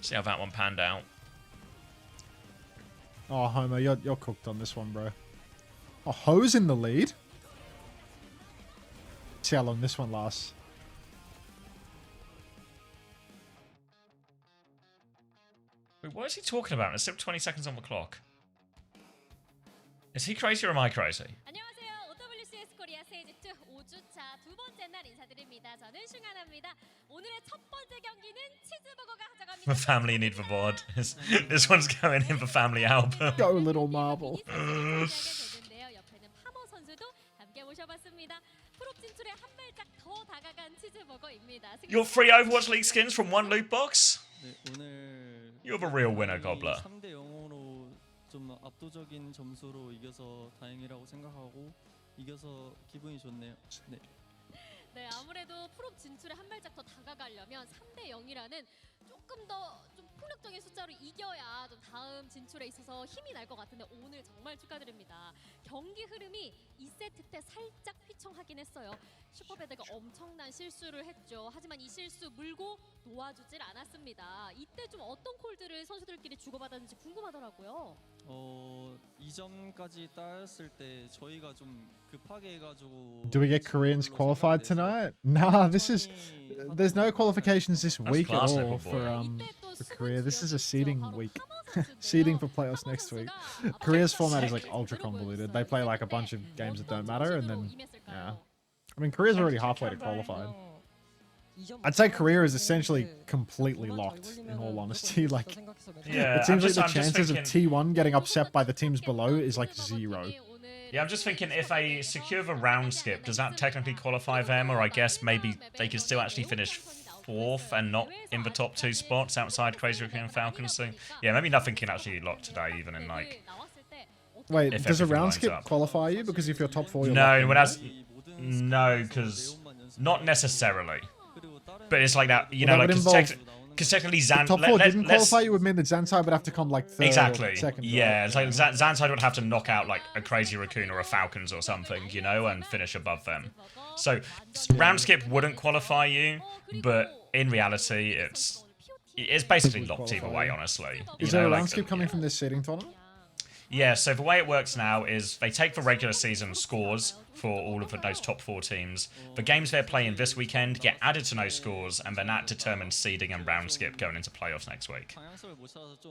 See how that one panned out. Oh, Homer, you're cooked on this one, bro. Oh, Ho's in the lead. See how long this one lasts. Wait, what is he talking about? There's still 20 seconds on the clock. Is he crazy or am I crazy? 안녕하세요. OWCS 코리아 세이즈 2 5주차 두 번째 날 인사드립니다. 저는 슝하나입니다. 오늘의 첫 번째 경기는 치즈버거가 가져갑니다. The family need the board. This one's going in the family album. Go, little marble. 옆에는 파머 선수도 함께 모셔봤습니다. 프로 진출에 한 발짝 더 다가간 치즈버거입니다. Your free Overwatch League skins from one loot box? 네, 오늘 You're the real winner, Gobbler. 3대 0으로 좀 압도적인 점수로 이겨서 다행이라고 생각하고 이겨서 기분이 좋네요. 네. 네, 아무래도 프로 진출에 한 발짝 더 다가가려면 3대 0이라는 조금 더 좀 폭력적인 숫자로 이겨야 좀 다음 진출에 있어서 힘이 날 것 같은데 오늘 정말 축하드립니다. 경기 흐름이 2세트 때 살짝 휘청하긴 했어요. 슈퍼배드가 엄청난 실수를 했죠. 하지만 이 실수 물고 놓아주질 않았습니다. 이때 좀 어떤 콜들을 선수들끼리 주고받았는지 궁금하더라고요. 2점까지 따였을 때 저희가 좀 급하게 해가지고. Do we get Koreans qualified tonight? Nah, there's no qualifications this week at all for Korea. This is a seeding week. Seeding for playoffs next week. Korea's format is like ultra convoluted. They play like a bunch of games that don't matter and then, yeah. I mean, Korea's already halfway to qualified. I'd say Korea is essentially completely locked, in all honesty. Like, Yeah, it seems like the I'm just chances of thinking- T1 getting upset by the teams below is like 0. Yeah, I'm just thinking if they secure the round skip, does that technically qualify them? Or I guess maybe they could still actually finish 4th and not in the top 2 spots outside Crazy Raccoon and Falcons. So yeah, maybe nothing can actually lock today, even in like. Wait, If does a everything round lines skip up. qualify you? Because if you're top 4, you're locked No, in, when right? that's no, because not necessarily. But it's like that, you Well, know, that like would because technically Zan. Top 4 didn't qualify you would mean that Zansai would have to come like 3rd Exactly. or 2nd. Yeah, right? it's like Zanside would have to knock out like a Crazy Raccoon or a Falcons or something, you know, and finish above them. So round skip wouldn't qualify you, but in reality, it's basically locked either way, honestly. Is You there know, a like, round skip coming from this seeding tournament? Yeah, so the way it works now is they take the regular season scores for all of those top 4 teams. The games they're playing this weekend get added to those scores, and then that determines seeding and round skip going into playoffs next week.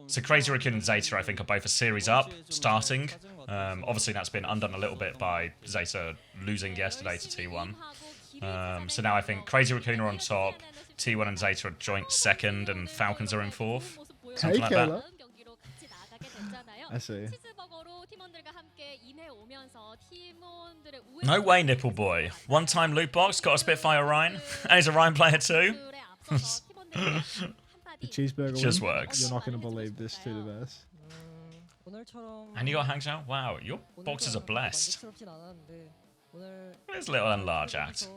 So Crazy Raccoon and Zeta, I think, are both a series up, starting. Obviously, that's been undone a little bit by Zeta losing yesterday to T1. So now I think Crazy Raccoon are on top, T1 and Zeta are joint 2nd, and Falcons are in 4th. Something like that. I see. No way, Nipple Boy. One-time loot box, got a Spitfire Ryan, and he's a Ryan player too. The cheeseburger Just win? works. You're not going to believe this, to the best. And you got hangs out? Wow, your boxes are blessed. There's little and large act.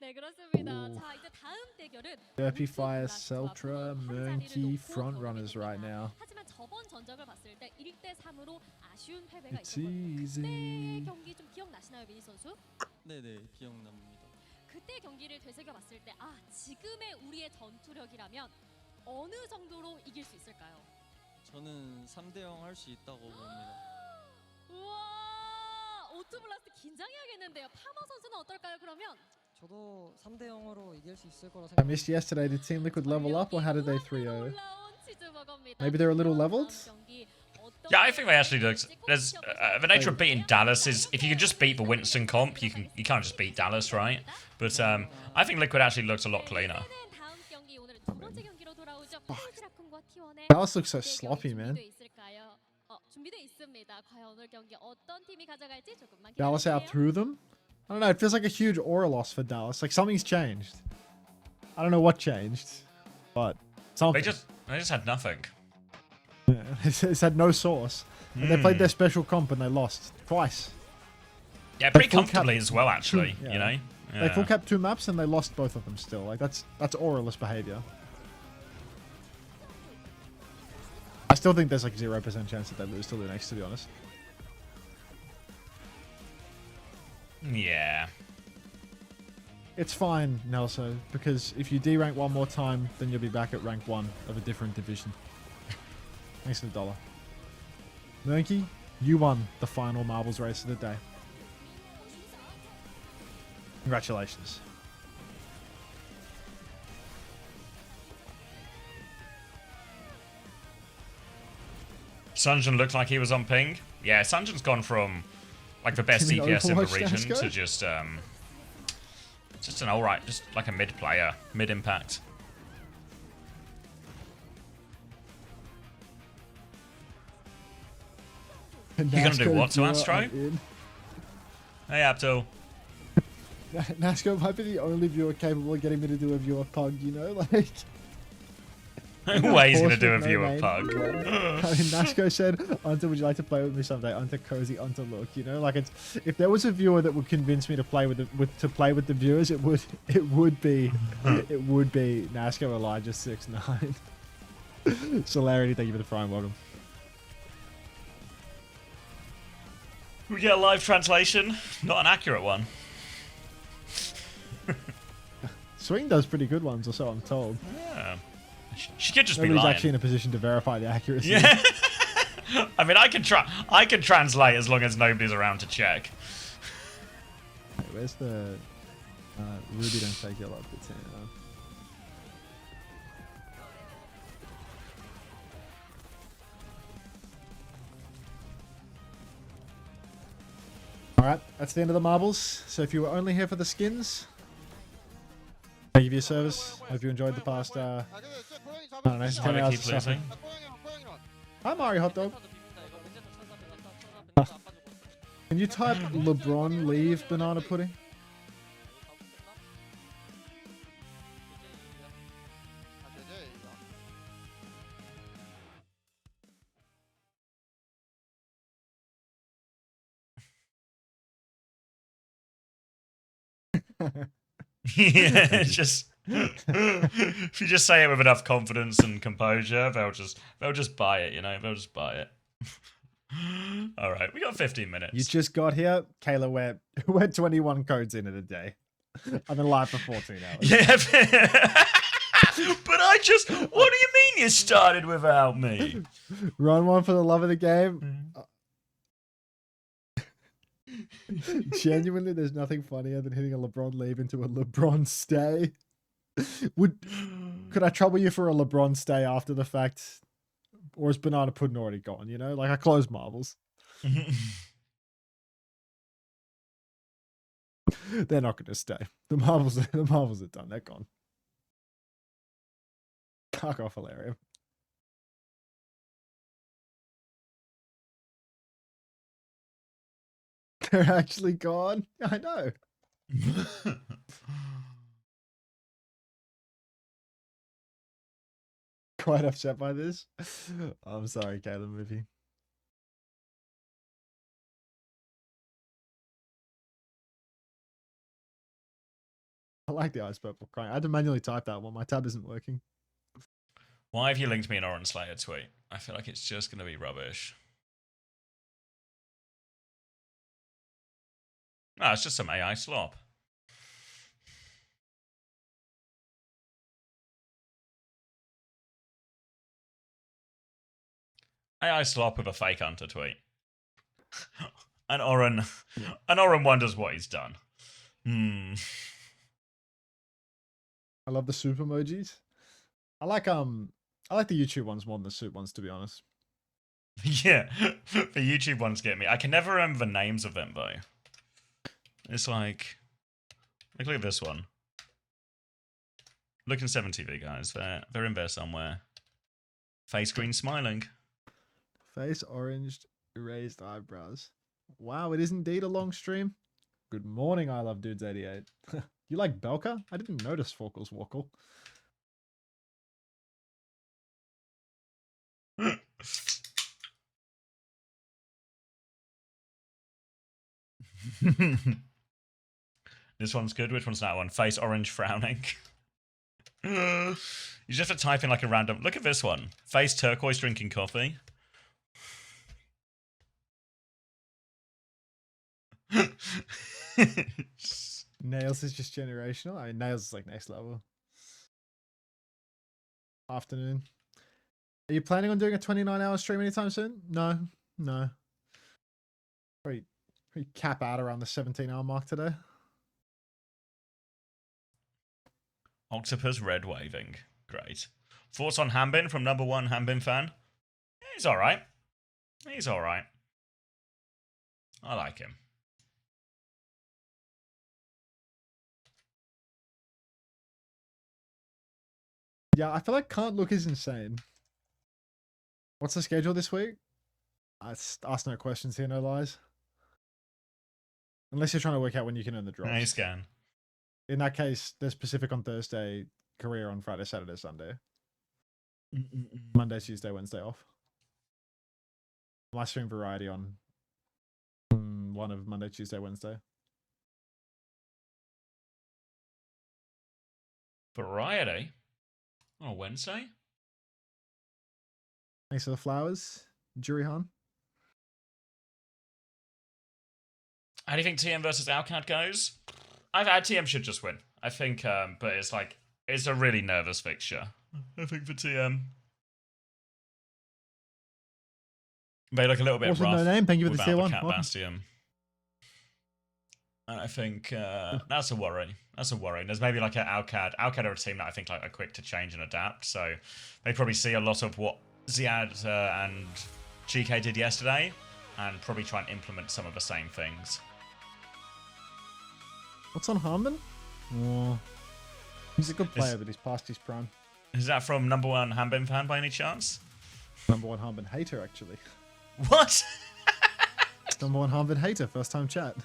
네, 그렇습니다. 자, 이제 다음 대결은 Derpy Fire, Celtra, Murky, front runners right now. 하지만 저번 전적을 봤을 때 1대 3으로 아쉬운 패배가 It's 있었거든요. 그때 easy. 경기 좀 기억나시나요, 미니 선수? 네네, 기억납니다. 그때 경기를 되새겨 봤을 때 아, 지금의 우리의 전투력이라면 어느 정도로 이길 수 있을까요? 저는 3대 0 할 수 있다고 봅니다. 우와! 오토블라스트 긴장해야겠는데요. 파머 선수는 어떨까요, 그러면? 저도 3대 0으로 이길 수 있을 거라 I 생각합니다. missed yesterday. Did Team Liquid level up or how did they 3-0? 올라온 치즈버거입니다. Maybe they're a little leveled? Yeah, I think they actually look. There's the nature of beating Dallas is if you can just beat the Winston comp, you can't just beat Dallas, right? But I think Liquid actually looks a lot cleaner. 다음 경기 오늘의 두 번째 경기로 돌아오죠. 라쿤과 T1의 Dallas looks so sloppy, man. 준비돼 있습니다. 과연 오늘 경기 어떤 팀이 가져갈지 조금만 Dallas 기다려주세요. out through them? I don't know. It feels like a huge aura loss for Dallas. Like something's changed. I don't know what changed, but something. They just had nothing. It's had no source. And they played their special comp and they lost twice. Yeah, pretty full cap- comfortably as well, actually. Yeah. You know. They full capped 2 maps and they lost both of them still. Like that's auraless behavior. I still think there's like 0% chance that they lose to the next, to be honest. Yeah. It's fine, Nelso, because if you D-rank one more time, then you'll be back at rank 1 of a different division. Thanks for the $1. Murky, you won the final marbles race of the day. Congratulations. Sunjin looked like he was on ping. Yeah, Sunjin's gone from like the best You mean DPS in the Overwatch, region Nasco? to just an alright, just like a mid player, mid impact. You gonna do what to Astro? Hey Abdul. Nasco might be the only viewer capable of getting me to do a viewer pug, you know? Like, Way he's gonna do a Horse with no viewer name. pug. I mean, Nasco said, Unter, would you like to play with me someday? Unter cozy, Unter look, you know? Like, it's, if there was a viewer that would convince me to play with the viewers, it would be Nasco Elijah 69. Celerity, thank you for the frying welcome. We get a live translation, not an accurate one. Swing does pretty good ones, or so I'm told. Yeah. She could just be Nobody's lying. actually in a position to verify the accuracy. Yeah. I mean, I can translate as long as nobody's around to check. Wait, where's the Ruby? Don't take your love to 10. Alright, that's the end of the marbles. So if you were only here for the skins, thank you for your service. Hope you enjoyed the past, I don't know, 10 Why we hours keep of suffering. losing? Hi, Mario Hot Dog. Can you type LeBron leave banana pudding? Yeah, it's just if you just say it with enough confidence and composure, they'll just buy it, you know, they'll just buy it. All right, we got 15 minutes. You just got here, Kayla. We're 21 codes in a day. I've been live for 14 hours. Yeah, but what do you mean you started without me? Run one for the love of the game. Genuinely, there's nothing funnier than hitting a LeBron leave into a LeBron stay. Could I trouble you for a LeBron stay after the fact? Or is banana pudding already gone, you know? Like, I closed marbles. They're not going to stay. The marbles are done. They're gone. Fuck off, Hilarium. They're actually gone. I know. Quite upset by this. I'm sorry, Caleb Movie. I like the ice purple crying. I had to manually type that one. My tab isn't working. Why have you linked me an Orange Slayer tweet? I feel like it's just going to be rubbish. No, it's just some AI slop. AI slop with a fake Unter tweet. And Oren wonders what he's done. I love the soup emojis. I like the YouTube ones more than the soup ones, to be honest. Yeah, the YouTube ones get me. I can never remember the names of them though. It's like look at this one. Look in 7TV, guys. They're in there somewhere. Face green smiling. Face oranged, erased eyebrows. Wow, it is indeed a long stream. Good morning, I love dudes 88. You like Belka? I didn't notice Forkle's Walkle. This one's good. Which one's that one? Face orange frowning. You just have to type in like a random. Look at this one. Face turquoise drinking coffee. Nails is just generational. I mean, Nails is like next level. Afternoon. Are you planning on doing a 29-hour stream anytime soon? No, no. Probably cap out around the 17-hour mark today. Octopus red waving. Great. Thoughts on Hambin from number one Hambin fan? He's alright. He's alright. I like him. Yeah, I feel like Can't Look is insane. What's the schedule this week? Ask no questions here, no lies. Unless you're trying to work out when you can earn the drops. Nice scan. In that case, there's Pacific on Thursday, Korea on Friday, Saturday, Sunday. Monday, Tuesday, Wednesday off. My stream variety on one of Monday, Tuesday, Wednesday. Variety? On Wednesday? Thanks for the flowers, Jurihan. How do you think TM versus Alcad goes? TM should just win. I think, but it's like, it's a really nervous fixture. I think for TM. They look a little bit Also, rough no name. Thank you for the without tier the one. Cat Welcome. Bastion. And I think that's a worry. That's a worry. There's maybe like an Alcad. Alcad are a team that I think like are quick to change and adapt. So they probably see a lot of what Ziad and GK did yesterday, and probably try and implement some of the same things. What's on Harmon? Oh, he's a good player, but he's past his prime. Is that from number one Hambin fan by any chance? Number one Harmon hater, actually. What? Number one Harmon hater, first time chat.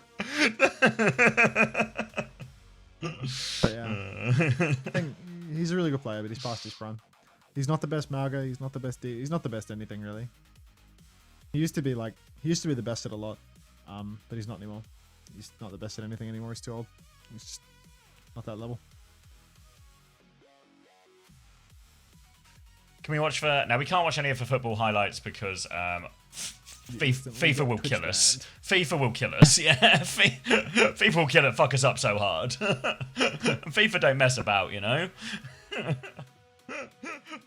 But yeah, I think he's a really good player, but he's past his prime. He's not the best Malga. He's not the best. He's not the best anything really. He used to be the best at a lot, but he's not anymore. He's not the best at anything anymore. He's too old. He's just not that level. Can we watch for... Now, we can't watch any of the football highlights because FIFA will kill us. Banned. FIFA will kill us, yeah. FIFA will kill it, fuck us up so hard. FIFA don't mess about, you know?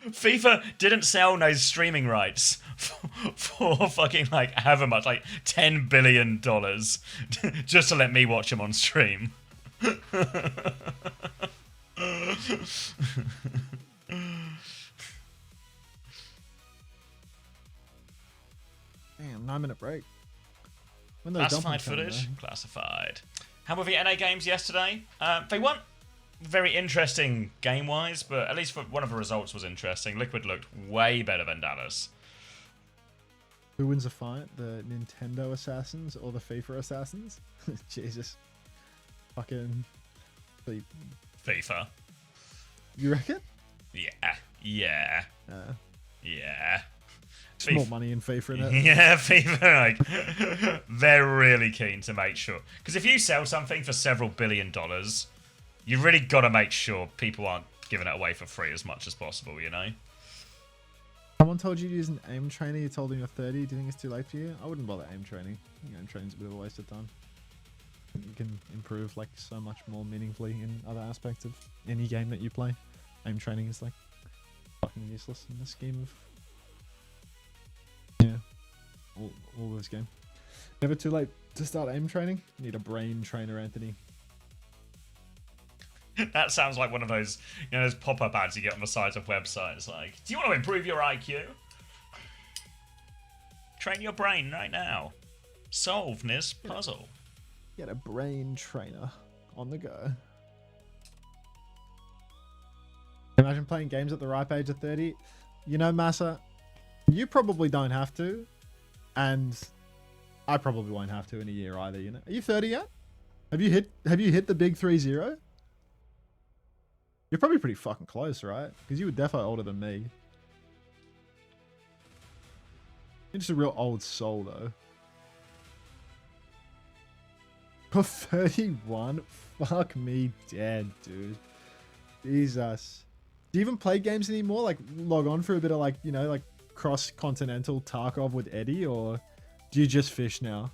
FIFA didn't sell those streaming rights for fucking, like, however much, like, $10 billion just to let me watch them on stream. Damn, 9-minute break. When those Classified dumplings coming, footage? though? Classified. How were the NA games yesterday? They weren't very interesting game-wise, but at least for one of the results was interesting. Liquid looked way better than Dallas. Who wins a fight? The Nintendo Assassins or the FIFA Assassins? Jesus. Fucking... FIFA. You reckon? Yeah. Yeah. Yeah. There's more money in FIFA in it. Yeah, FIFA, like, they're really keen to make sure. Because if you sell something for several $1 billion, you really got to make sure people aren't giving it away for free as much as possible, you know? Someone told you to use an aim trainer, you told them you're 30. Do you think it's too late for you? I wouldn't bother aim training. I think aim training's a bit of a waste of time. You can improve like so much more meaningfully in other aspects of any game that you play. Aim training is like fucking useless in the scheme of all this game. Never too late to start aim training. You need a brain trainer, Anthony. That sounds like one of those, you know, those pop-up ads you get on the sides of websites. Like, do you want to improve your IQ? Train your brain right now. Solve this puzzle. Get a brain trainer on the go. Imagine playing games at the ripe age of 30. You know, Massa, you probably don't have to, and I probably won't have to in a year either. You know, are you 30 yet? Have you hit the big 30? You're probably pretty fucking close, right? Because you were defo older than me. You're just a real old soul, though. You're 31? Fuck me dead, dude. Jesus. Do you even play games anymore? Like, log on for a bit of, like, you know, like, cross-continental Tarkov with Eddie? Or do you just fish now?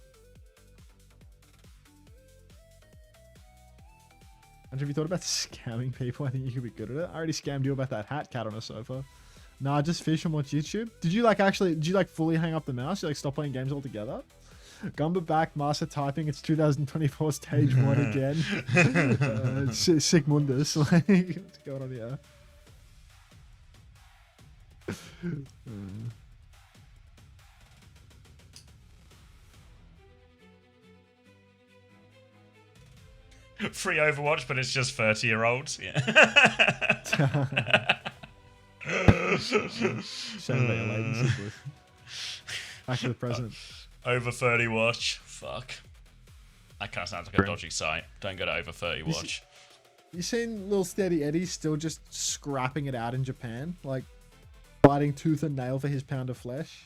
And have you thought about scamming people? I think you could be good at it. I already scammed you about that hat cat on a sofa. Nah, just fish and watch YouTube. Did you fully hang up the mouse? You like stop playing games altogether? Gumba back, master typing. It's 2024 stage 1 again. Sick mundus. Like, what's going on here? Free Overwatch, but it's just 30-year-olds. Yeah. Shame about your latency. Back to the present. Over 30 watch. Fuck. That kind of sounds like a dodgy site. Don't go to over 30 watch. You seen Little Steady Eddie still just scrapping it out in Japan? Like, fighting tooth and nail for his pound of flesh?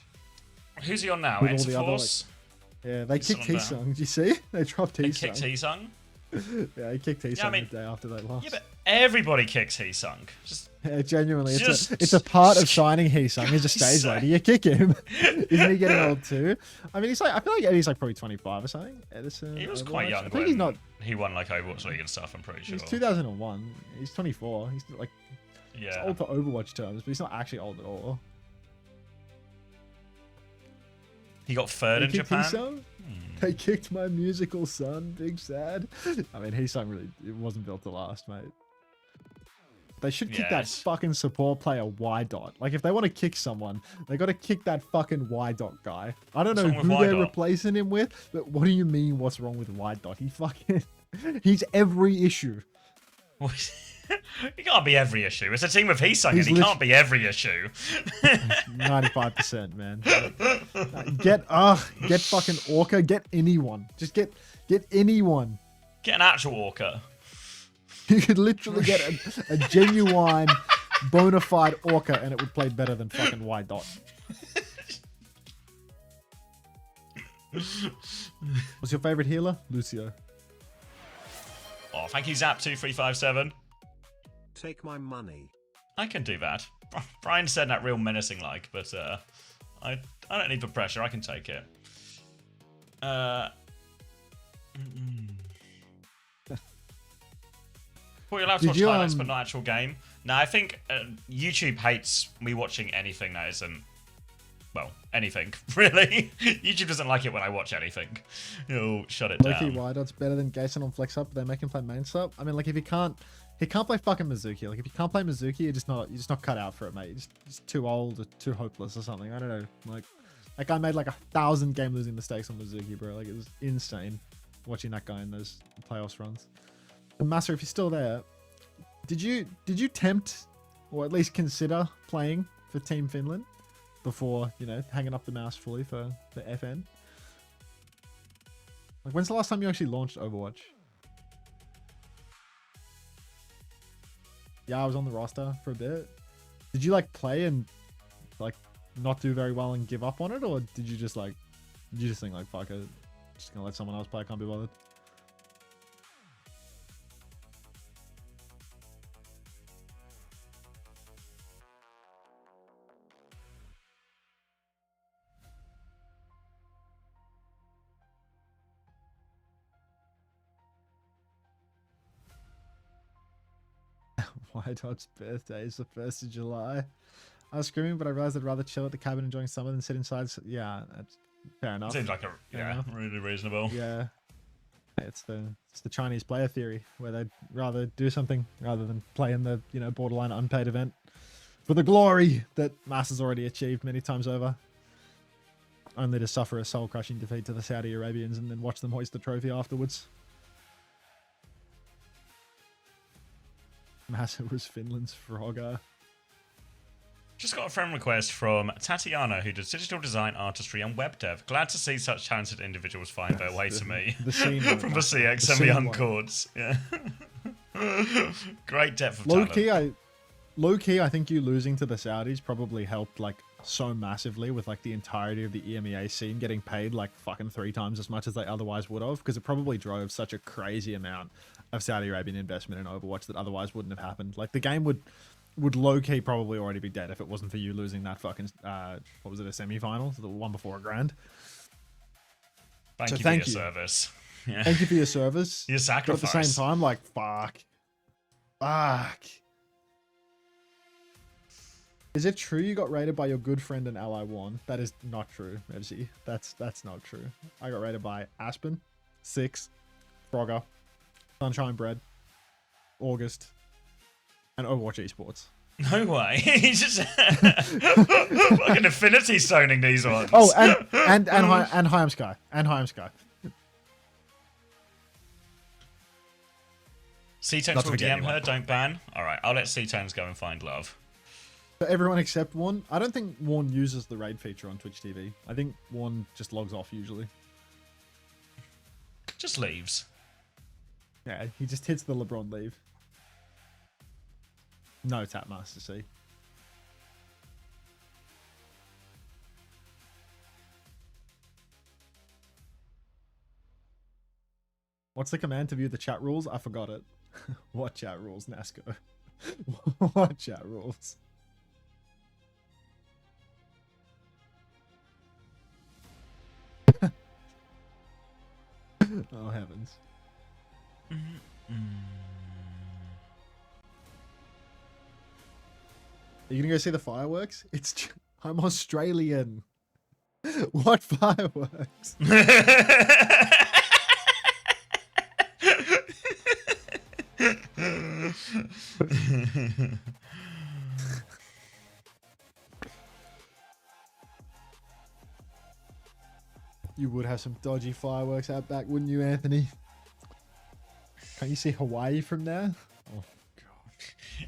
Who's he on now? With all the other, Force? Yeah, they kicked T-Sung. Did you see? They dropped They T-Sung. kicked T-Sung? Yeah, he kicked T-Sung I mean, the day after they lost. Yeah, but everybody kicks T-Sung. Just Yeah, genuinely, Just- it's a part of signing Hee-Sung. He's a stage lady. You kick him. Isn't he getting old too? I mean, he's like, I feel like Eddie's like probably 25 or something. Edison. he was Overwatch. quite young I think when he's not. he won like Overwatch League and stuff, I'm pretty sure. He's 2001. He's 24. He's like he's Yeah. old for Overwatch terms, but he's not actually old at all. He got third They in kicked Japan. Hee-Sung? They kicked my musical son. Big sad. I mean, Hee-Sung really, it wasn't built to last, mate. They should kick that Yes. fucking support player Y dot. Like, if they want to kick someone, they got to kick that fucking Y dot guy. I don't know What's wrong with who they're Y-Dot? replacing him with, but what do you mean? What's wrong with Y dot? He fucking, he's every issue. He can't be every issue. It's a team of Hee-Sung, and He's he can't be every issue. 95%, man. Get fucking Orca. Get anyone. Just get anyone. Get an actual Orca. You could literally get a genuine, bona fide Orca, and it would play better than fucking Y dot. What's your favorite healer? Lucio. Oh, thank you, Zap2357. Take my money. I can do that. Brian said that real menacing like, but I don't need the pressure. I can take it. Well, you're allowed to Did watch you, highlights, but not actual game. No, I think YouTube hates me watching anything that isn't, well, anything, really. YouTube doesn't like it when I watch anything. It'll shut it Loki down. Y dot's better than Gason on Flex Up, but they make him play main sub. I mean, like, if he can't play fucking Mizuki. Like, if you can't play Mizuki, you're just not cut out for it, mate. You're just too old or too hopeless or something. I don't know. Like, that guy made like 1,000 game losing mistakes on Mizuki, bro. Like, it was insane watching that guy in those playoffs runs. And Master, if you're still there, did you tempt or at least consider playing for Team Finland before, you know, hanging up the mouse fully for FN? Like, when's the last time you actually launched Overwatch? Yeah, I was on the roster for a bit. Did you like play and like not do very well and give up on it, or did you just think like, fuck it, just gonna let someone else play, I can't be bothered? Why Dot's birthday is the 1st of July. I was screaming, but I realized I'd rather chill at the cabin enjoying summer than sit inside. So, yeah, that's fair enough. Seems like enough. really reasonable. Yeah. It's the Chinese player theory, where they'd rather do something rather than play in the, you know, borderline unpaid event for the glory that Masters already achieved many times over, only to suffer a soul-crushing defeat to the Saudi Arabians and then watch them hoist the trophy afterwards. Massa was Finland's Frogger. Just got a friend request from Tatiana, who does digital design, artistry, and web dev. Glad to see such talented individuals find their way to me. The scene From the CX and the Uncords. Yeah. Great depth of talent. Low key, I think you losing to the Saudis probably helped like so massively with like the entirety of the EMEA scene getting paid like fucking 3 times as much as they otherwise would have, because it probably drove such a crazy amount of Saudi Arabian investment in Overwatch that otherwise wouldn't have happened. Like, the game would low-key probably already be dead if it wasn't for you losing that fucking what was it, a semi-final, the one before a grand. Thank you for your service. Yeah. Thank you for your service. Your But at sacrifice. the same time, like, fuck, Fuck. Is it true you got raided by your good friend and ally 1? That is not true, Mevsy. That's not true. I got raided by Aspen, 6, Frogger, Sunshine Bread, August, and Overwatch Esports. No way. He's just fucking Affinity zoning these ones. Oh, and Higham Sky. And Higham Sky. C-Tones will DM her, don't ban. Alright, I'll let C-Tones go and find love. So everyone except Warren. I don't think Warren uses the raid feature on Twitch TV. I think Warren just logs off usually. Just leaves. Yeah, he just hits the LeBron leave. No tap master C. What's the command to view the chat rules? I forgot it. What chat rules, Nasco? What chat rules? Oh heavens. Are you gonna go see the fireworks? I'm Australian. What fireworks? You would have some dodgy fireworks out back, wouldn't you, Anthony? Can't you see Hawaii from there? Oh, God.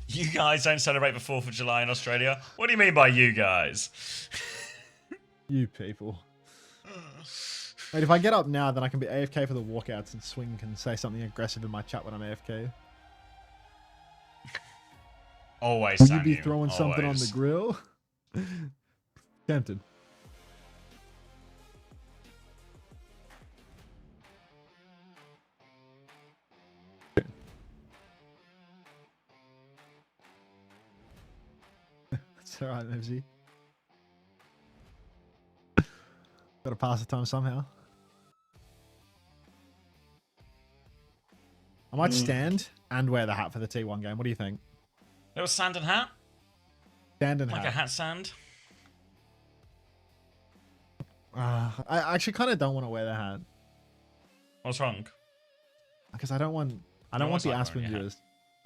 You guys don't celebrate the 4th of July in Australia? What do you mean by you guys? You people. Wait, if I get up now, then I can be AFK for the walkouts and swing and say something aggressive in my chat when I'm AFK. Always, Will Sam, you be throwing something on the grill? Tempted. It's alright, Mevsy. Gotta pass the time somehow. I might stand and wear the hat for the T1 game. What do you think? Little sand and hat? Stand and Like hat. a hat sand? I actually kind of don't want to wear the hat What's wrong? because I don't want No the one's like Aspen wearing a hat. viewers.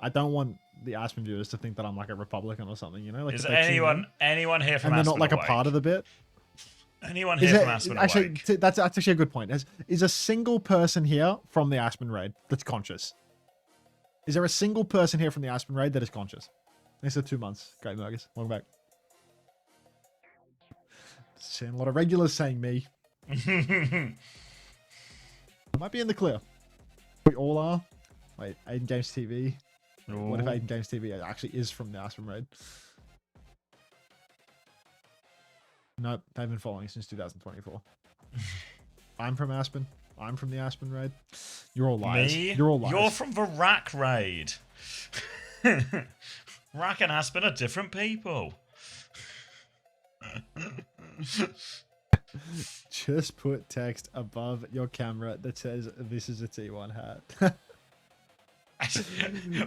I don't want the Aspen viewers to think that I'm like a Republican or something. You know, like Is if they tune anyone here in from and they're Aspen not like awake? a part of the bit. Anyone Is here it from Aspen actually? awake? That's actually a good point. Is a single person here from the Aspen raid that's conscious? Is there a single person here from the Aspen raid that is conscious? Thanks for 2 months. Great, Mergus. Welcome back. Seeing a lot of regulars saying me. I might be in the clear. We all are. Wait, Aiden Games TV. What if Ooh. Aiden Games TV actually is from the Aspen raid? Nope, they've been following since 2024. I'm from Aspen. I'm from the Aspen raid. You're all liars. Me? You're all liars. You're from the Rack raid. Rack and Aspen are different people. Just put text above your camera that says this is a T1 hat.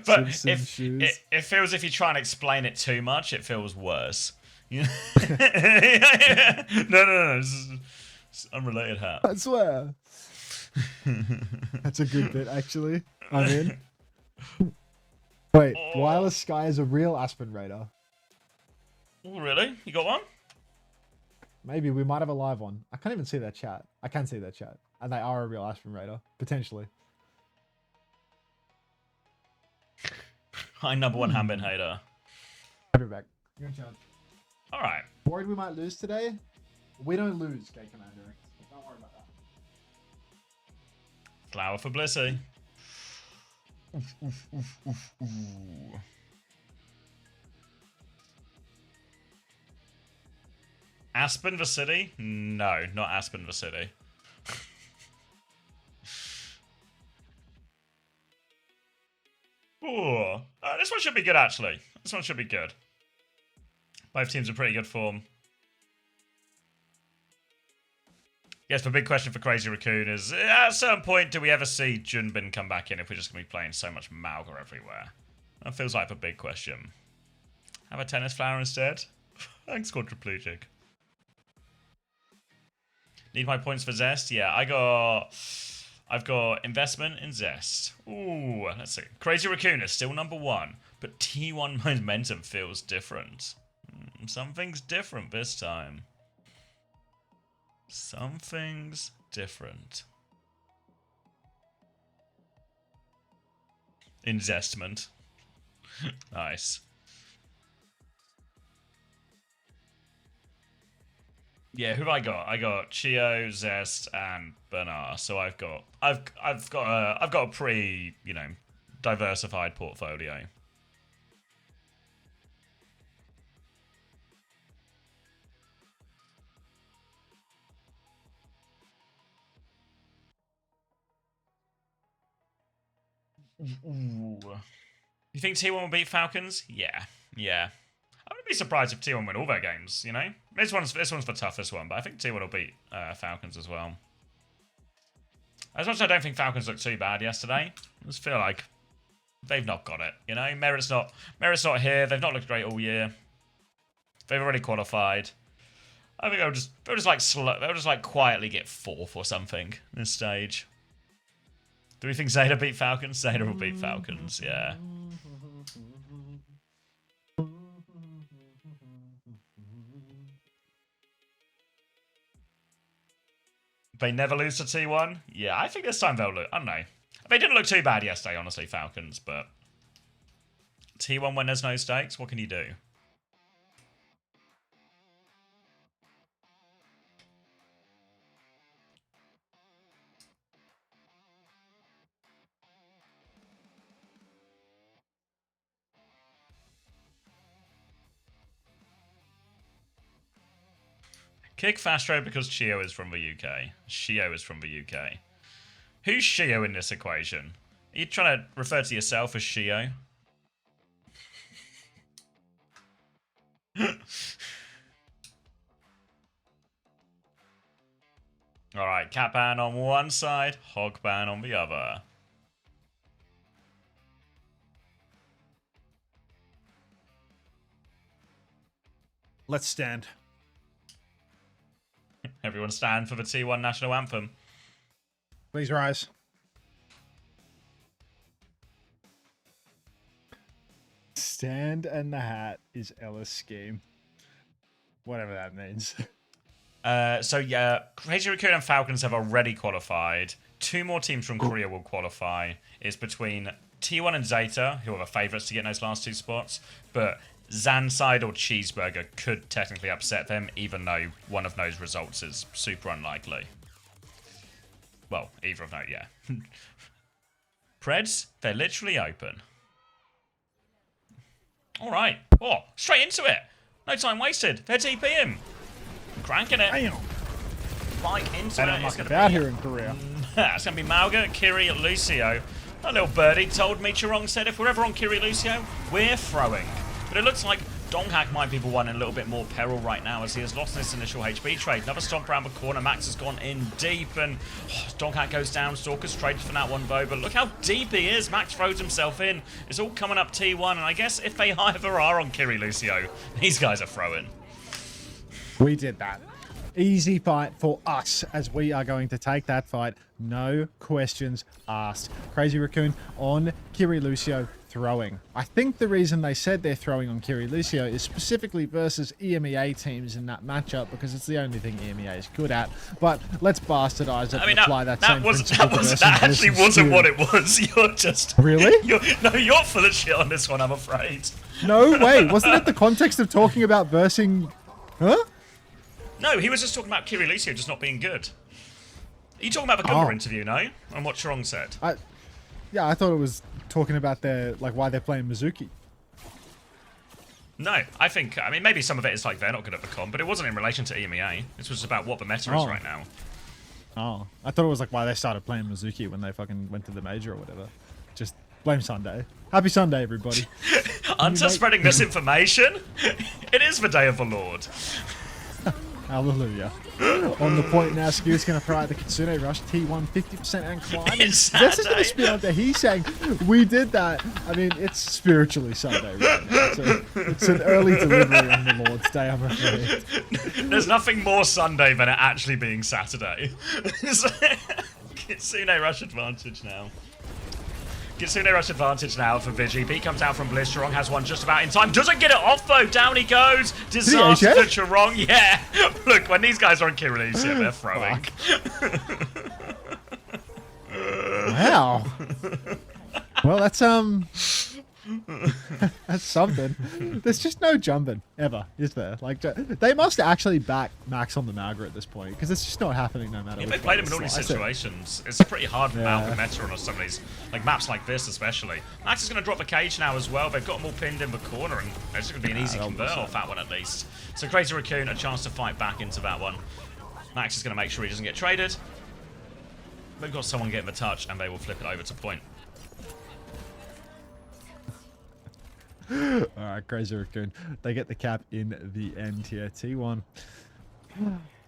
But Simpson shoes. it feels if you try and explain it too much, it feels worse. You know? No. This is unrelated hat. I swear. That's a good bit, actually. I'm in. Wait, Wireless Sky is a real Aspen Raider. Oh, really? You got one? Maybe we might have a live one. I can't even see their chat. I can see their chat. And they are a real Aspen Raider. Potentially. Hi, number one Hambin hater. I'll be back. You're in charge. Alright. Worried we might lose today? We don't lose, Gay Commander. Don't worry about that. Flower for Blissey. Ooh. Aspen the city? No, not Aspen the city. Ooh. This one should be good, actually. This one should be good. Both teams are pretty good form. Yes, the big question for Crazy Raccoon is, at a certain point, do we ever see Junbin come back in if we're just going to be playing so much Malga everywhere? That feels like a big question. Have a tennis flower instead? Thanks, quadriplegic. Need my points for Zest? Yeah, I've got investment in Zest. Ooh, let's see. Crazy Raccoon is still number 1, but T1 momentum feels different. Something's different this time. Something's different. Investment. Nice. Yeah, who have I got? I got Chio, Zest, and Bernard. So I've got a pretty, you know, diversified portfolio. Ooh. You think T1 will beat Falcons? Yeah. I wouldn't be surprised if T1 win all their games, you know? This one's the toughest one, but I think T1 will beat Falcons as well. As much as I don't think Falcons looked too bad yesterday, I just feel like they've not got it, you know? Merit's not here. They've not looked great all year. They've already qualified. I think they'll just like quietly get 4th or something this stage. Do we think Zeta beat Falcons? Zeta will beat Falcons, yeah. They never lose to T1? Yeah, I think this time they'll look. I don't know. They didn't look too bad yesterday, honestly, Falcons, but T1 when there's no stakes, what can you do? Kick Fastro because Chio is from the UK. Shio is from the UK. Who's Shio in this equation? Are you trying to refer to yourself as Shio? Alright, cat ban on one side, hog ban on the other. Let's stand. Everyone stand for the T1 national anthem. Please rise. Stand and the hat is Ella's scheme. Whatever that means. So yeah, Crazy Raccoon and Falcons have already qualified. 2 more teams from Korea will qualify. It's between T1 and Zeta, who are the favourites to get those last 2 spots, but Zanside or Cheeseburger could technically upset them, even though one of those results is super unlikely. Well, either of those, yeah. Preds, they're literally open. Alright. Oh, straight into it. No time wasted. They're TPing. Cranking it. Damn. Right into They it. don't It's muck going about to here in Korea. it's going to be Malga, Kiri, Lucio. That little birdie told me Chirong said if we're ever on Kiri Lucio, we're throwing. But it looks like Donghak might be the one in a little bit more peril right now as he has lost this initial HB trade. Another stomp around the corner. Max has gone in deep and Donghak goes down. Stalker's traded for that one though. But look how deep he is. Max throws himself in. It's all coming up T1. And I guess if they either are on Kiri Lucio, these guys are throwing. We did that. Easy fight for us as we are going to take that fight. No questions asked. Crazy Raccoon on Kiri Lucio throwing. I think the reason they said they're throwing on Kiri Lucio is specifically versus EMEA teams in that matchup because it's the only thing EMEA is good at. But let's bastardize it and apply that same principle that actually wasn't what it was. You're just... Really? You're full of shit on this one, I'm afraid. No way. Wasn't it the context of talking about versing... Huh? No, he was just talking about Kiri Lucio just not being good. Are you talking about the Gunga interview, no? And what Chirong said? Yeah, I thought it was talking about their why they're playing Mizuki. No, I mean, maybe some of it is like they're not good at the comp, but it wasn't in relation to EMEA. This was about what the meta is right now. Oh, I thought it was like why they started playing Mizuki when they fucking went to the major or whatever. Just blame Sunday. Happy Sunday, everybody. Unter spreading misinformation? It is the day of the Lord. Hallelujah. On the point now, Skew's going to throw out the Kitsune Rush. T1 50% and climbing. It's This is going Saturday. to spin onto Heesang. We did that. I mean, it's spiritually Sunday right now. So it's an early delivery on the Lord's Day, I'm afraid. There's nothing more Sunday than it actually being Saturday. Kitsune Rush advantage now. Kitsune Rush advantage now for Vigi. B comes out from Bliss. Chirong has one just about in time. Doesn't get it off though. Down he goes. Disaster for Chirong. Yeah. Look, when these guys are on kill release, yeah, they're throwing. Wow. Well, that's that's something. There's just no jumping ever, is there? Like, they must actually back Max on the Maga at this point because it's just not happening no matter. If which they played way him in all these slice it. situations, it's pretty hard to mount the meta on some of these, like maps like this especially. Max is going to drop a cage now as well. They've got them all pinned in the corner, and it's going to be an easy convert off that one at least. So Crazy Raccoon a chance to fight back into that one. Max is going to make sure he doesn't get traded. They've got someone getting the touch, and they will flip it over to point. Alright, Crazy Raccoon. They get the cap in the end here. T1.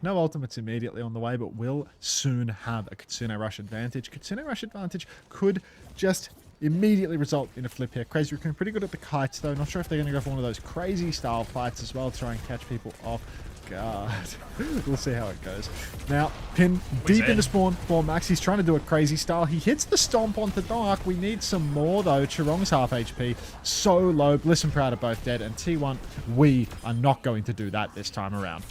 No ultimates immediately on the way, but will soon have a Kitsune Rush advantage. Kitsune Rush advantage could just immediately result in a flip here. Crazy Raccoon pretty good at the kites, though. Not sure if they're going to go for one of those crazy style fights as well, try and catch people off guard. We'll see how it goes. Now, pin deep into spawn for Max. He's trying to do a crazy style. He hits the stomp onto Dark. We need some more, though. Chirong's half HP. So low. Bliss and Proud are both dead. And T1, we are not going to do that this time around.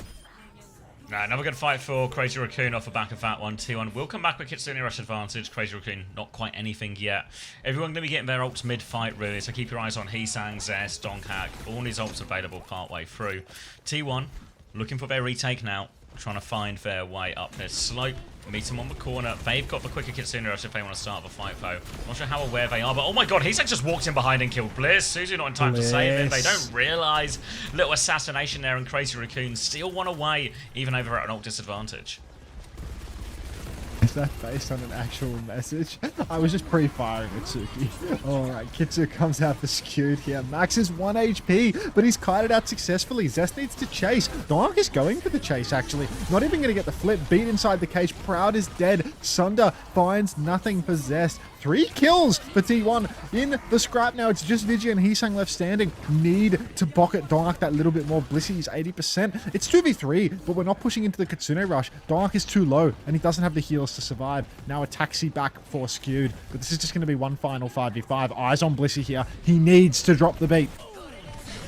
Right, another good fight for Crazy Raccoon off the back of that one. T1 will come back with Kitsune Rush advantage. Crazy Raccoon, not quite anything yet. Everyone going to be getting their ults mid-fight, really, so keep your eyes on Heesang, Zest, Donghak. All these ults available partway through. T1 looking for their retake now, trying to find their way up this slope. Meet them on the corner. They've got the quicker Kitsune Rush if they want to start the fight, though. Not sure how aware they are, but oh my god, Heesang just walked in behind and killed Bliss. Suzu not in time to save him. They don't realise. Little assassination there, and Crazy Raccoon still one away, even over at an ult disadvantage. Is that based on an actual message? I was just pre-firing with Suki. Alright, Kitsu comes out for skewed here. Max is 1 HP, but he's kited out successfully. Zest needs to chase. Dark is going for the chase, actually. Not even going to get the flip. Beat inside the cage. Proud is dead. Sunder finds nothing for Zest. 3 kills for T1 in the scrap now. It's just Vigi and Heesang left standing. Need to pocket Dark that little bit more. Blissy's 80%. It's 2v3, but we're not pushing into the Kitsune Rush. Dark is too low, and he doesn't have the heals to survive. Now a taxi back for skewed, but this is just going to be one final 5v5. Eyes on Blissy here. He needs to drop the beat.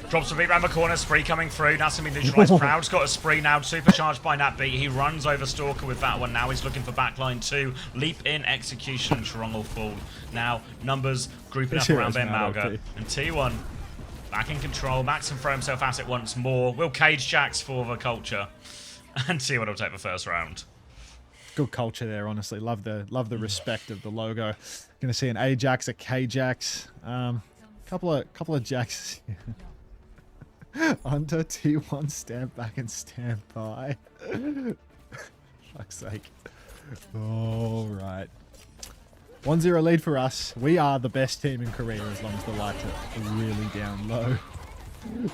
Drops a beat around the corner, spree coming through. That's going to be neutralized. Proud's got a spree now, supercharged by that beat. He runs over Stalker with that one. Now he's looking for backline 2. Leap in execution. Chirong will fall. Now numbers grouping up around Ben Malga. And T1 back in control. Max can throw himself at it once more. Will cage Jax for the culture. And T1 will take the first round. Good culture there, honestly. Love the respect of the logo. Gonna see an Ajax, a K-Jax. Couple of Jaxes. Unter T1 stand back and stand by. Fuck's sake. All right. 1-0 lead for us. We are the best team in Korea as long as the lights are really down low.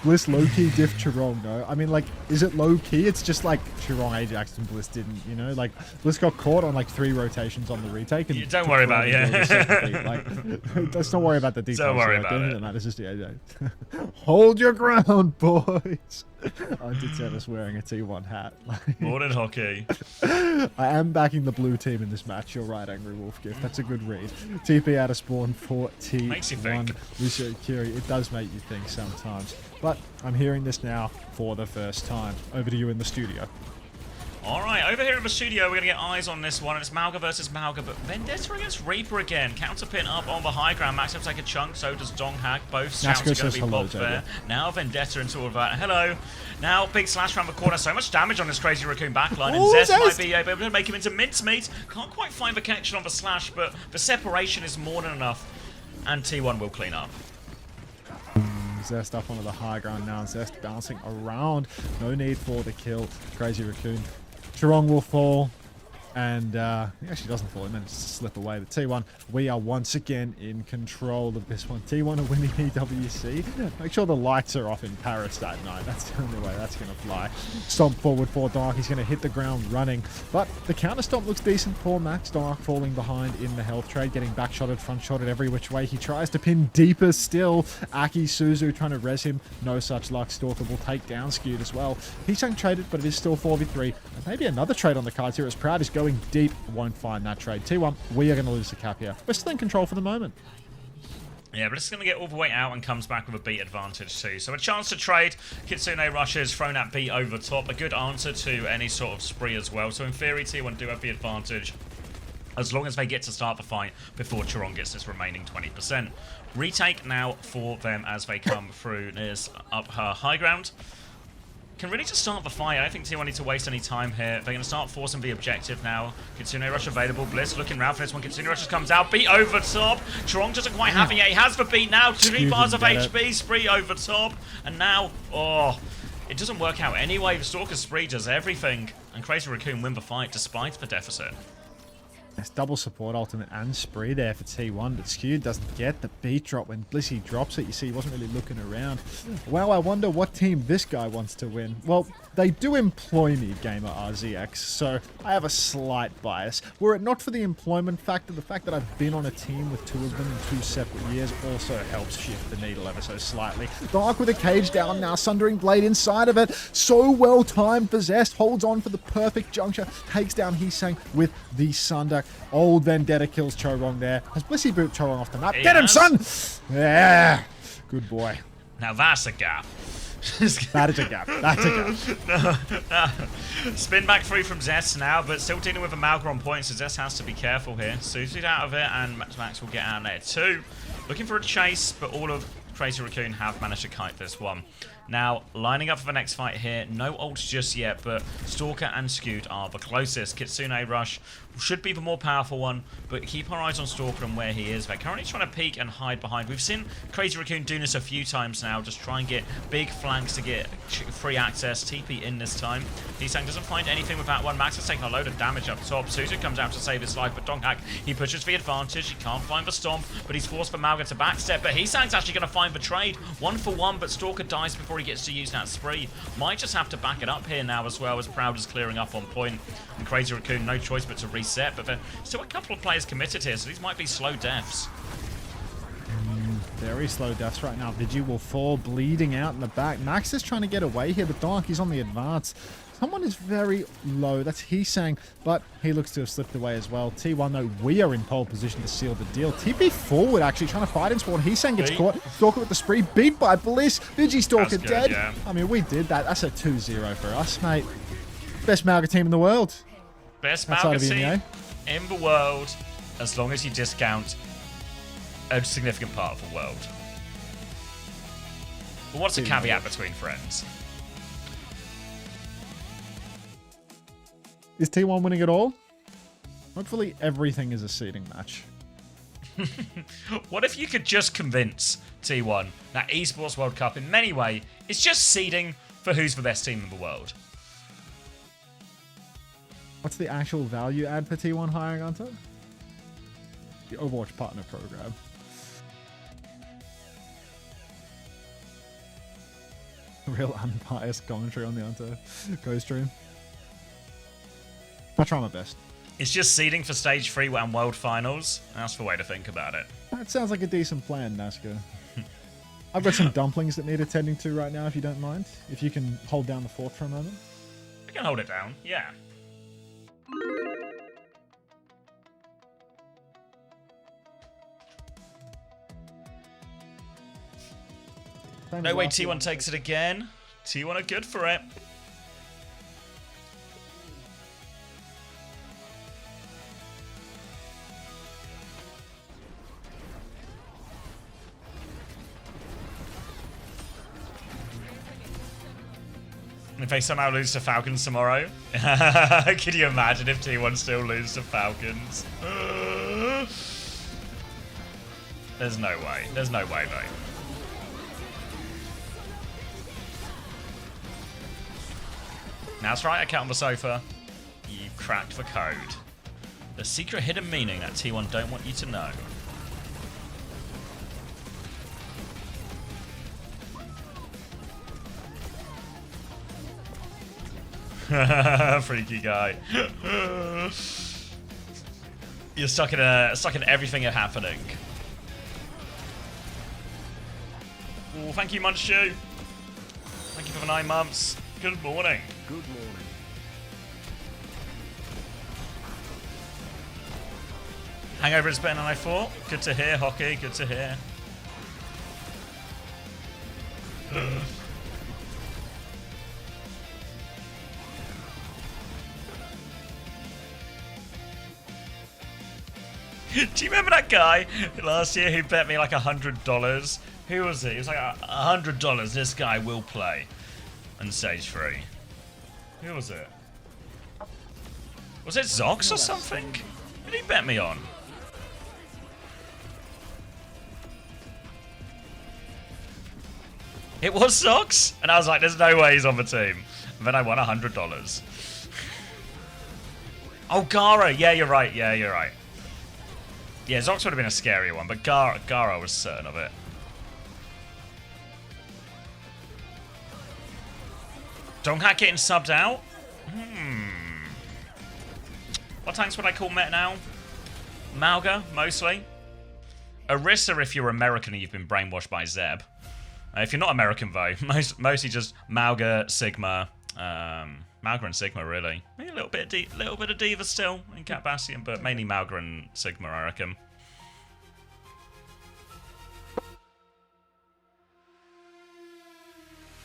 Bliss low-key diff Chirong, no? I mean, like, is it low-key? It's just like Chirong, Ajax, and Bliss didn't, you know? Like, Bliss got caught on, like, 3 rotations on the retake. And don't worry about it, yeah. Like, let's not worry about the details. Don't worry about it. That matters, just the Ajax. Hold your ground, boys. I did say us wearing a T1 hat. More than hockey. I am backing the blue team in this match. You're right, Angry Wolf Gift. That's a good read. TP out of spawn for T1. Makes you think. Lucio Kiri. It does make you think sometimes. But I'm hearing this now for the first time. Over to you in the studio. Alright, over here in the studio, we're going to get eyes on this one. It's Malga versus Malga, but Vendetta against Reaper again. Counter pin up on the high ground. Max will take a chunk, so does Donghak. Both shouts are going to be popped there. Now Vendetta into all of that. Hello. Now, big slash around the corner. So much damage on this Crazy Raccoon backline. And Zest might be able to make him into mincemeat. Can't quite find the connection on the slash, but the separation is more than enough. And T1 will clean up. Zest up onto the high ground now. Zest bouncing around. No need for the kill. Crazy Raccoon. Chirong will fall. And he actually doesn't fall. He managed to slip away. But T1, we are once again in control of this one. T1 are winning EWC. Make sure the lights are off in Paris that night. That's the only way that's going to fly. Stomp forward for Dark. He's going to hit the ground running. But the counter stomp looks decent for Max. Dark falling behind in the health trade. Getting back-shotted, front-shotted every which way. He tries to pin deeper still. Aki Suzu trying to res him. No such luck. Stalker will take down Skewed as well. He's traded, but it is still 4v3. And maybe another trade on the cards here as Proud is going deep. Won't find that trade. T1, we are going to lose the cap here. We're still in control for the moment. Yeah, but it's going to get all the way out and comes back with a beat advantage too. So a chance to trade. Kitsune rushes, thrown that beat over top. A good answer to any sort of spree as well. So in theory, T1 do have the advantage as long as they get to start the fight before Chiron gets this remaining 20%. Retake now for them as they come through this up her high ground. Can really just start the fight. I don't think T1 need to waste any time here. They're going to start forcing the objective now. Kitsune Rush available. Bliss looking around for this one. Kitsune Rush comes out. Beat over top. Trong doesn't quite have it yet. He has the beat now. 3 bars of HP. Spree over top. And now, oh, it doesn't work out anyway. The Stalker Spree does everything. And Crazy Raccoon win the fight despite the deficit. It's double support ultimate and spree there for T1, but Skewed doesn't get the beat drop when Blissey drops it. You see, he wasn't really looking around. Wow, I wonder what team this guy wants to win. Well, they do employ me, Gamer RZX, so I have a slight bias. Were it not for the employment factor, the fact that I've been on a team with 2 of them in 2 separate years also helps shift the needle ever so slightly. Dark with a cage down now, Sundering Blade inside of it. So well timed, Possessed holds on for the perfect juncture, takes down Heesang with the Sunder. Old Vendetta kills Chorong there. Has Blissey boot Chorong off the map? Get him, son! Yeah, good boy. Now that's a gap. That is a gap. That's a gap. No. Spin back through from Zest now, but still dealing with a Malgra on point, so Zest has to be careful here. Suzu'd out of it, and Max will get out there too. Looking for a chase, but all of Crazy Raccoon have managed to kite this one. Now, lining up for the next fight here. No ults just yet, but Stalker and Skewed are the closest. Kitsune Rush should be the more powerful one, but keep our eyes on Stalker and where he is. They're currently trying to peek and hide behind. We've seen Crazy Raccoon do this a few times now, just try and get big flanks to get free access. TP in this time. Heesang doesn't find anything with that one. Max has taken a load of damage up top. Suzu comes out to save his life, but Donghack, he pushes the advantage. He can't find the stomp, but he's forced for Malga to backstep. But Heesang's actually going to find the trade. 1 for 1, but Stalker dies before he gets to use that spree. Might just have to back it up here now as well, as Proud is clearing up on point. And Crazy Raccoon, no choice but to reset, but then still a couple of players committed here, so these might be slow deaths. Very slow deaths right now. Vigi will fall, bleeding out in the back. Max is trying to get away here, but Dark, he's on the advance. Someone is very low. That's Heesang, but he looks to have slipped away as well. T1, though, we are in pole position to seal the deal. TP forward, actually, trying to fight in spawn. Heesang gets caught. Stalker with the spree, beat by Bliss. Vigi Stalker good, dead. yeah. I mean, we did that. That's a 2-0 for us, mate. Best Malga team in the world. Best Outside Malga of team EMEA. in the world, as long as you discount a significant part of the world. But what's the caveat between friends? Is T1 winning it all? Hopefully everything is a seeding match. What if you could just convince T1 that Esports World Cup in many ways is just seeding for who's the best team in the world? What's the actual value add for T1 hiring Unter? The Overwatch Partner Program. Real unbiased commentary on the Unter Costream. I try my best. It's just seeding for Stage 3 and World Finals. That's the way to think about it. That sounds like a decent plan, Nazca. I've got some dumplings that need attending to right now, if you don't mind. If you can hold down the fort for a moment. We can hold it down, yeah. No way T1 takes it again. T1 are good for it. If they somehow lose to Falcons tomorrow, can you imagine if T1 still lose to Falcons? There's no way. There's no way, though. That's right, I cat on the sofa. You cracked the code. The secret hidden meaning that T1 don't want you to know. Freaky guy. You're stuck in everything happening. Oh, thank you, Munchu. Thank you for the 9 months. Good morning. Good morning. Hangover is better than I thought. Good to hear, Hockey. Good to hear. Do you remember that guy last year who bet me like $100? Who was it? He was like $100. This guy will play on stage 3. Who was it? Was it Zox or something? Who did he bet me on? It was Zox, and I was like, "There's no way he's on the team." And then I won $100. Oh, Gara. Yeah, you're right. Yeah, you're right. Yeah, Zox would have been a scarier one, but Gara was certain of it. Donghack getting subbed out? What tanks would I call Met now? Malga, mostly. Orisa if you're American and you've been brainwashed by Zeb. If you're not American, though, mostly just Malga, Sigma, Malga and Sigma, really. Maybe a little bit of Diva still in Cat Bastion, but mainly Malga and Sigma, I reckon.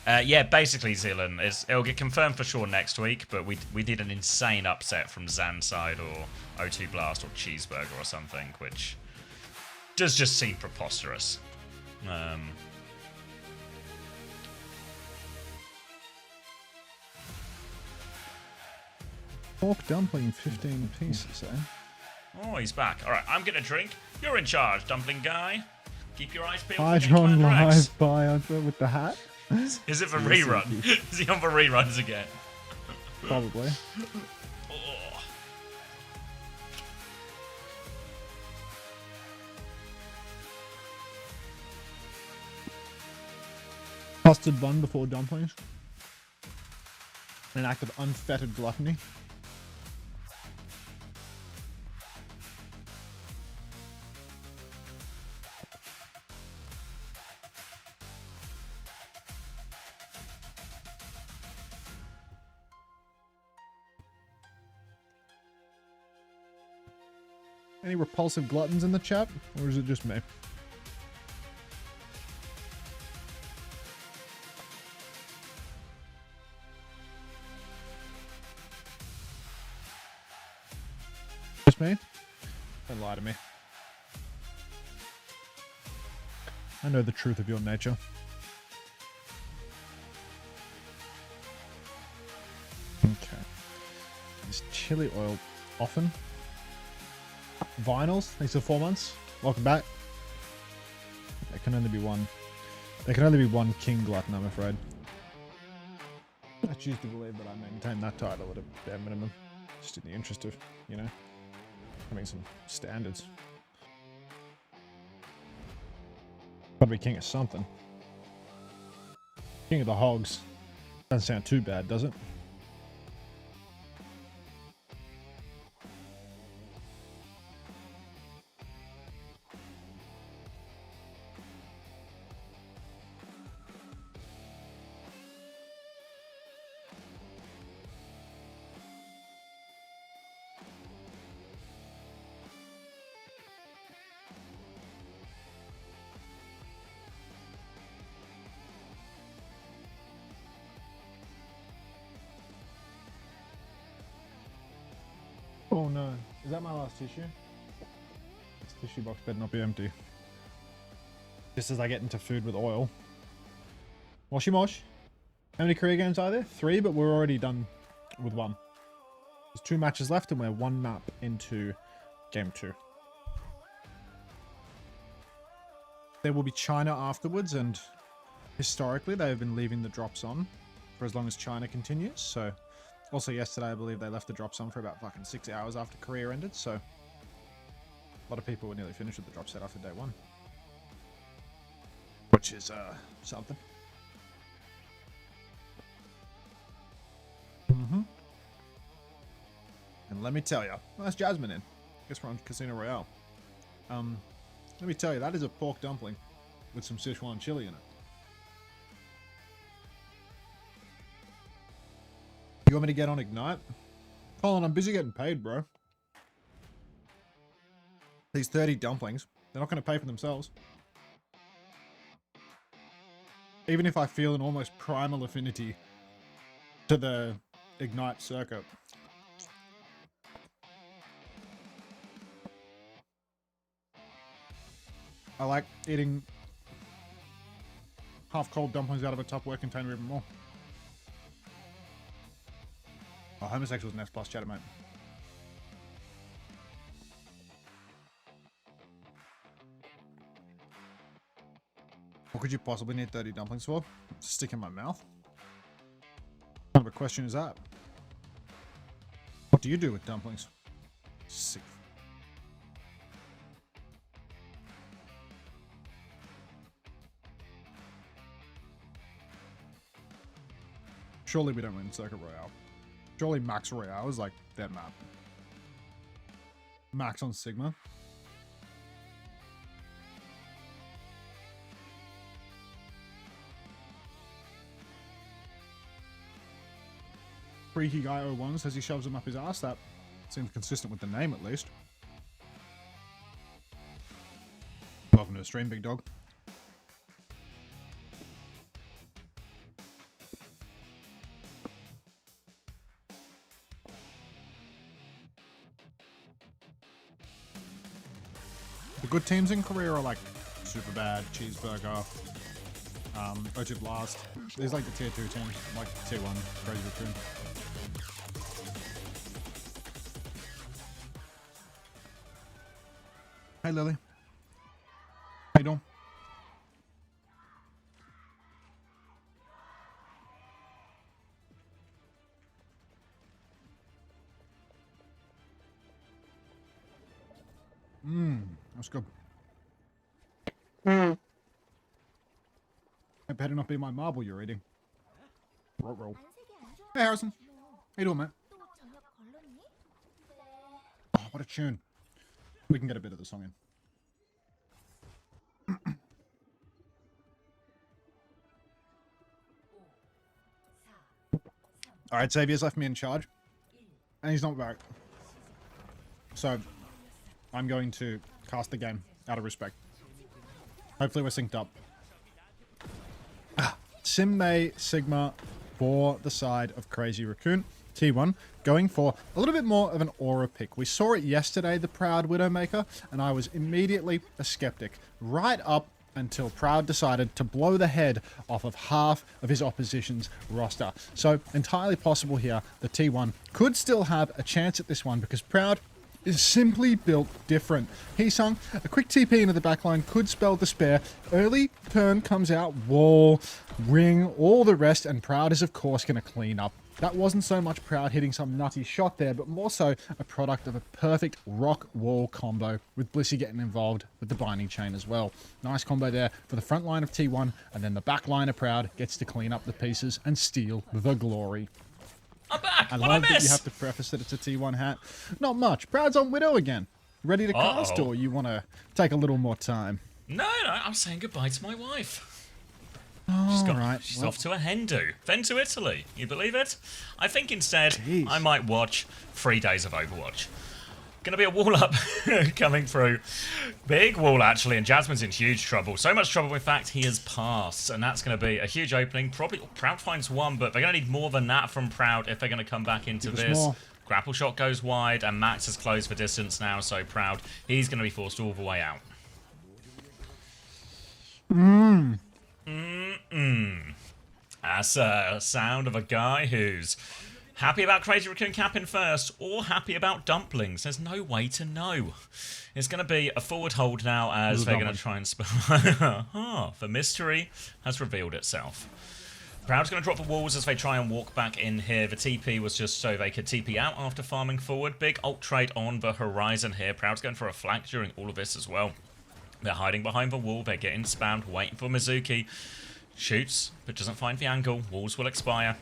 Yeah, basically, Zealand, it'll get confirmed for sure next week, but we did an insane upset from Zan's side or O2 Blast or Cheeseburger or something, which does just seem preposterous. Pork dumpling, 15 pieces, eh? Oh, he's back. All right, I'm getting a drink. You're in charge, dumpling guy. Keep your eyes peeled. Hydron live by Unter with the hat. Is it for rerun? Is he on for reruns again? Probably. Oh. Custard bun before dumplings. An act of unfettered gluttony. Any repulsive gluttons in the chat, or is it just me? Just me? Don't lie to me. I know the truth of your nature. Okay. Is chili oil often? Vinyls, thanks for 4 months. Welcome back. There can only be one. There can only be one King Glutton, I'm afraid. I choose to believe that I maintain that title at a bare minimum. Just in the interest of, you know, having some standards. Gotta be king of something. King of the hogs. Doesn't sound too bad, does it? Oh no, is that my last tissue? This tissue box better not be empty. Just as I get into food with oil. Moshy mosh. How many career games are there? 3, but we're already done with 1. There's 2 matches left and we're 1 map into game 2. There will be China afterwards, and historically they have been leaving the drops on for as long as China continues, so Also, yesterday, I believe they left the drop zone for about fucking 6 hours after career ended, so a lot of people were nearly finished with the drop set after day 1. Which is, something. And let me tell you, that's Jasmine in. Guess we're on Casino Royale. Let me tell you, that is a pork dumpling with some Sichuan chili in it. You want me to get on Ignite? Colin, I'm busy getting paid, bro. These 30 dumplings, they're not going to pay for themselves. Even if I feel an almost primal affinity to the Ignite circuit. I like eating half-cold dumplings out of a Tupperware container even more. Oh, homosexuals next plus chat, mate. What could you possibly need 30 dumplings for? To stick in my mouth? What kind of a question is that? What do you do with dumplings? Sick. Surely we don't win Circuit Royale. Surely Max Royale is like that map. Max on Sigma. Freaky Guy 01 says he shoves him up his ass. That seems consistent with the name at least. Welcome to the stream, big dog. The good teams in Korea are like Superbad, Cheeseburger, O2 Blast. There's like the tier 2 teams, like tier 1, Crazy Raccoon. Hey Lily. How you doing? That's good. It better not be my marble you're eating. Roll. Hey Harrison. How you doing, mate? Oh, what a tune. We can get a bit of the song in. Alright, Xavier's left me in charge. And he's not back. So, I'm going to cast the game out of respect. Hopefully we're synced up. Simmei Sigma for the side of Crazy Raccoon. T1 going for a little bit more of an aura pick. We saw it yesterday, the Proud Widowmaker, and I was immediately a skeptic. Right up until Proud decided to blow the head off of half of his opposition's roster. So entirely possible here, the T1 could still have a chance at this one because Proud is simply built different. Heesung, a quick TP into the backline could spell despair. Early turn comes out, wall, ring, all the rest, and Proud is of course going to clean up. That wasn't so much Proud hitting some nutty shot there, but more so a product of a perfect rock wall combo with Blissey getting involved with the binding chain as well. Nice combo there for the front line of T1, and then the back line of Proud gets to clean up the pieces and steal the glory. I'm back. I What love I that miss? you have to preface that it's a T1 hat. Not much. Proud's on Widow again. Ready to cast, or you want to take a little more time? No, I'm saying goodbye to my wife. Alright. She's off to a hen do, then to Italy. You believe it? I think instead Jeez. I might watch 3 days of Overwatch. Gonna be a wall up coming through. Big wall actually, and Jasmine's in huge trouble. So much trouble, in fact, he has passed. And that's gonna be a huge opening. Probably Proud finds one, but they're gonna need more than that from Proud if they're gonna come back into this. More. Grapple shot goes wide, and Max has closed for distance now, so Proud, he's gonna be forced all the way out. That's a sound of a guy who's happy about Crazy Raccoon capping first, or happy about dumplings. There's no way to know. It's going to be a forward hold now as they're going to try and spell. The mystery has revealed itself. Proud's going to drop the walls as they try and walk back in here. The TP was just so they could TP out after farming forward. Big ult trade on the horizon here. Proud's going for a flank during all of this as well. They're hiding behind the wall. They're getting spammed, waiting for Mizuki. Shoots, but doesn't find the angle. Walls will expire.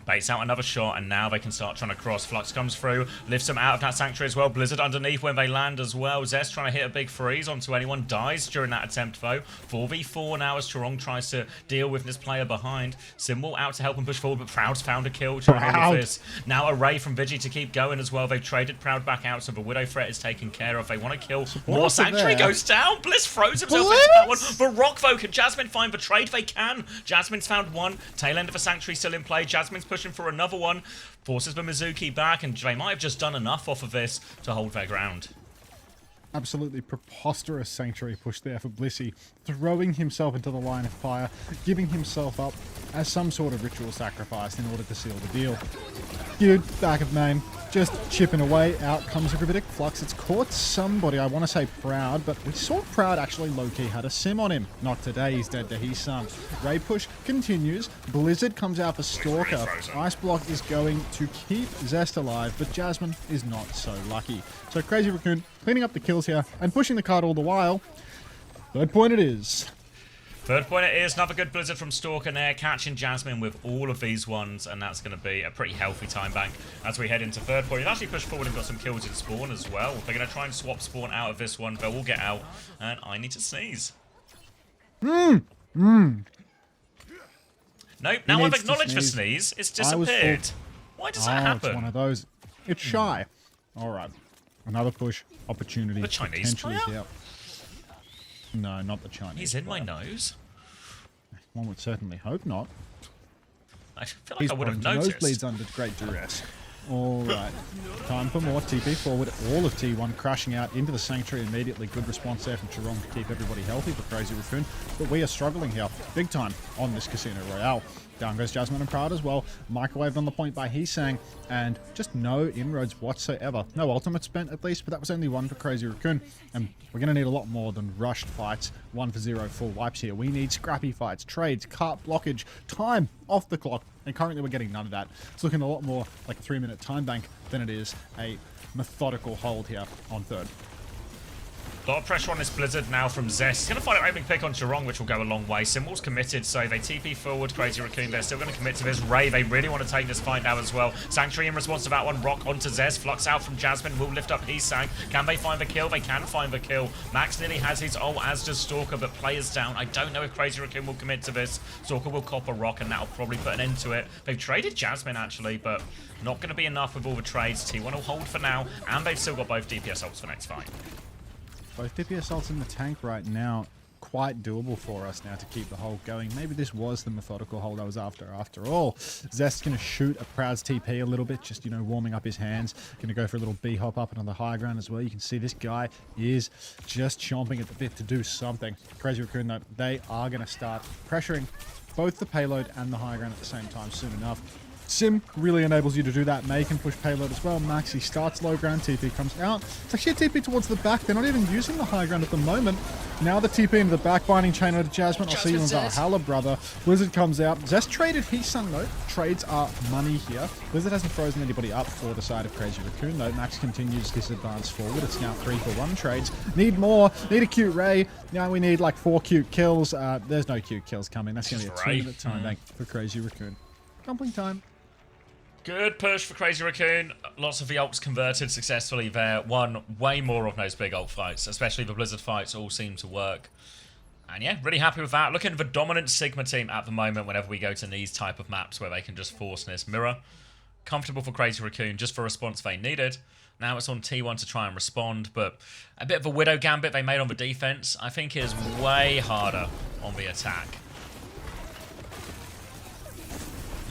Baits out another shot, and now they can start trying to cross. Flux comes through, lifts them out of that sanctuary as well. Blizzard underneath when they land as well. Zest trying to hit a big freeze onto anyone. Dies during that attempt, though. 4v4 now as Chorong tries to deal with this player behind. Symbol out to help him push forward, but Proud's found a kill during all of this. Now a Ray from Vigi to keep going as well. They've traded Proud back out, so the Widow threat is taken care of. They want to kill more. Sanctuary goes down. Bliss throws himself into that one. But Rock, though, can Jasmine find the trade? They can. Jasmine's found one. Tail end of the Sanctuary still in play. Jasmine's pushing for another one. Forces the Mizuki back, and they might have just done enough off of this to hold their ground. Absolutely preposterous Sanctuary push there for Blissey, throwing himself into the line of fire, giving himself up as some sort of ritual sacrifice in order to seal the deal. Dude, back of main, just chipping away. Out comes a Gravitic Flux. It's caught somebody, I want to say Proud, but we saw Proud actually low-key had a sim on him. Not today, he's dead to his son. Ray push continues. Blizzard comes out for Stalker. Ice Block is going to keep Zest alive, but Jasmine is not so lucky. So Crazy Raccoon cleaning up the kills here and pushing the card all the while. Third point it is. Third point it is. Another good Blizzard from Stalker there, catching Jasmine with all of these ones, and that's going to be a pretty healthy time bank as we head into third point. He's actually pushed forward and got some kills in spawn as well. They're going to try and swap spawn out of this one. They'll all get out, and I need to sneeze. Nope, now I've acknowledged the sneeze. It's disappeared. Why does that happen? It's one of those. It's shy. All right. Another push opportunity. The Chinese player? Here. No, not the Chinese. He's in player. my nose. One would certainly hope not. I feel like I would have noticed. Nosebleeds under great duress. All right. Time for more TP forward. All of T1 crashing out into the Sanctuary immediately. Good response there from Chorong to keep everybody healthy for Crazy Raccoon. But we are struggling here big time on this Casino Royale. Down goes Jasmine and Proud as well. Microwaved on the point by Heesang, and just no inroads whatsoever. No ultimate spent at least, but that was only one for Crazy Raccoon. And we're going to need a lot more than rushed fights. 1-for-0 full wipes here. We need scrappy fights, trades, cart blockage, time off the clock. And currently we're getting none of that. It's looking a lot more like a 3-minute time bank than it is a methodical hold here on third. A lot of pressure on this Blizzard now from Zest. He's going to find an opening pick on Chorong, which will go a long way. Symbol's committed, so they TP forward. Crazy Raccoon, they're still going to commit to this. Ray, they really want to take this fight now as well. Sanctuary in response to that one. Rock onto Zest. Flux out from Jasmine. Will lift up Heesang. Can they find the kill? They can find the kill. Max nearly has his ult, as does Stalker, but players down. I don't know if Crazy Raccoon will commit to this. Stalker will cop a rock, and that'll probably put an end to it. They've traded Jasmine, actually, but not going to be enough with all the trades. T1 will hold for now, and they've still got both DPS ults for next fight. Both DPS ults in the tank right now, quite doable for us now to keep the hold going. Maybe this was the methodical hold I was after all. Zest's going to shoot a Proud's TP a little bit, just, you know, warming up his hands. Going to go for a little B-hop up on the high ground as well. You can see this guy is just chomping at the bit to do something. Crazy Raccoon, though, they are going to start pressuring both the payload and the high ground at the same time soon enough. Sim really enables you to do that. May can push payload as well. Maxi starts low ground. TP comes out. It's actually a TP towards the back. They're not even using the high ground at the moment. Now the TP into the back, binding chain over to Jasmine. I'll see you in Valhalla, brother. Blizzard comes out. Zest traded Heesang, though. Trades are money here. Blizzard hasn't frozen anybody up for the side of Crazy Raccoon, though. Max continues his advance forward. It's now 3-for-1 trades. Need more. Need a cute Ray. Now we need like 4 cute kills. There's no cute kills coming. That's going to be a 2-minute time bank for Crazy Raccoon. Dumpling time. Good push for Crazy Raccoon. Lots of the ults converted successfully there. Won way more of those big ult fights, especially the Blizzard fights all seem to work. And yeah, really happy with that. Looking at the dominant Sigma team at the moment whenever we go to these type of maps where they can just force this mirror. Comfortable for Crazy Raccoon just for response they needed. Now it's on T1 to try and respond, but a bit of a Widow gambit they made on the defense I think is way harder on the attack.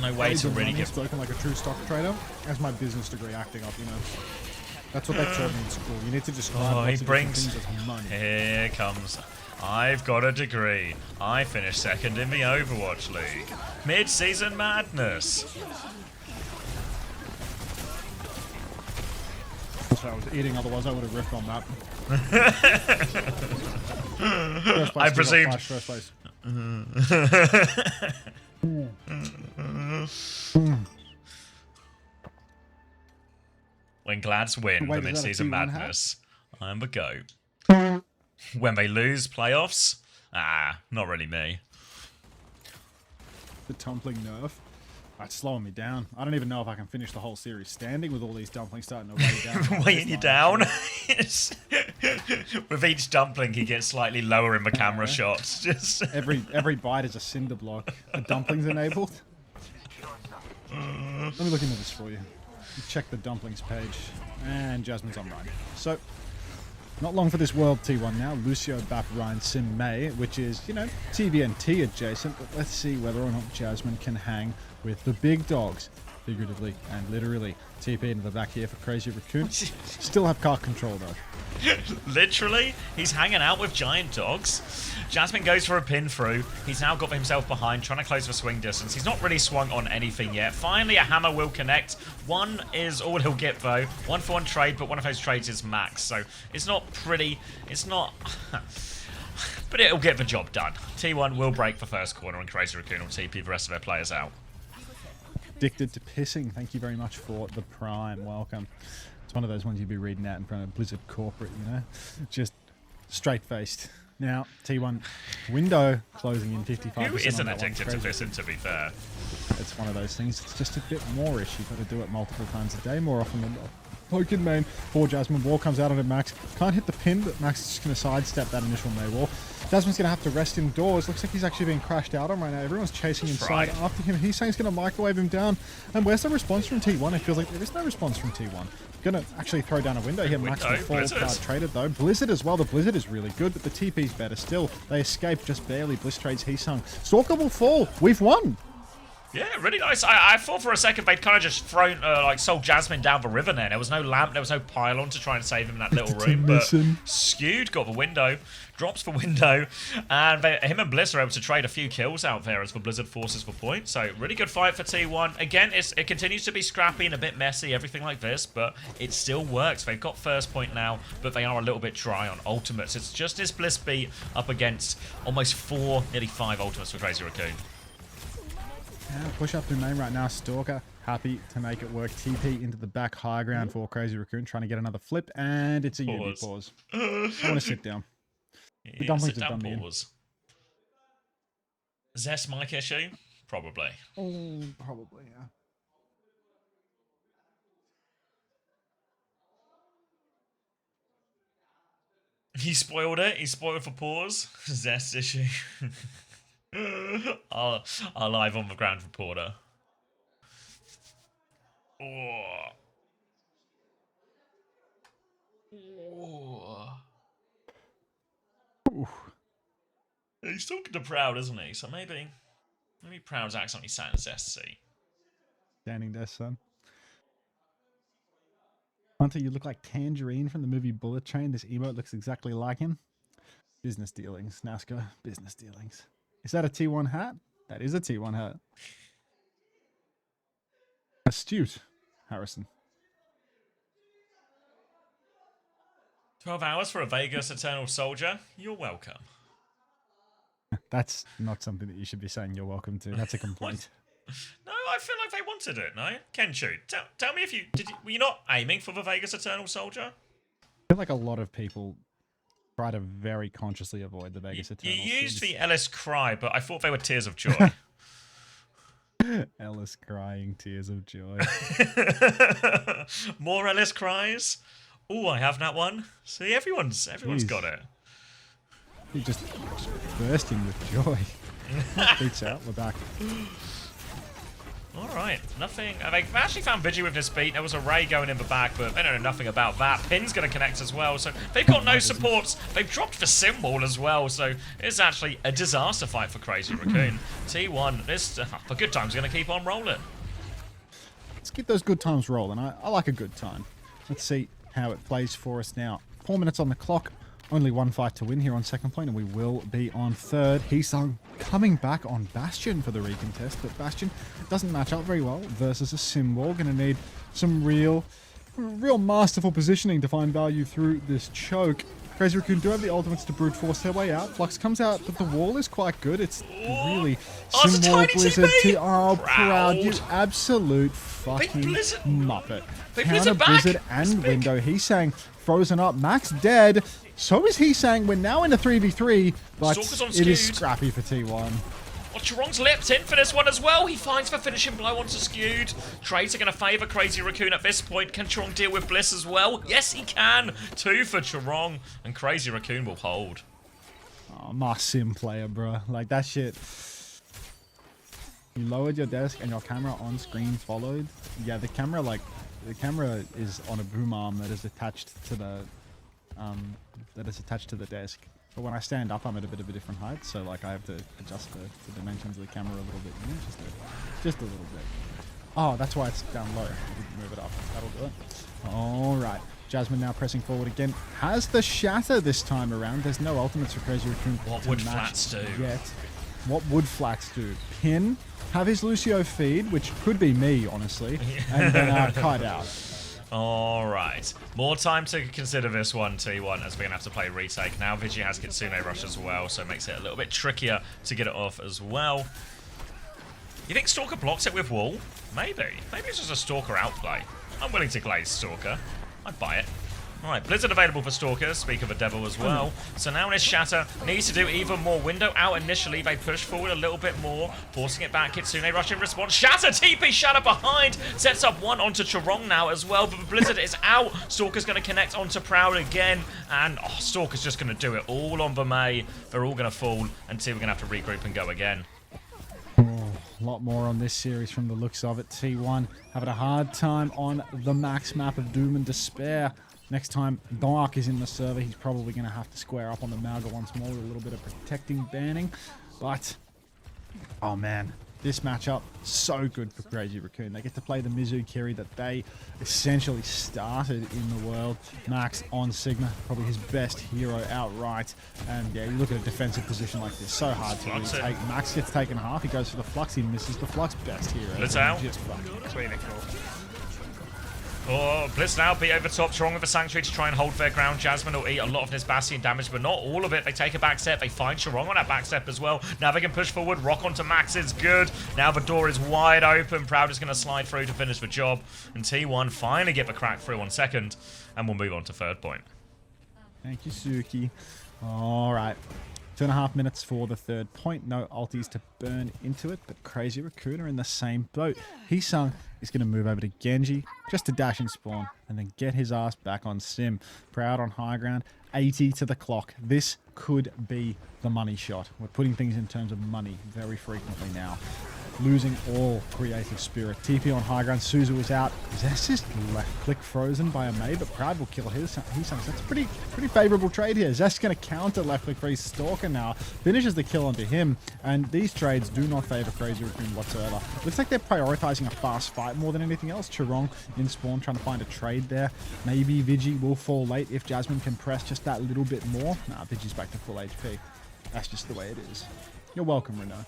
No way to really get spoken like a true stock trader. As my business degree acting up, you know. That's what they taught me in school. You need to describe lots of different things as money. Here comes. I've got a degree. I finished second in the Overwatch League. Mid-season madness. So I was eating, otherwise I would have riffed on that. I presumed. First place. When Glads win Wait, the is that a mid-season T1 hat? madness, I'm the GOAT. When they lose playoffs, not really me. The tumbling nerf. That's slowing me down. I don't even know if I can finish the whole series standing with all these dumplings starting to weigh down. Weighing you down. With each dumpling, he gets slightly lower in the camera shots. Just Every bite is a cinder block. The dumplings enabled. Let me look into this for you. Check the dumplings page. And Jasmine's online. So, not long for this World T1 now. Lucio, Bap, Ryan, Sim, May, which is, you know, TVNT adjacent. But let's see whether or not Jasmine can hang with the big dogs. Figuratively and literally. TP into the back here for Crazy Raccoon. Still have cart control though. Literally, he's hanging out with giant dogs. Jasmine goes for a pin through. He's now got himself behind, trying to close the swing distance. He's not really swung on anything yet. Finally, a hammer will connect. One is all he'll get, though. 1-for-1 trade, but one of those trades is max. So it's not pretty. It's not... but it'll get the job done. T1 will break the first corner, and Crazy Raccoon will TP the rest of their players out. Addicted to pissing. Thank you very much for the prime. Welcome. It's one of those ones you'd be reading out in front of Blizzard corporate, you know? Just straight-faced. Now, T1 window closing in 55%. Who isn't addicted to pissing, to be fair? It's one of those things. It's just a bit more-ish. You've got to do it multiple times a day, more often than not. Poke in main for Jasmine. Ball comes out onto Max. Can't hit the pin, but Max is just going to sidestep that initial May wall. Jasmine's going to have to rest indoors. Looks like he's actually being crashed out on right now. Everyone's chasing inside after him. He's saying he's going to microwave him down. And where's the response from T1? It feels like there is no response from T1. Going to actually throw down a window here. Max will fall card traded though. Blizzard as well. The Blizzard is really good, but the TP's better still. They escape just barely. Bliss trades Heesung. Stalker will fall. We've won. Yeah, really nice. I thought for a second they'd kind of just thrown, sold Jasmine down the river there. There was no lamp, there was no pylon to try and save him in that little room. But Skewed got the window, drops the window, and him and Bliss are able to trade a few kills out there as the Blizzard forces the point. So really good fight for T1. Again, it continues to be scrappy and a bit messy, everything like this, but it still works. They've got first point now, but they are a little bit dry on ultimates. It's just this Bliss beat up against almost 4, nearly 5 ultimates for Crazy Raccoon. Yeah, push up to main right now. Stalker happy to make it work. TP into the back high ground for Crazy Raccoon, trying to get another flip, and it's a Yubi pause. I want to sit down. The dumplings have done me in. Zest mic issue? Probably. Oh, probably, yeah. He spoiled it. He spoiled for pause. Zest issue. Our live on the ground reporter. Oh. Oh. He's talking to Proud, isn't he? So maybe Proud's accidentally sat in Zest's seat. Standing desk, son. Hunter, you look like Tangerine from the movie Bullet Train. This emote looks exactly like him. Business dealings, NASCAR. Business dealings. Is that a T1 hat? That is a T1 hat. Astute, Harrison. 12 hours for a Vegas Eternal Soldier? You're welcome. That's not something that you should be saying you're welcome to. That's a complaint. No, I feel like they wanted it, no? Kenchu, tell me if were you not aiming for the Vegas Eternal Soldier? I feel like a lot of people try to very consciously avoid the Vegas Eternal. You used the Ellis cry, but I thought they were tears of joy. Ellis crying tears of joy. More Ellis cries? Oh, I have that one. See, everyone's got it. He just bursting with joy. Beats out, we're back. Alright, nothing. They've actually found Vigi with this beat. There was a Ray going in the back, but they don't know nothing about that. Pin's going to connect as well, so they've got no supports. They've dropped the sim wall as well, so it's actually a disaster fight for Crazy Raccoon. T1, the good time's going to keep on rolling. Let's keep those good times rolling. I like a good time. Let's see how it plays for us now. 4 minutes on the clock. Only one fight to win here on second point, and we will be on third. Heesung coming back on Bastion for the recontest, but Bastion doesn't match up very well versus a sim wall. Going to need some real masterful positioning to find value through this choke. Crazy Raccoon do have the ultimates to brute force their way out. Flux comes out, but the wall is quite good. It's really it's a more tiny Blizzard. TP! Oh, Proud, you Proud. absolute fucking Blizzard. muppet. Big Counter Blizzard back. Blizzard and Window. He's saying frozen up. Max dead. So is he saying we're now in a 3v3, but Stalker's on it is skewed. scrappy for T1. Well, Chirong's leapt in for this one as well. He finds the finishing blow onto Skewed. Trades are going to favour Crazy Raccoon at this point. Can Chirong deal with Bliss as well? Yes, he can. 2 for Chirong, and Crazy Raccoon will hold. Oh, my sim player, bro. Like, that shit. You lowered your desk and your camera on screen followed. Yeah, the camera is on a boom arm that is attached to the desk. But when I stand up, I'm at a bit of a different height, so like I have to adjust the dimensions of the camera a little bit, you know, just a little bit. Oh, that's why it's down low. Move it up. That'll do it. All right. Jasmine now pressing forward again. Has the shatter this time around. There's no ultimates for Crazy Raccoon. What would Flats do? Yet. What would Flats do? Pin, have his Lucio feed, which could be me, honestly, and then kite out. All right. More time to consider this one, T1, as we're going to have to play retake. Now Vigi has Kitsune Rush as well, so it makes it a little bit trickier to get it off as well. You think Stalker blocks it with wall? Maybe. Maybe it's just a Stalker outplay. I'm willing to glaze Stalker. I'd buy it. Alright, Blizzard available for Stalker, speak of a devil as well. So now in his Shatter, needs to do even more. Window out initially, they push forward a little bit more, forcing it back. Kitsune Rush in response. Shatter, TP Shatter behind, sets up one onto Chirong now as well, but Blizzard is out. Stalker's going to connect onto Proud again, and Stalker's just going to do it all on Vermeil. They're all going to fall until we're going to have to regroup and go again. Oh, a lot more on this series from the looks of it. T1 having a hard time on the max map of Doom and Despair. Next time Dark is in the server, he's probably going to have to square up on the Malga once more with a little bit of protecting banning. But, oh man, this matchup, so good for Crazy Raccoon. They get to play the Mizu Kiri that they essentially started in the world. Max on Sigma, probably his best hero outright. And yeah, you look at a defensive position like this, so hard to really take. Max gets taken half, he goes for the Flux, he misses the Flux, best hero. Blitz out. Just fucking clinical. Oh, Bliss now beat over top. Chirong with the Sanctuary to try and hold their ground. Jasmine will eat a lot of this Bastion damage, but not all of it. They take a back step. They find Chirong on that back step as well. Now they can push forward. Rock onto Max is good. Now the door is wide open. Proud is going to slide through to finish the job. And T1 finally get the crack through on second. And we'll move on to third point. Thank you, Suki. All right. 2.5 minutes for the third point. No ultis to burn into it, but Crazy Raccoon are in the same boat. Hisung is going to move over to Genji just to dash and spawn and then get his ass back on Sim. Proud on high ground, 80 to the clock. This could be the money shot. We're putting things in terms of money very frequently now. Losing all creative spirit. TP on high ground. Suzu is out. Zest is left click frozen by a May, but Proud will kill his. That's a pretty favorable trade here. Zest's going to counter left click for his Stalker now. Finishes the kill onto him, and these trades do not favor Crazy Raccoon whatsoever. Looks like they're prioritizing a fast fight more than anything else. Chirong in spawn trying to find a trade there. Maybe Vigi will fall late if Jasmine can press just that little bit more. Nah, Vigi's back to full HP. That's just the way it is. You're welcome, Renault.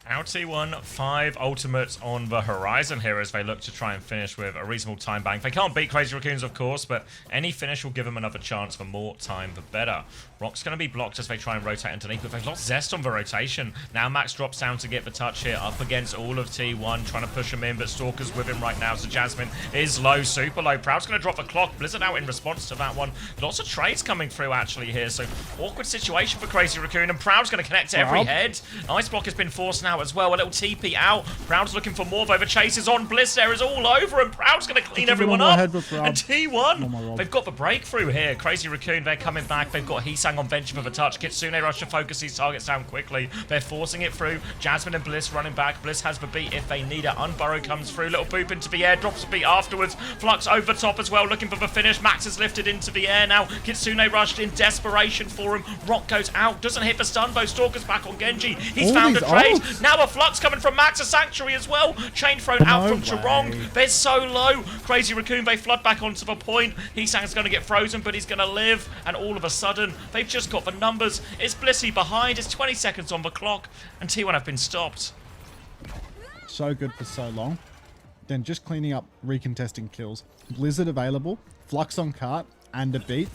Out T1, 5 ultimates on the horizon here as they look to try and finish with a reasonable time bank. They can't beat Crazy Raccoons, of course, but any finish will give them another chance. For more time, the better. Rock's going to be blocked as they try and rotate underneath, but they've lost Zest on the rotation. Now Max drops down to get the touch here, up against all of T1, trying to push him in, but Stalker's with him right now, so Jasmine is low, super low. Proud's going to drop the clock. Blizzard out in response to that one. Lots of trades coming through, actually, here, so awkward situation for Crazy Raccoon, and Proud's going to connect to every head. Ice block has been forced now as well. A little TP out. Proud's looking for more, though. The chase is on. Bliss there is all over, and Proud's going to clean everyone up. And T1, they've got the breakthrough here. Crazy Raccoon, they're coming back. They've got Hisang on venture for the touch. Kitsune Rush to focus these targets down quickly. They're forcing it through. Jasmine and Bliss running back. Bliss has the beat if they need it. Unburrow comes through. Little boop into the air. Drops the beat afterwards. Flux over top as well, looking for the finish. Max is lifted into the air now. Kitsune rushed in desperation for him. Rock goes out. Doesn't hit the stun, though. Stalker's back on Genji. He's found a trade. Now a Flux coming from Max, a Sanctuary as well. Chain thrown out from Chirong. They're so low. Crazy Raccoon, they flood back onto the point. Hisang's going to get frozen, but he's going to live. And all of a sudden, they've just got the numbers. It's Blissy behind. It's 20 seconds on the clock. And T1 have been stopped. So good for so long. Then just cleaning up recontesting kills. Blizzard available. Flux on cart. And a beat.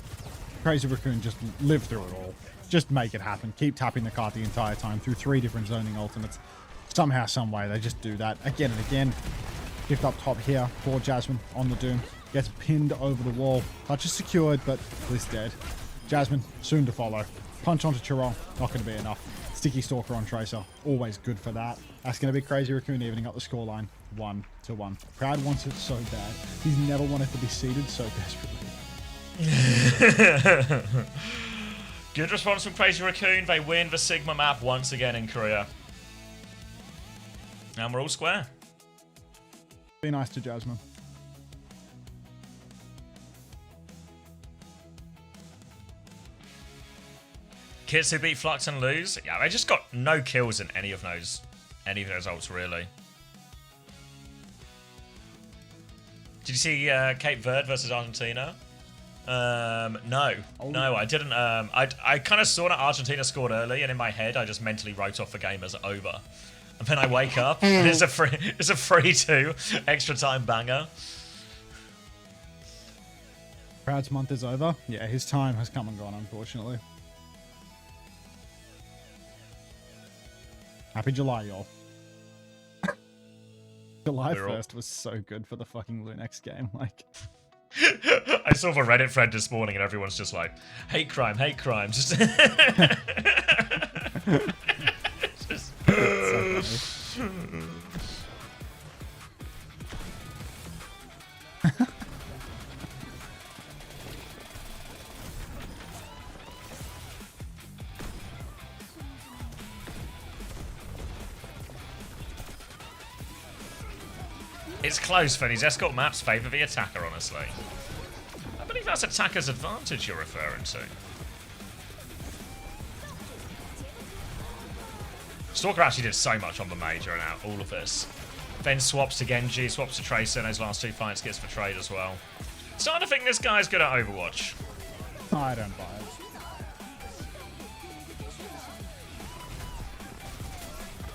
Crazy Raccoon just live through it all. Just make it happen. Keep tapping the card the entire time through 3 different zoning ultimates. Somehow, some way, they just do that again and again. Gift up top here for Jasmine on the Doom. Gets pinned over the wall. Touch is secured, but Bliss dead. Jasmine soon to follow. Punch onto Chirol. Not going to be enough. Sticky Stalker on Tracer. Always good for that. That's going to be Crazy Raccoon evening up the scoreline. 1-1. Proud wants it so bad. He's never wanted to be seeded so desperately. Good response from Crazy Raccoon. They win the Sigma map once again in Korea. And we're all square. Be nice to Jasmine. Kids who beat Flux and lose. Yeah, they just got no kills in any of those ults, really. Did you see Cape Verde versus Argentina? No, I didn't. I kind of saw that Argentina scored early, and in my head, I just mentally wrote off the game as over. And then I wake up, and it's a 3-2 extra time banger. Proud's month is over. Yeah, his time has come and gone, unfortunately. Happy July, y'all. July 1st was so good for the fucking Lunex game. Like, I saw the Reddit thread this morning and everyone's just like, hate crime, hate crime. Just, just... so funny. It's close, for these escort maps favour the attacker, honestly. I believe that's attacker's advantage you're referring to. Stalker actually did so much on the major and out all of this. Then swaps to Genji, swaps to Tracer in those last 2 fights, gets for trade as well. Starting to think this guy's good at Overwatch. I don't buy it.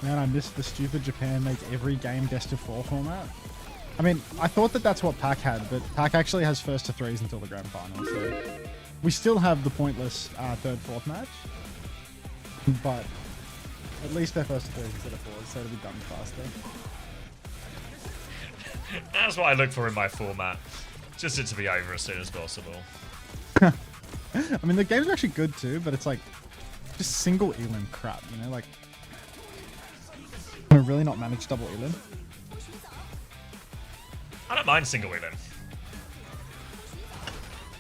Man, I missed the stupid Japan make every game best of 4 format. I mean, I thought that that's what PAC had, but PAC actually has first to 3s until the grand final, so we still have the pointless 3rd, 4th match, but at least they're first to 3s instead of 4s, so it'll be done faster. That's what I look for in my format. Just it to be over as soon as possible. I mean, the games are actually good too, but it's like just single elim crap, you know, like can we really not manage double elim? I don't mind single elim.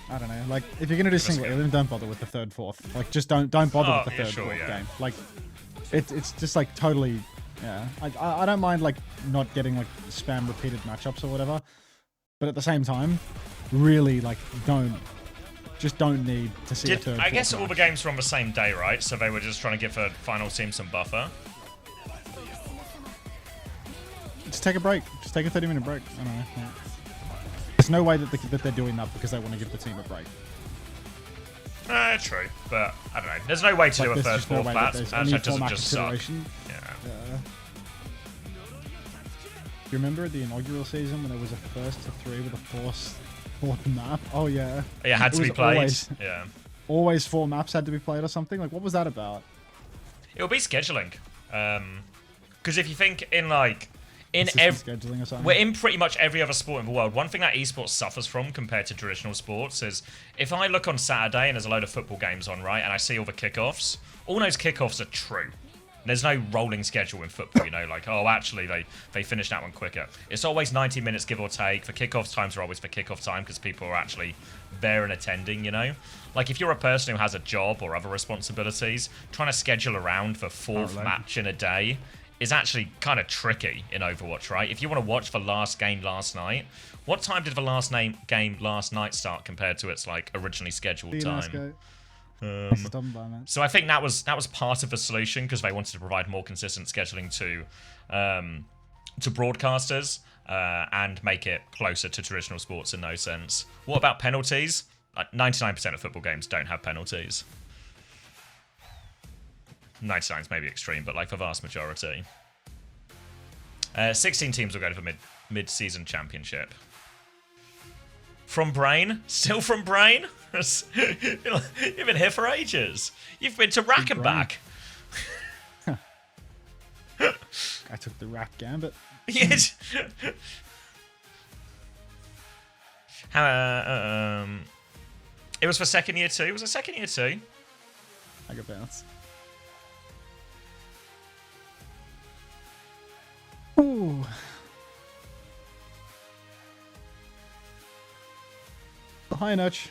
I don't know. Like, if you're gonna do single elim, don't bother with the 3rd, 4th. Like, just don't bother with the 3rd, 4th game. Like, it's just like totally, yeah. I don't mind like not getting like spam repeated matchups or whatever, but at the same time, really like don't need to see a 3rd. I guess all match. the games were on the same day, right? So they were just trying to give the final team some buffer. Just take a break. Just take a 30-minute break. I don't know. Yeah. There's no way that they're doing that because they want to give the team a break. True, but I don't know. There's no way to do a 3rd, 4th match. That doesn't just suck. Yeah. Do you remember the inaugural season when there was a first to 3 with a 4th map? Oh yeah. Yeah, it had to be played. Always 4 maps had to be played or something. Like, what was that about? It'll be scheduling. Because if you think in scheduling or something. We're in pretty much every other sport in the world. One thing that esports suffers from compared to traditional sports is if I look on Saturday and there's a load of football games on, right, and I see all the kickoffs, all those kickoffs are true. There's no rolling schedule in football, you know, like, oh, actually, they finished that one quicker. It's always 90 minutes, give or take. The kickoff times are always for kickoff time because people are actually there and attending, you know? Like, if you're a person who has a job or other responsibilities, trying to schedule around the 4th match in a day is actually kind of tricky in Overwatch, right? If you want to watch the last game last night, what time did the last game last night start compared to its like originally scheduled time? So I think that was part of the solution because they wanted to provide more consistent scheduling to broadcasters and make it closer to traditional sports in no sense. What about penalties? Like 99% of football games don't have penalties. 99 is maybe extreme, but like the vast majority. 16 teams will go to the mid-season championship. From Brain? Still from Brain? You've been here for ages. You've been to Rack and back. I took the rap gambit. Yes. How, it was for second year 2. Was it second year 2? I got bounce. Ooh. Hi, Nutch.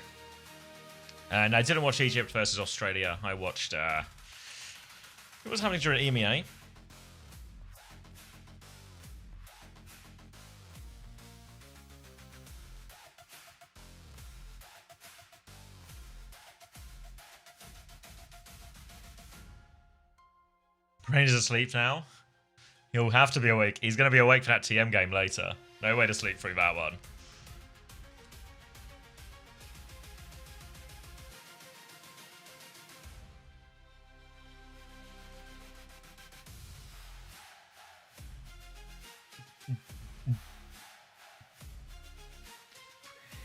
And I didn't watch Egypt versus Australia. I watched what was happening during EMEA. Brain's asleep now. He'll have to be awake. He's going to be awake for that TM game later. No way to sleep through that one.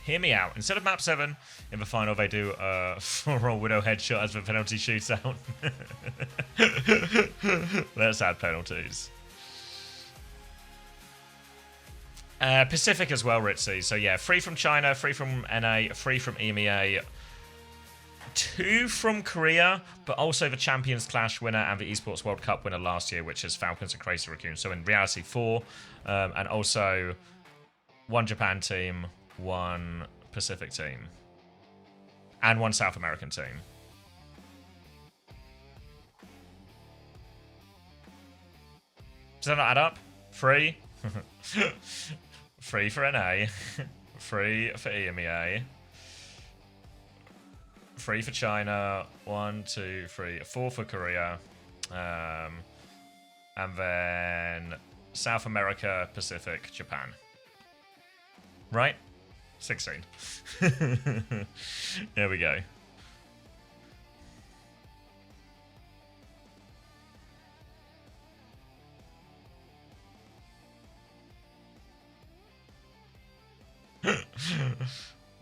Hear me out. Instead of map 7, in the final they do for Widow headshot as the penalty shootout. Let's add penalties. Pacific as well, Ritzy. So yeah, 3 from China, 3 from NA, 3 from EMEA, 2 from Korea, but also the Champions Clash winner and the Esports World Cup winner last year, which is Falcons and Crazy Raccoon. So in reality, 4, and also 1 Japan team, 1 Pacific team, and 1 South American team. Does that not add up? 3? 3 for NA, 3 for EMEA, 3 for China, 1, 2, 3, 4 for Korea, and then South America, Pacific, Japan. Right? 16. There we go.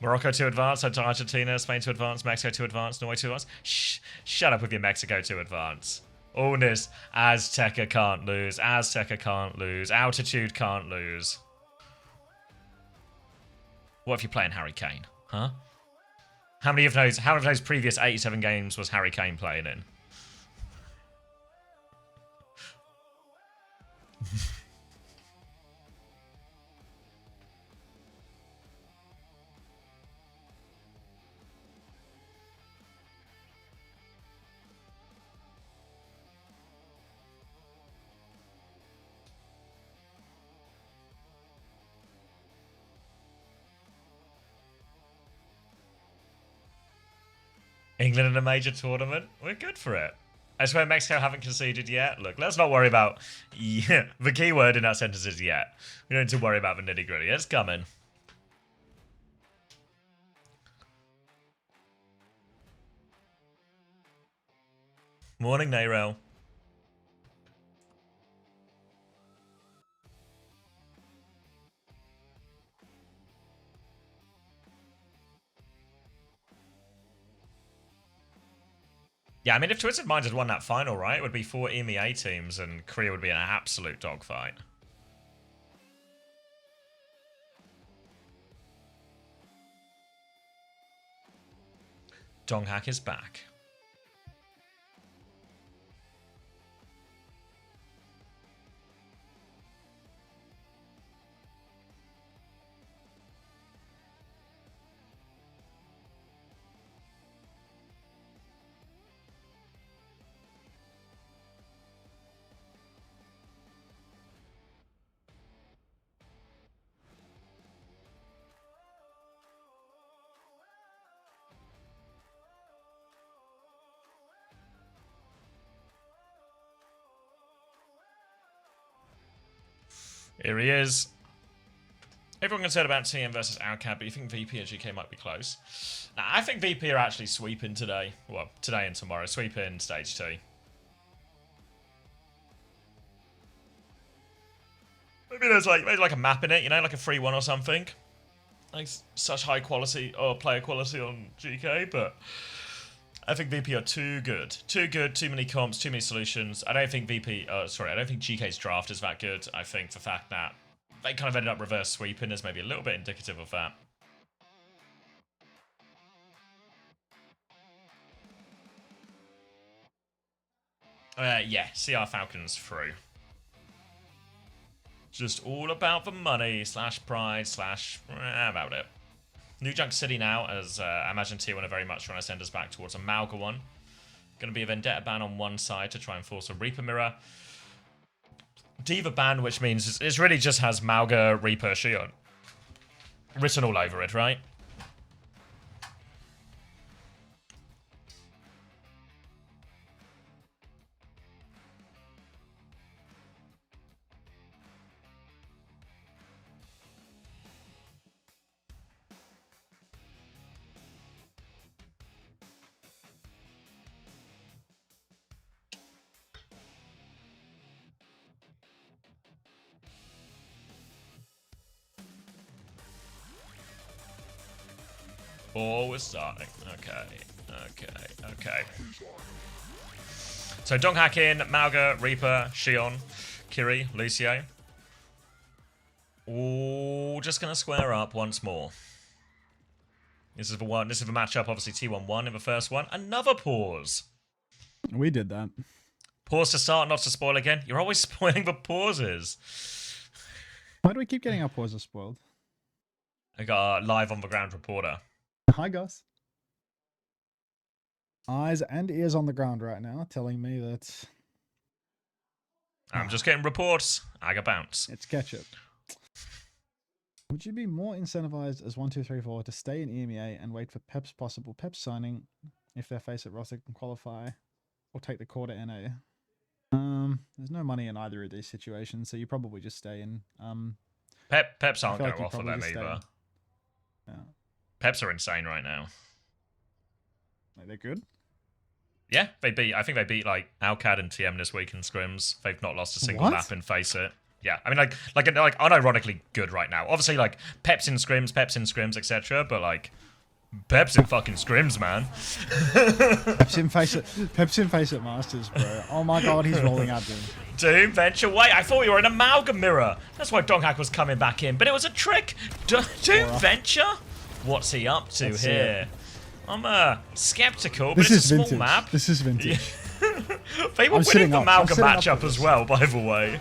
Morocco to advance, Argentina, Spain to advance, Mexico to advance, Norway to advance. Shut up with your Mexico to advance. All this, Azteca can't lose, Azteca can't lose, Altitude can't lose. What if you're playing Harry Kane, huh? How many of those previous 87 games was Harry Kane playing in? England in a major tournament? We're good for it. I swear Mexico haven't conceded yet. Look, let's not worry about... Yeah, the key word in that sentence is yet. We don't need to worry about the nitty-gritty. It's coming. Morning, Nayrel. Yeah, I mean, if Twisted Minds had won that final, right, it would be 4 EMEA teams and Korea would be an absolute dogfight. Donghak is back. Here he is. Everyone concerned about TM versus Alcab, but you think VP and GK might be close? Nah, I think VP are actually sweeping today. Well, today and tomorrow. Sweeping stage 2. Maybe there's like a map in it, you know, like a 3-1 or something. like such high quality or player quality on GK, but I think VP are too good. Too good, too many comps, too many solutions. I don't think I don't think GK's draft is that good. I think the fact that they kind of ended up reverse sweeping is maybe a little bit indicative of that. Yeah, CR Falcons through. Just all about the money / pride / about it. New Junk City now, as I imagine T1 are very much trying to send us back towards a Malga one. Going to be a Vendetta ban on one side to try and force a Reaper mirror. Diva ban, which means it really just has Malga, Reaper, Shion written all over it, right? Oh, we're starting. Okay. So Donghack in, Malga, Reaper, Shion, Kiri, Lucio. Oh, just gonna square up once more. This is the one. This is the matchup. Obviously, T1 won in the first one. Another pause. We did that. Pause to start, not to spoil again. You're always spoiling the pauses. Why do we keep getting our pauses spoiled? I got a live on the ground reporter. Hi, Gus. Eyes and ears on the ground right now, telling me that I'm just getting reports. I got bounce. it's ketchup. Would you be more incentivized as 1, 2, 3, 4 to stay in EMEA and wait for Pep's possible Pep signing if their face at roster can qualify, or take the core to NA? There's no money in either of these situations, so you probably just stay in. Peps aren't I feel going to like offer you'd them probably just either. Yeah. Peps are insane right now. Like, they're good. Yeah, I think they beat like Alcad and TM this week in scrims. They've not lost a single What? map in Face It. Yeah, I mean like unironically good right now. Obviously like Peps in scrims, etc. But like Peps in fucking scrims, man. Pep's in face at Masters, bro. Oh my god, he's rolling out Doom. Doom, venture, wait, I thought we were an amalgam mirror. That's why Donghack was coming back in, but it was a trick. Doom venture? What's he up to Let's here? I'm skeptical, but This it's is a small vintage. map. This is vintage. They were I'm winning sitting the up. I'm amalgam sitting up matchup for as this. well, by the way.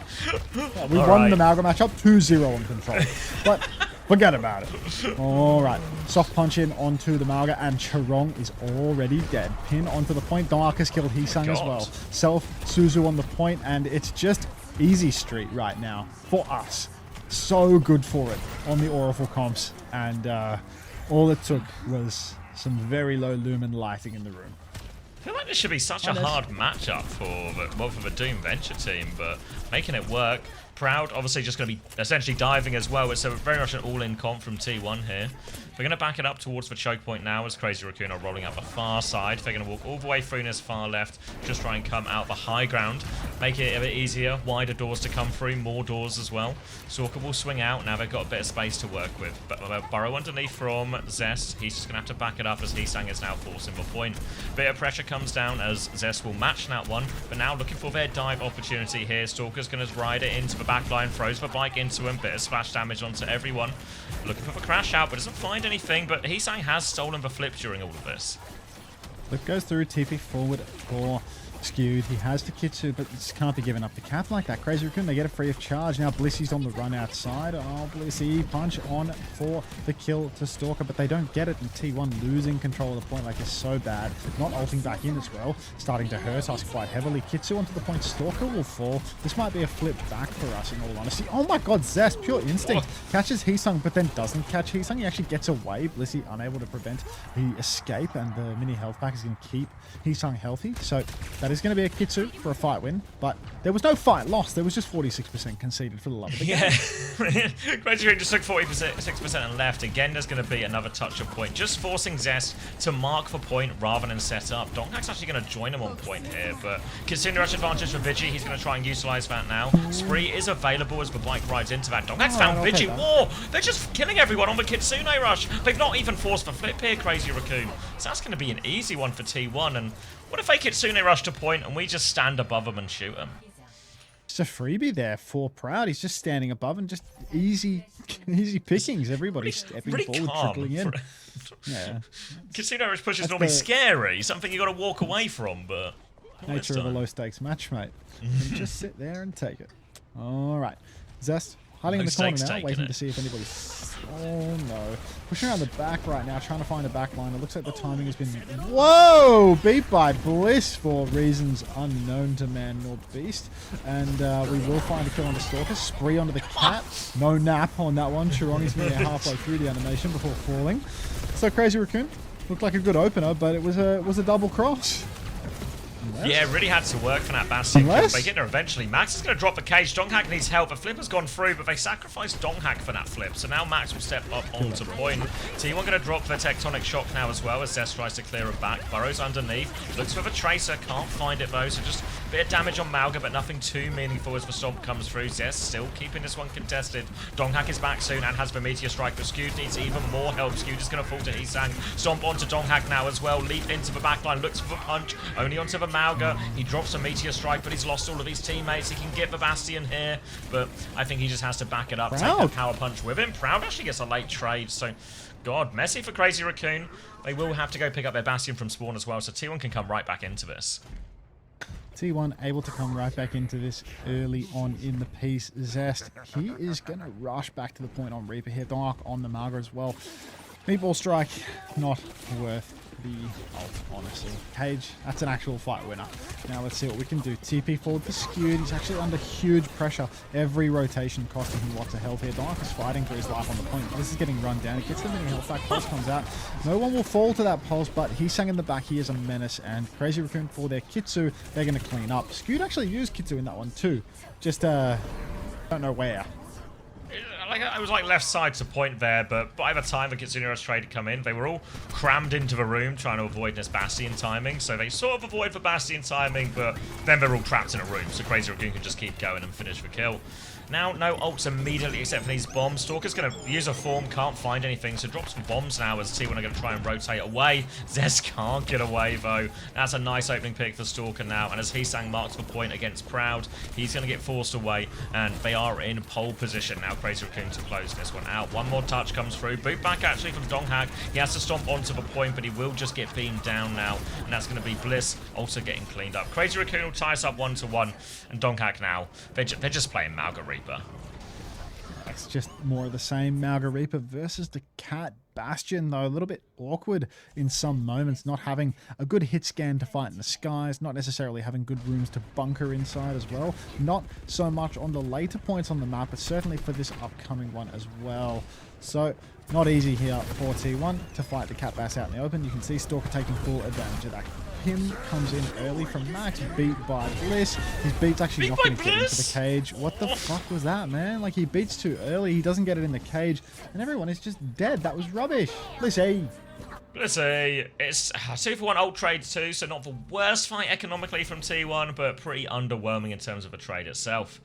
Yeah, we All won right. the Malga matchup 2-0 on control. But forget about it. Alright. Soft punch in onto the Malga, and Charong is already dead. Pin onto the point. Dark has killed Heesang as God. well. Self, Suzu on the point, and it's just easy street right now for us. So good for it on the Oracle comps, and all it took was some very low lumen lighting in the room. I feel like this should be such a hard matchup for the Doom Venture team, but making it work. Proud, obviously, just going to be essentially diving as well. It's very much an all-in comp from T1 here. They're going to back it up towards the choke point now as Crazy Raccoon are rolling out the far side. They're going to walk all the way through this far left, just try and come out the high ground, make it a bit easier, wider doors to come through, more doors as well. Sorka will swing out, now they've got a bit of space to work with. But Burrow underneath from Zest, he's just going to have to back it up as Heesang is now forcing the point. Bit of pressure comes down as Zest will match that one, but now looking for their dive opportunity here. Stalker's going to ride it into the back line, throws the bike into him, bit of splash damage onto everyone. Looking for the crash out, but doesn't find anything, but Heesang has stolen the flip during all of this. Flip goes through, TP forward for Skewed. He has the Kitsu, but just can't be giving up the cap like that. Crazy Raccoon, they get it free of charge. Now Blissy's on the run outside. Oh, Blissy, punch on for the kill to Stalker, but they don't get it, and T1 losing control of the point like is so bad. Not ulting back in as well, starting to hurt us quite heavily. Kitsu onto the point, Stalker will fall. This might be a flip back for us in all honesty. Oh my god, Zest, pure instinct. Catches Heesang, but then doesn't catch Heesang. He actually gets away. Blissy unable to prevent the escape, and the mini health pack is going to keep Heesang healthy, so that That is going to be a Kitsu for a fight win, but there was no fight lost. There was just 46% conceded for the love of the game. Yeah, Crazy Raccoon just took 46% and left. Again, there's going to be another touch of point, just forcing Zest to mark for point rather than set up. Donghak's actually going to join him on point here, but Kitsune rush advantage for Vigi. He's going to try and utilize that now. Spree is available as the bike rides into that. Donghak's found Vigi. Whoa! They're just killing everyone on the Kitsune rush. They've not even forced the flip here, Crazy Raccoon. So that's going to be an easy one for T1. And what if they Kitsune rush to point and we just stand above them and shoot them? Just a freebie there for Proud. He's just standing above and just easy pickings. Everybody stepping forward, trickling in. Yeah. Kitsune rush push is normally scary, something you got to walk away from, but nature of a low stakes match, mate. And just sit there and take it. All right, Zest hiding in the corner now, waiting to see if anybody's. Oh no! Pushing around the back right now, trying to find a back line. It looks like the timing has been. Whoa! Beat by Bliss for reasons unknown to man nor beast. And we will find a kill on the Stalker. Spree onto the cat. No nap on that one. Chironi's been halfway through the animation before falling. So Crazy Raccoon looked like a good opener, but it was a double cross. Yeah, really had to work for that Bastion. They get there eventually. Max is going to drop the cage. Donghak needs help. The flip has gone through, but they sacrificed Donghak for that flip. So now Max will step up onto point. T1 going to drop the Tectonic Shock now as well as Zest tries to clear it back. Burrows underneath. Looks for the Tracer. Can't find it though. So just a bit of damage on Malga, but nothing too meaningful as the Stomp comes through. Zest still keeping this one contested. Donghak is back soon and has the Meteor Strike, but Skewed needs even more help. Skewed is going to fall to Hisang. Stomp onto Donghak now as well. Leap into the backline. Looks for the punch. Only onto the Malga. He drops a Meteor Strike, but he's lost all of his teammates. He can get the Bastion here, but I think he just has to back it up, take the power punch with him. Proud actually gets a late trade, so God, messy for Crazy Raccoon. They will have to go pick up their Bastion from spawn as well, so T1 can come right back into this. T1 able to come right back into this early on in the piece. Zest, he is going to rush back to the point on Reaper here. Dark on the Marga as well. Meatball Strike, not worth the ult, honestly. Cage, that's an actual fight winner. Now let's see what we can do. TP forward for Skewed. He's actually under huge pressure. Every rotation costing him lots of health here. Dark is fighting for his life on the point. This is getting run down. He gets the mini health back. Pulse comes out. No one will fall to that Pulse, but he's sang in the back. He is a menace. And Crazy Raccoon for their Kitsu, they're going to clean up. Skewed actually used Kitsu in that one too. Just, don't know where. I was like left side to point there, but by the time the Kitsune Rush trade had come in, they were all crammed into the room trying to avoid this Bastion timing. So they sort of avoid the Bastion timing, but then they're all trapped in a room. So Crazy Raccoon can just keep going and finish the kill. Now, no ults immediately except for these bombs. Stalker's going to use a form, can't find anything, so drops the bombs now as T1 are going to try and rotate away. Zest can't get away, though. That's a nice opening pick for Stalker now, and as Hisang marks the point against Proud, he's going to get forced away, and they are in pole position now. Crazy Raccoon to close this one out. One more touch comes through. Boot back, actually, from Donghak. He has to stomp onto the point, but he will just get beamed down now, and that's going to be Bliss also getting cleaned up. Crazy Raccoon will tie us up 1-1, and Donghak now, they're just playing Malga Reaper. It's just more of the same. Malga Reaper versus the Cat Bastion, though a little bit awkward in some moments, not having a good hit scan to fight in the skies, not necessarily having good rooms to bunker inside as well. Not so much on the later points on the map, but certainly for this upcoming one as well. So not easy here for T1 to fight the Cat Bass out in the open. You can see Stalker taking full advantage of that. Pim comes in early from Max, beat by Bliss. His beat's actually not going to get into the cage. What the fuck was that, man? Like, he beats too early, he doesn't get it in the cage, and everyone is just dead. That was rubbish. Blissy. Blissy. It's a 2-for-1 ult trade too, so not the worst fight economically from T1, but pretty underwhelming in terms of the trade itself.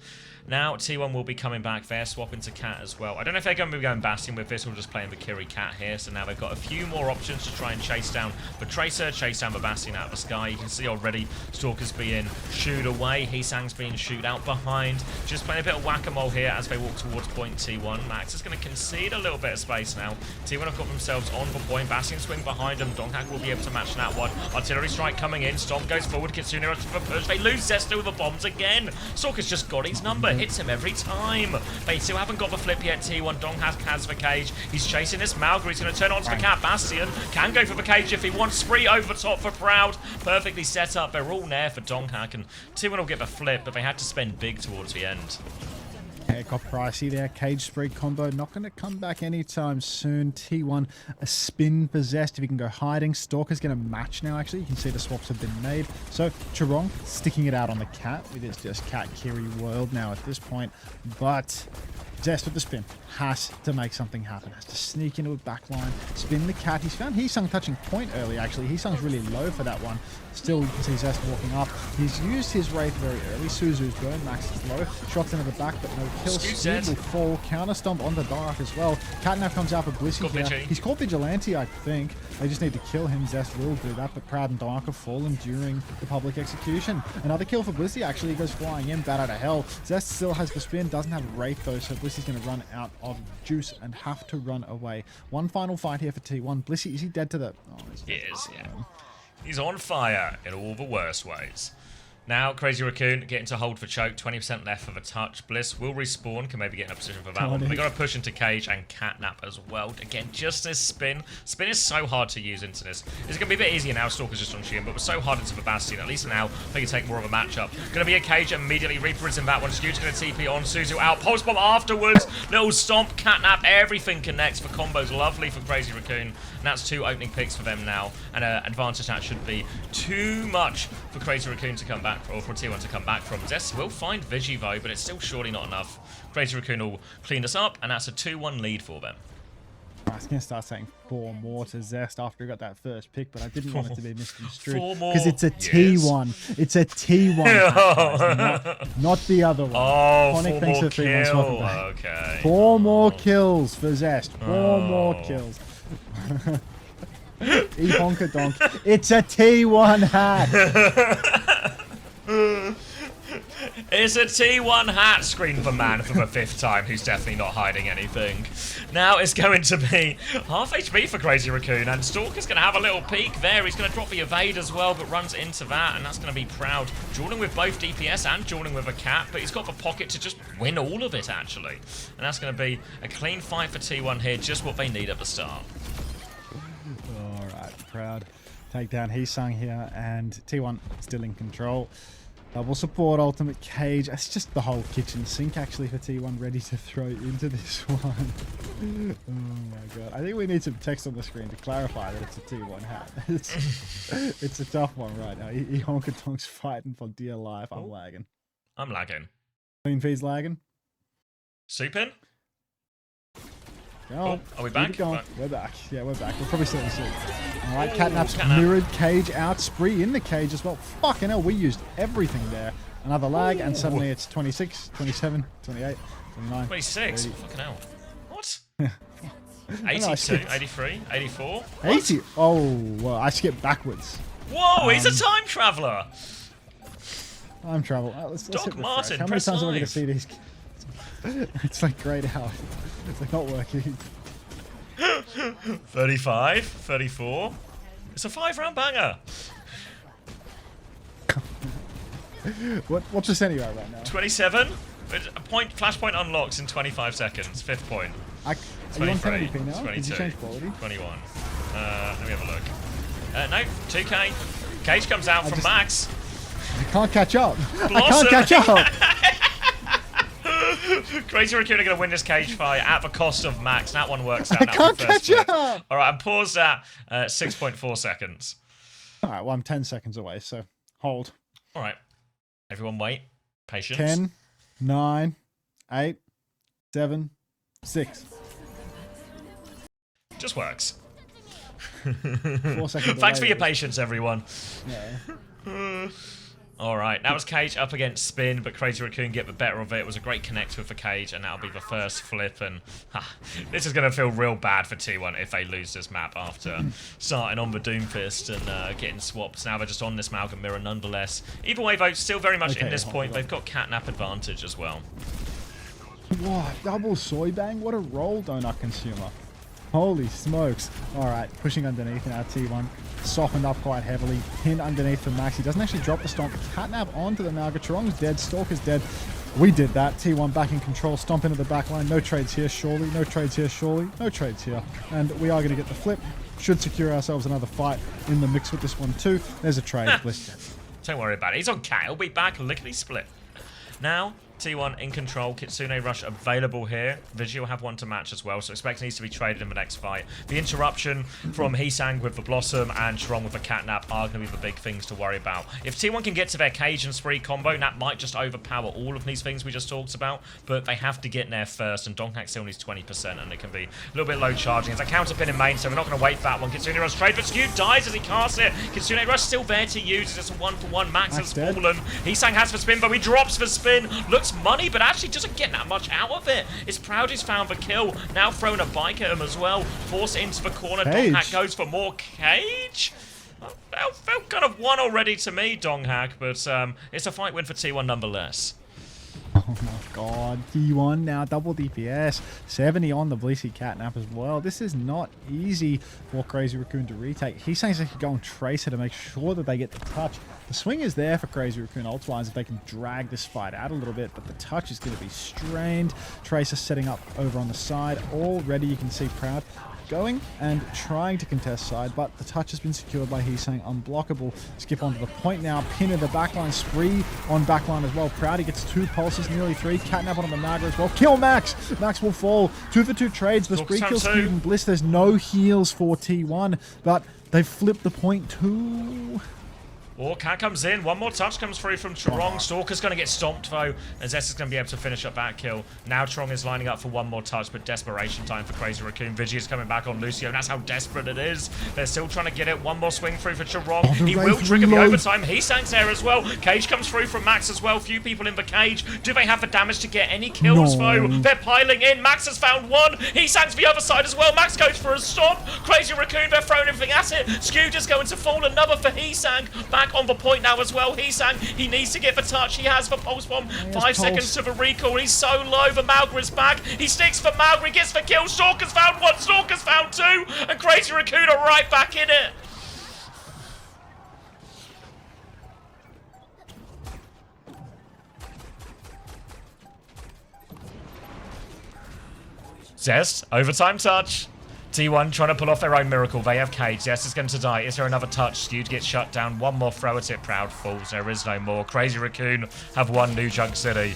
Now, T1 will be coming back there, swapping to Cat as well. I don't know if they're going to be going Bastion with this or just playing the Kiri Cat here. So now they've got a few more options to try and chase down the Tracer, chase down the Bastion out of the sky. You can see already Stalker's being shooed away. Hisang's being shoot out behind. Just playing a bit of whack-a-mole here as they walk towards point T1. Max is going to concede a little bit of space now. T1 have got themselves on the point. Bastion swing behind them. Donghak will be able to match that one. Artillery strike coming in. Stomp goes forward. Kitsune rush for the push. They lose Zesto with the bombs again. Stalker's just got his number. Hits him every time. They still haven't got the flip yet. T1. Donghak has the cage. He's chasing this Malga. He's going to turn onto the Cat Bastion. Can go for the cage if he wants. Spree over the top for Proud. Perfectly set up. They're all there for Donghak, and T1 will get the flip, but they had to spend big towards the end. Yeah, it got pricey there. Cage Spree combo not going to come back anytime soon. T1 a spin possessed if he can go hiding. Stalker's going to match now actually. You can see the swaps have been made. So Chirong sticking it out on the cat. It is just cat Kiri world now at this point. But Zest with the spin has to make something happen. Has to sneak into a back line, spin the cat. He's found Heesung touching point early actually. Heesung's really low for that one. Still, you can see Zest walking up. He's used his Wraith very early. Suzu's burn, Max is low. Shots into the back, but no kill. Skid will fall. Counter stomp on the Dark as well. Catnap comes out for Blissey here. He's called Vigilante, I think. They just need to kill him. Zest will do that, but Proud and Dark have fallen during the public execution. Another kill for Blissey, actually. He goes flying in, bat out of hell. Zest still has the spin, doesn't have Wraith though, so Blissey's going to run out of juice and have to run away. One final fight here for T1. Blissey, is he dead to the... Oh, he is, yeah. He's on fire in all the worst ways. Now, Crazy Raccoon getting to hold for choke, 20% left of a touch. Bliss will respawn, can maybe get in a position for that one. But they got to push into Cage and Catnap as well. Again, just this spin. Spin is so hard to use into this. It's going to be a bit easier now, Stalker's just on Sheehan, but we're so hard into the Bastion. At least now, they can take more of a matchup. Going to be a Cage immediately. Reaper is in that one. Skew's going to TP on Suzu out. Pulse Bomb afterwards. Little Stomp, Catnap, everything connects for combos. Lovely for Crazy Raccoon. And that's 2 opening picks for them now. And advantage that should be too much for Crazy Raccoon to come back, or for T1 to come back from. Zest will find Vigi though, but it's still surely not enough. Crazy Raccoon will clean us up, and that's a 2-1 lead for them. I was going to start saying 4 more to Zest after he got that first pick, but I didn't want it to be misconstrued. 4 more? Because it's a T1. It's a T1. Guys, not the other one. Oh, Conic 4 more kill. Okay. 4 more kills for Zest. 4 more kills. E-honka donk. It's a T1 hat. It's a T1 hat. Screen for man for the 5th time, who's definitely not hiding anything. Now it's going to be half HP for Crazy Raccoon, and Stalker's going to have a little peek there. He's going to drop the evade as well, but runs into that, and that's going to be Proud. Dueling with both DPS and dueling with a cat, but he's got the pocket to just win all of it, actually. And that's going to be a clean fight for T1 here, just what they need at the start. Alright, Proud. Take down Heesung here, and T1 still in control. Double support, ultimate Cage. It's just the whole kitchen sink actually for T1 ready to throw into this one. Oh my god. I think we need some text on the screen to clarify that it's a T1 hat. It's a tough one right now. E-honka donk's fighting for dear life. I'm lagging. I'm lagging. Clean feed's lagging. Supin? Oh, are we back? We're back. Yeah, we're back. We're probably still in sleep. Alright, Catnap's mirrored Cage out. Spree in the cage as well. Fucking hell, we used everything there. Another lag, and suddenly it's 26, 27, 28, 29. 26? 30. Fucking hell. What? 82, 83, 84? 80? Oh, well, I skipped backwards. Whoa, he's a time traveler! Time travel. Let's Doc hit refresh. Martin, How many times am I going to see these? It's like grayed out. It's like not working. 35, 34. It's a 5-round banger. What's the percent are you at right now? 27. A flashpoint unlocks in 25 seconds. 5th point. Are you on 1080p now? 22, Did you change quality? 21. Let me have a look. No, 2K. Cage comes out from Max. I can't catch up. Blossom. I can't catch up. Crazy Raccoon are going to win this cage fight at the cost of Max. That one works out. I can't catch up. All right, I'm paused at 6.4 seconds. All right, well, I'm 10 seconds away, so hold. All right. Everyone wait. Patience. 10, 9, 8, 7, 6. Just works. 4 seconds Thanks for away. your patience, everyone. Yeah. Alright, that was Cage up against Spin, but Crazy Raccoon get the better of it. It was a great connect with the Cage, and that'll be the first flip. And this is going to feel real bad for T1 if they lose this map after starting on the Doomfist and getting swapped. Now they're just on this Malcolm Mirror nonetheless. Either way, though, still very much in this point. They've got Catnap advantage as well. Wow, double soy bang? What a roll, donut consumer. Holy smokes. Alright, pushing underneath now, T1. Softened up quite heavily. Pinned underneath for Max. He doesn't actually drop the stomp. Catnap onto the Naga. Chirong's dead. Stalker's dead. We did that. T1 back in control. Stomp into the back line. No trades here, surely. No trades here, surely. No trades here. And we are going to get the flip. Should secure ourselves another fight in the mix with this one too. There's a trade. Don't worry about it. He's on cat. He'll be back lickety split. Now, T1 in control. Kitsune Rush available here. Vigi will have one to match as well, so expect needs to be traded in the next fight. The interruption from Heesang with the Blossom and Strong with the Catnap are going to be the big things to worry about. If T1 can get to their Cage and Spree combo, that might just overpower all of these things we just talked about, but they have to get in there first, and Donghak still needs 20%, and it can be a little bit low charging. It's a counter pin in main, so we're not going to wait for that one. Kitsune Rush trade, but Skew dies as he casts it. Kitsune Rush still there to use. It's a 1-for-1. Max has fallen. Heesang has for spin, but he drops for spin. Looks money, but actually doesn't get that much out of it. It's Proudy's found the kill. Now throwing a bike at him as well. Force it into the corner. Donghak goes for more Cage. Felt kind of won already to me, Donghak, but it's a fight win for T1 nonetheless. Oh my god, T1 now double DPS, 70 on the Blissey Catnap as well. This is not easy for Crazy Raccoon to retake. He's saying they could go and Tracer to make sure that they get the touch. The swing is there for Crazy Raccoon ult-wise if they can drag this fight out a little bit, but the touch is going to be strained. Tracer setting up over on the side. Already you can see Proud going and trying to contest side, but the touch has been secured by Heesang. Unblockable. Skip onto the point now. Pin in the backline. Spree on backline as well. Proudy gets 2 pulses, nearly 3. Catnap on the Naga as well. Kill Max. Max will fall. 2 for 2 trades. The Spree kills Student Bliss. There's no heals for T1, but they've flipped the point too. Oh, Cat comes in. One more touch comes through from Chorong. Stalker's going to get stomped, though, and Zest is going to be able to finish up that kill. Now Chorong is lining up for one more touch, but desperation time for Crazy Raccoon. Vigi is coming back on Lucio, and that's how desperate it is. They're still trying to get it. One more swing through for Chorong. He will trigger the overtime. Heesang's there as well. Cage comes through from Max as well. Few people in the cage. Do they have the damage to get any kills, though? They're piling in. Max has found one. Heesang's the other side as well. Max goes for a stomp. Crazy Raccoon, they're throwing everything at it. Skew just going to fall. Another for Heesang. Back on the point now as well. Heesang, he needs to get the touch. He has the pulse bomb. 5 seconds to the recall. He's so low. The Malgra is back. He sticks for Malgra. He gets the kill. Stalker's found one. Stalker's found 2. And Crazy Raccoon are right back in it. Zest, overtime touch. T1 trying to pull off their own miracle. They have Cage. Zest is going to die. Is there another touch? Skewed gets shut down. One more throw at it. Proud falls. There is no more. Crazy Raccoon have won New Junk City.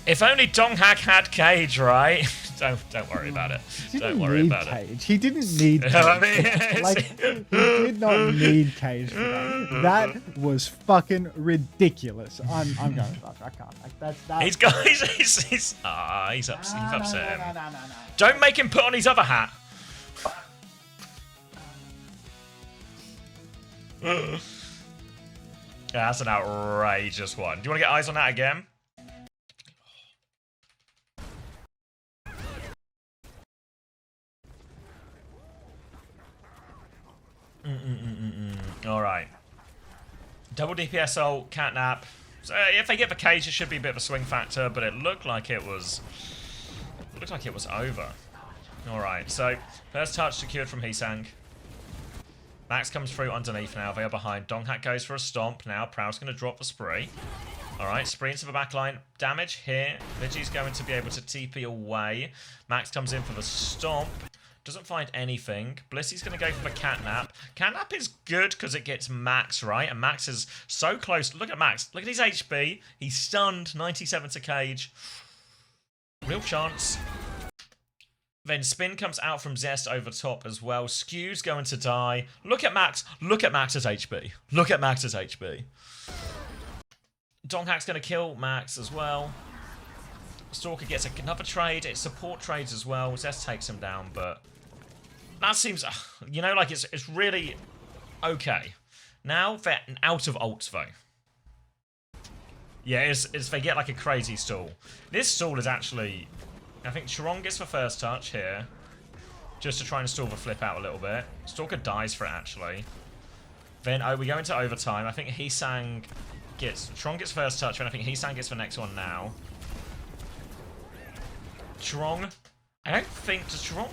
If only Donghak had Cage, right? Don't worry about it. Don't worry about it. He didn't need Cage. I mean, like, he did not need Cage for that. That was fucking ridiculous. I'm going back. I can't. Like, that's that. He's upset him. No. Don't make him put on his other hat. Yeah, that's an outrageous one. Do you want to get eyes on that again? Alright. Double DPS ult, Catnap. So if they get the Cage, it should be a bit of a swing factor, but it looked like it was over. Alright, so first touch secured from Heesang. Max comes through underneath now. They are behind. Donghak goes for a stomp now. Proud's going to drop the Spree. Alright, Spree into the backline. Damage here. Vigi's going to be able to TP away. Max comes in for the stomp. Doesn't find anything. Blissy's going to go for the Catnap. Catnap is good because it gets Max, right? And Max is so close. Look at Max. Look at his HP. He's stunned. 97 to Cage. Real chance. Then Spin comes out from Zest over top as well. Skew's going to die. Look at Max. Look at Max's HP. Look at Max's HP. Donghak's going to kill Max as well. Stalker gets another trade. It's support trades as well. Zest takes him down, but that seems, you know, like it's really okay. Now they're out of ults though. Yeah, it's they get like a crazy stall. This stall is actually, I think Chorong gets the first touch here, just to try and stall the flip out a little bit. Stalker dies for it actually. Then we go into overtime. I think Heesang Chorong gets first touch, and I think Heesang gets the next one now. Chorong, I don't think, does Chorong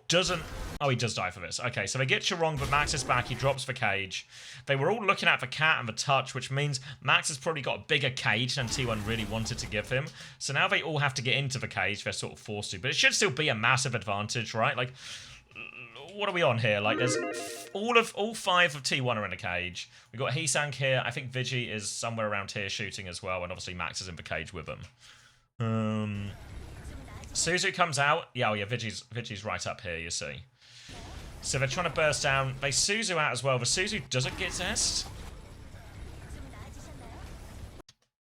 doesn't, oh, he does die for this. Okay, so they get Chorong, but Max is back, he drops the Cage. They were all looking at the Cat and the touch, which means Max has probably got a bigger Cage than T1 really wanted to give him. So now they all have to get into the Cage, they're sort of forced to, but it should still be a massive advantage, right? Like, what are we on here? Like, there's all 5 of T1 are in a cage. We got Heesang here. I think Vigi is somewhere around here shooting as well, and obviously Max is in the cage with him. Suzu comes out. Yeah, oh yeah, Vigi's right up here, you see. So they're trying to burst down. They Suzu out as well. The Suzu doesn't get Zest.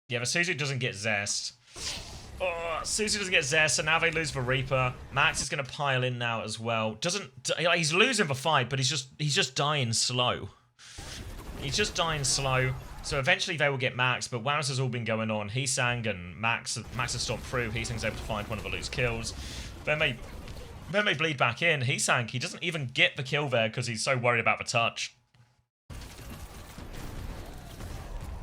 Yeah, the Suzu doesn't get Zest. Oh, Suzu doesn't get Zest, so now they lose the Reaper. Max is going to pile in now as well. He's losing the fight, but he's just dying slow. He's just dying slow. So eventually they will get Max, but whilst has all been going on, Heesang and Max has stomped through. Heesang's able to find one of the loose kills. Then they bleed back in. Heesang, he doesn't even get the kill there because he's so worried about the touch.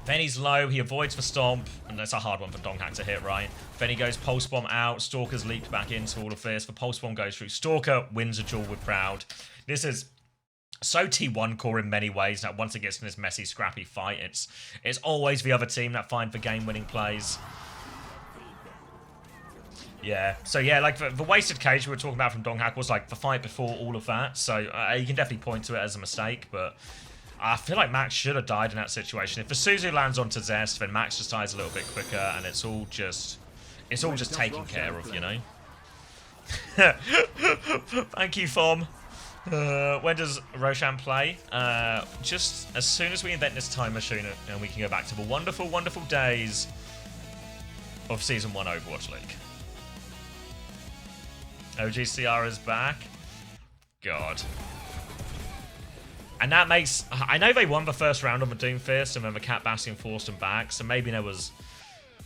Then he's low, he avoids the stomp, and that's a hard one for Donghak to hit, right? Then he goes Pulse Bomb out, Stalker's leaped back into all of this, the Pulse Bomb goes through, Stalker wins a duel with Proud. This is so T1 core in many ways, that once it gets in this messy, scrappy fight, it's always the other team that find the game-winning plays. Yeah, so yeah, like the wasted cage we were talking about from Donghak was like the fight before all of that, so you can definitely point to it as a mistake, but I feel like Max should have died in that situation. If the Suzu lands onto Zest, then Max just dies a little bit quicker, and it's all just taken care of, you know? Thank you, Fom. When does Roshan play? Just as soon as we invent this time machine and we can go back to the wonderful, wonderful days of Season 1 Overwatch League. OWCS is back. God. And that makes... I know they won the first round on the Doomfist, and then the Cat Bastion forced them back, so maybe there was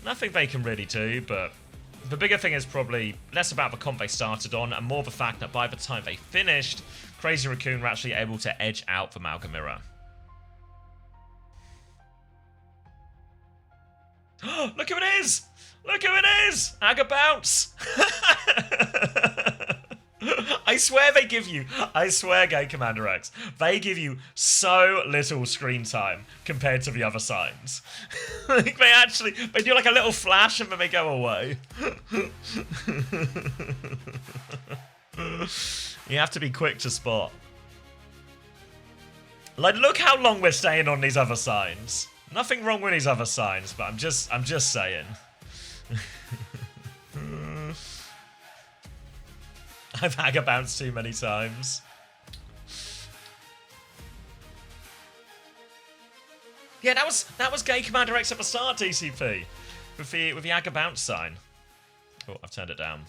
nothing they can really do, but the bigger thing is probably less about the comp they started on, and more the fact that by the time they finished, Crazy Raccoon were actually able to edge out the Malgamira. Look who it is! Look who it is! Aga Bounce! I swear they give you, I swear, Game CommanderX, they give you so little screen time compared to the other signs. Like they do like a little flash and then they go away. You have to be quick to spot. Like, look how long we're staying on these other signs. Nothing wrong with these other signs, but I'm just saying. I've Aga bounced too many times. Yeah, that was Gay CommanderX at the start, DCP. With the Aga bounce sign. Oh, I've turned it down.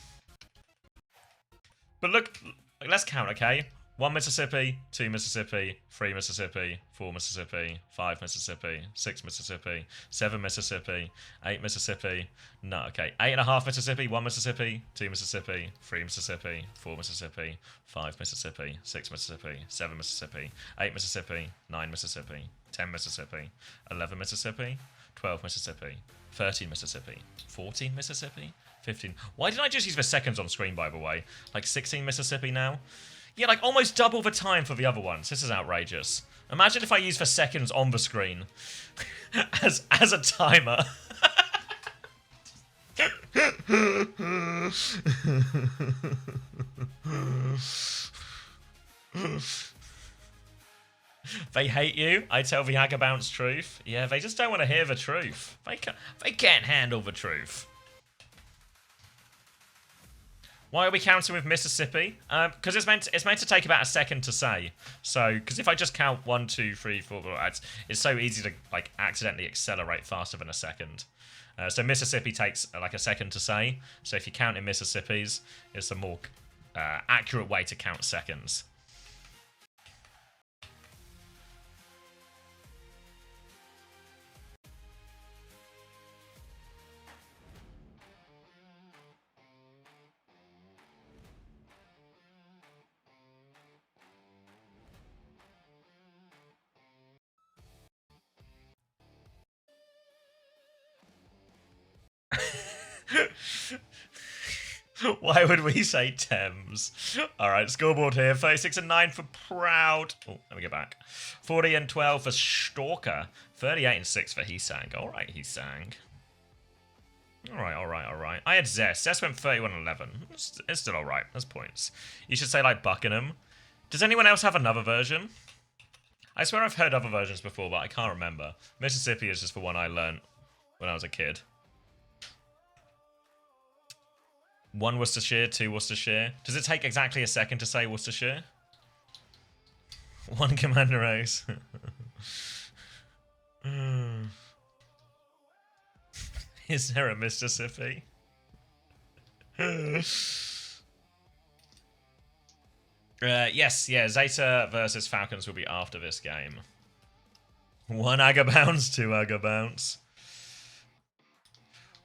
But look, let's count, okay? 1 Mississippi, 2 Mississippi, 3 Mississippi, 4 Mississippi, 5 Mississippi, 6 Mississippi, 7 Mississippi, 8 Mississippi. No, okay. 8.5 Mississippi, 1 Mississippi, 2 Mississippi, 3 Mississippi, 4 Mississippi, 5 Mississippi, 6 Mississippi, 7 Mississippi, 8 Mississippi, 9 Mississippi, 10 Mississippi, 11 Mississippi, 12 Mississippi, 13 Mississippi, 14 Mississippi, 15. Why did I just use the seconds on screen, by the way? Like 16 Mississippi now? Yeah, like almost double the time for the other ones. This is outrageous. Imagine if I use the seconds on the screen as a timer. They hate you. I tell the Aga Bounce truth. Yeah, they just don't want to hear the truth. They can't handle the truth. Why are we counting with Mississippi? Because it's meant to take about a second to say. So, because if I just count 1, 2, 3, 4, it's so easy to like accidentally accelerate faster than a second. So Mississippi takes like a second to say. So if you count in Mississippis, it's a more accurate way to count seconds. Why would we say Thames? Alright, scoreboard here. 36 and 9 for Proud. Oh, let me go back. 40 and 12 for Stalker. 38 and 6 for Heesang. Alright, Heesang. Alright. I had Zest. Zest went 31 and 11. It's still alright. That's points. You should say like Buckingham. Does anyone else have another version? I swear I've heard other versions before, but I can't remember. Mississippi is just the one I learnt when I was a kid. 1 Worcestershire, 2 Worcestershire. Does it take exactly a second to say Worcestershire? 1 CommanderX. Is there a Mississippi? Yes, yeah, Zeta versus Falcons will be after this game. 1 Agger bounce, 2 Agger bounce.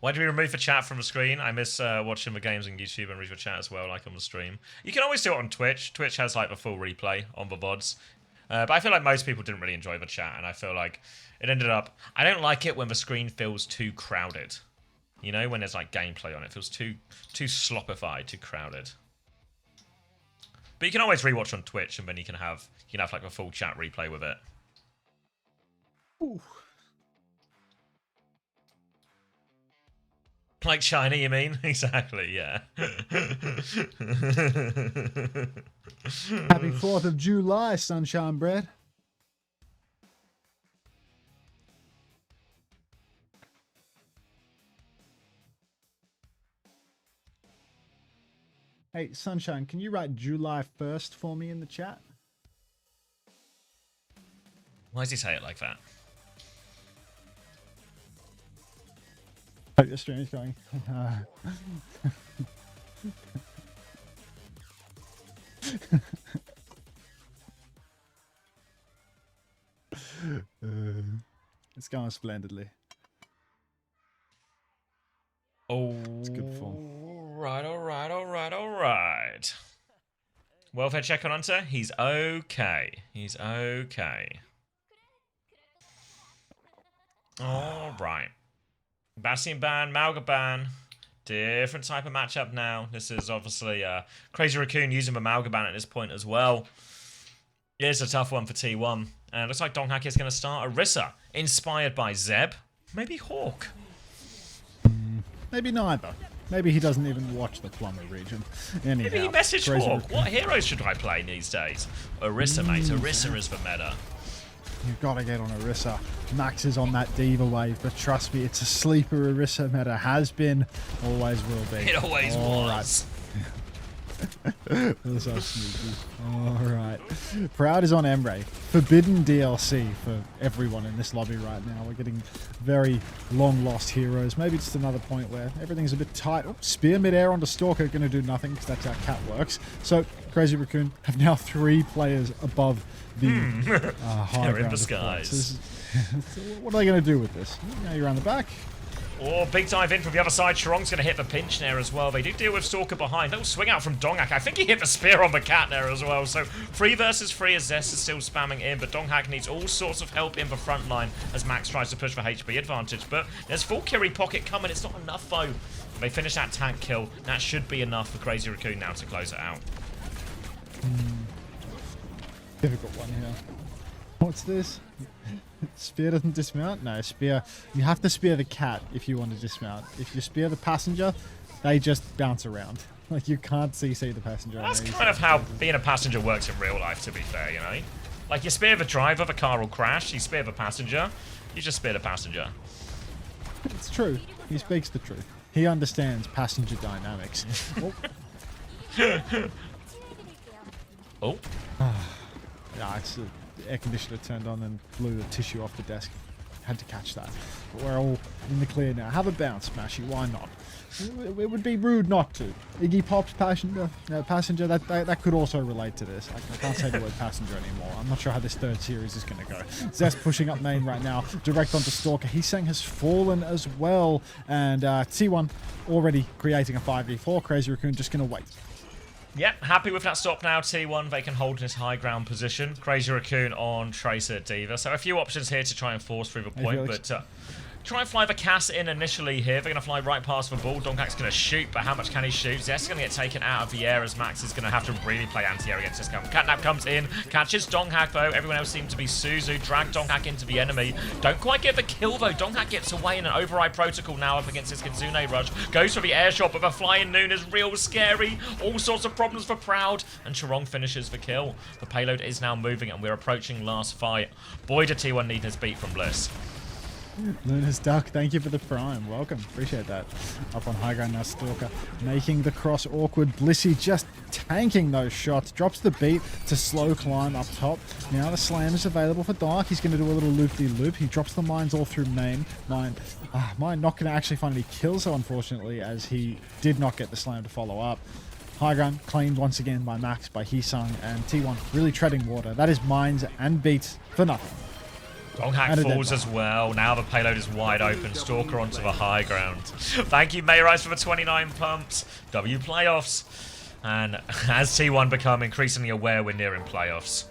Why do we remove the chat from the screen? I miss watching the games on YouTube and read the chat as well, like on the stream. You can always do it on Twitch. Twitch has like the full replay on the VODs. But I feel like most people didn't really enjoy the chat, and I feel like it ended up... I don't like it when the screen feels too crowded. You know, when there's like gameplay on it. It feels too sloppified, too crowded. But you can always rewatch on Twitch, and then you can have like a full chat replay with it. Ooh. Like China, you mean? Exactly, yeah. Happy 4th of July, Sunshine Bread. Hey, Sunshine, can you write July 1st for me in the chat? Why does he say it like that? Hope your stream is going. It's going splendidly. Oh, it's good form. Alright. Welfare check on Unter. He's okay. He's okay. Alright. Bastion ban, Malga ban. Different type of matchup now. This is obviously Crazy Raccoon using the Malga ban at this point as well. It is a tough one for T1. And it looks like Donghak is going to start Orisa, inspired by Zeb. Maybe Hawk. Maybe neither. Maybe he doesn't even watch the Plumber region. Anyhow, Maybe he messaged Crazy Hawk. Raccoon. What heroes should I play these days? Orisa, mate. Orisa is the meta. You've got to get on Orisa. Max is on that Diva wave, but trust me, it's a sleeper Orisa meta. Has been, always will be. It always was. That's so sneaky. Alright. Proud is on Emre. Forbidden DLC for everyone in this lobby right now. We're getting very long lost heroes. Maybe just another point where everything's a bit tight. Oh, spear mid-air onto Stalker, going to do nothing because that's how Cat works. So, Crazy Raccoon have now 3 players above the high They're in ground disguise. So what are they going to do with this? Now you're around the back. Oh, big dive in from the other side. Sharon's going to hit the pinch there as well. They do deal with Stalker behind. Little swing out from Donghak. I think he hit the spear on the cat there as well. So 3 versus 3 as Zest is still spamming in. But Donghak needs all sorts of help in the front line as Max tries to push for HP advantage. But there's full Kiri pocket coming. It's not enough though. They finish that tank kill. That should be enough for Crazy Raccoon now to close it out. Difficult one here. What's this? Spear doesn't dismount? No, spear. You have to spear the cat if you want to dismount. If you spear the passenger, they just bounce around. Like, you can't CC the passenger. That's kind of how being a passenger works in real life, to be fair, you know? Like, you spear the driver, the car will crash. You spear the passenger, you just spear the passenger. It's true. He speaks the truth. He understands passenger dynamics. Oh. Yeah, it's the air conditioner turned on and blew the tissue off the desk. Had to catch that. But we're all in the clear now. Have a bounce, Smashy. Why not? It would be rude not to. Iggy Pop's passenger. That could also relate to this. I can't say the word passenger anymore. I'm not sure how this 3rd series is going to go. Zest pushing up main right now. Direct onto Stalker. He's saying has fallen as well. And T1 already creating a 5v4. Crazy Raccoon just going to wait. Yep, happy with that stop now, T1. They can hold this high ground position. Crazy Raccoon on Tracer Diva. So a few options here to try and force through the point, but Try and fly the Cass in initially here. They're going to fly right past the ball. Donghak's going to shoot, but how much can he shoot? Zest is going to get taken out of the air as Max is going to have to really play anti-air against this gun. Catnap comes in, catches Donghak though. Everyone else seems to be Suzu. Drag Donghak into the enemy. Don't quite get the kill though. Donghak gets away in an override protocol now up against his Kitsune rush. Goes for the air shot, but the flying Noon is real scary. All sorts of problems for Proud, and Charong finishes the kill. The payload is now moving, and we're approaching last fight. Boy, did T1 need his beat from Bliss. Luna's Duck, thank you for the prime. Welcome. Appreciate that. Up on high ground now, Stalker making the cross awkward. Blissey just tanking those shots. Drops the beat to slow climb up top. Now the slam is available for Dark. He's going to do a little loop-de-loop. He drops the mines all through main. Mine not going to actually find any kills, so unfortunately, as he did not get the slam to follow up. High ground claimed once again by Max, by Heesung, and T1 really treading water. That is mines and beats for nothing. Donghak falls as well. Now the payload is wide open. Stalker onto the high ground. Thank you, Mayrise, for the 29 pumps. W playoffs. And as T1 become increasingly aware we're nearing playoffs,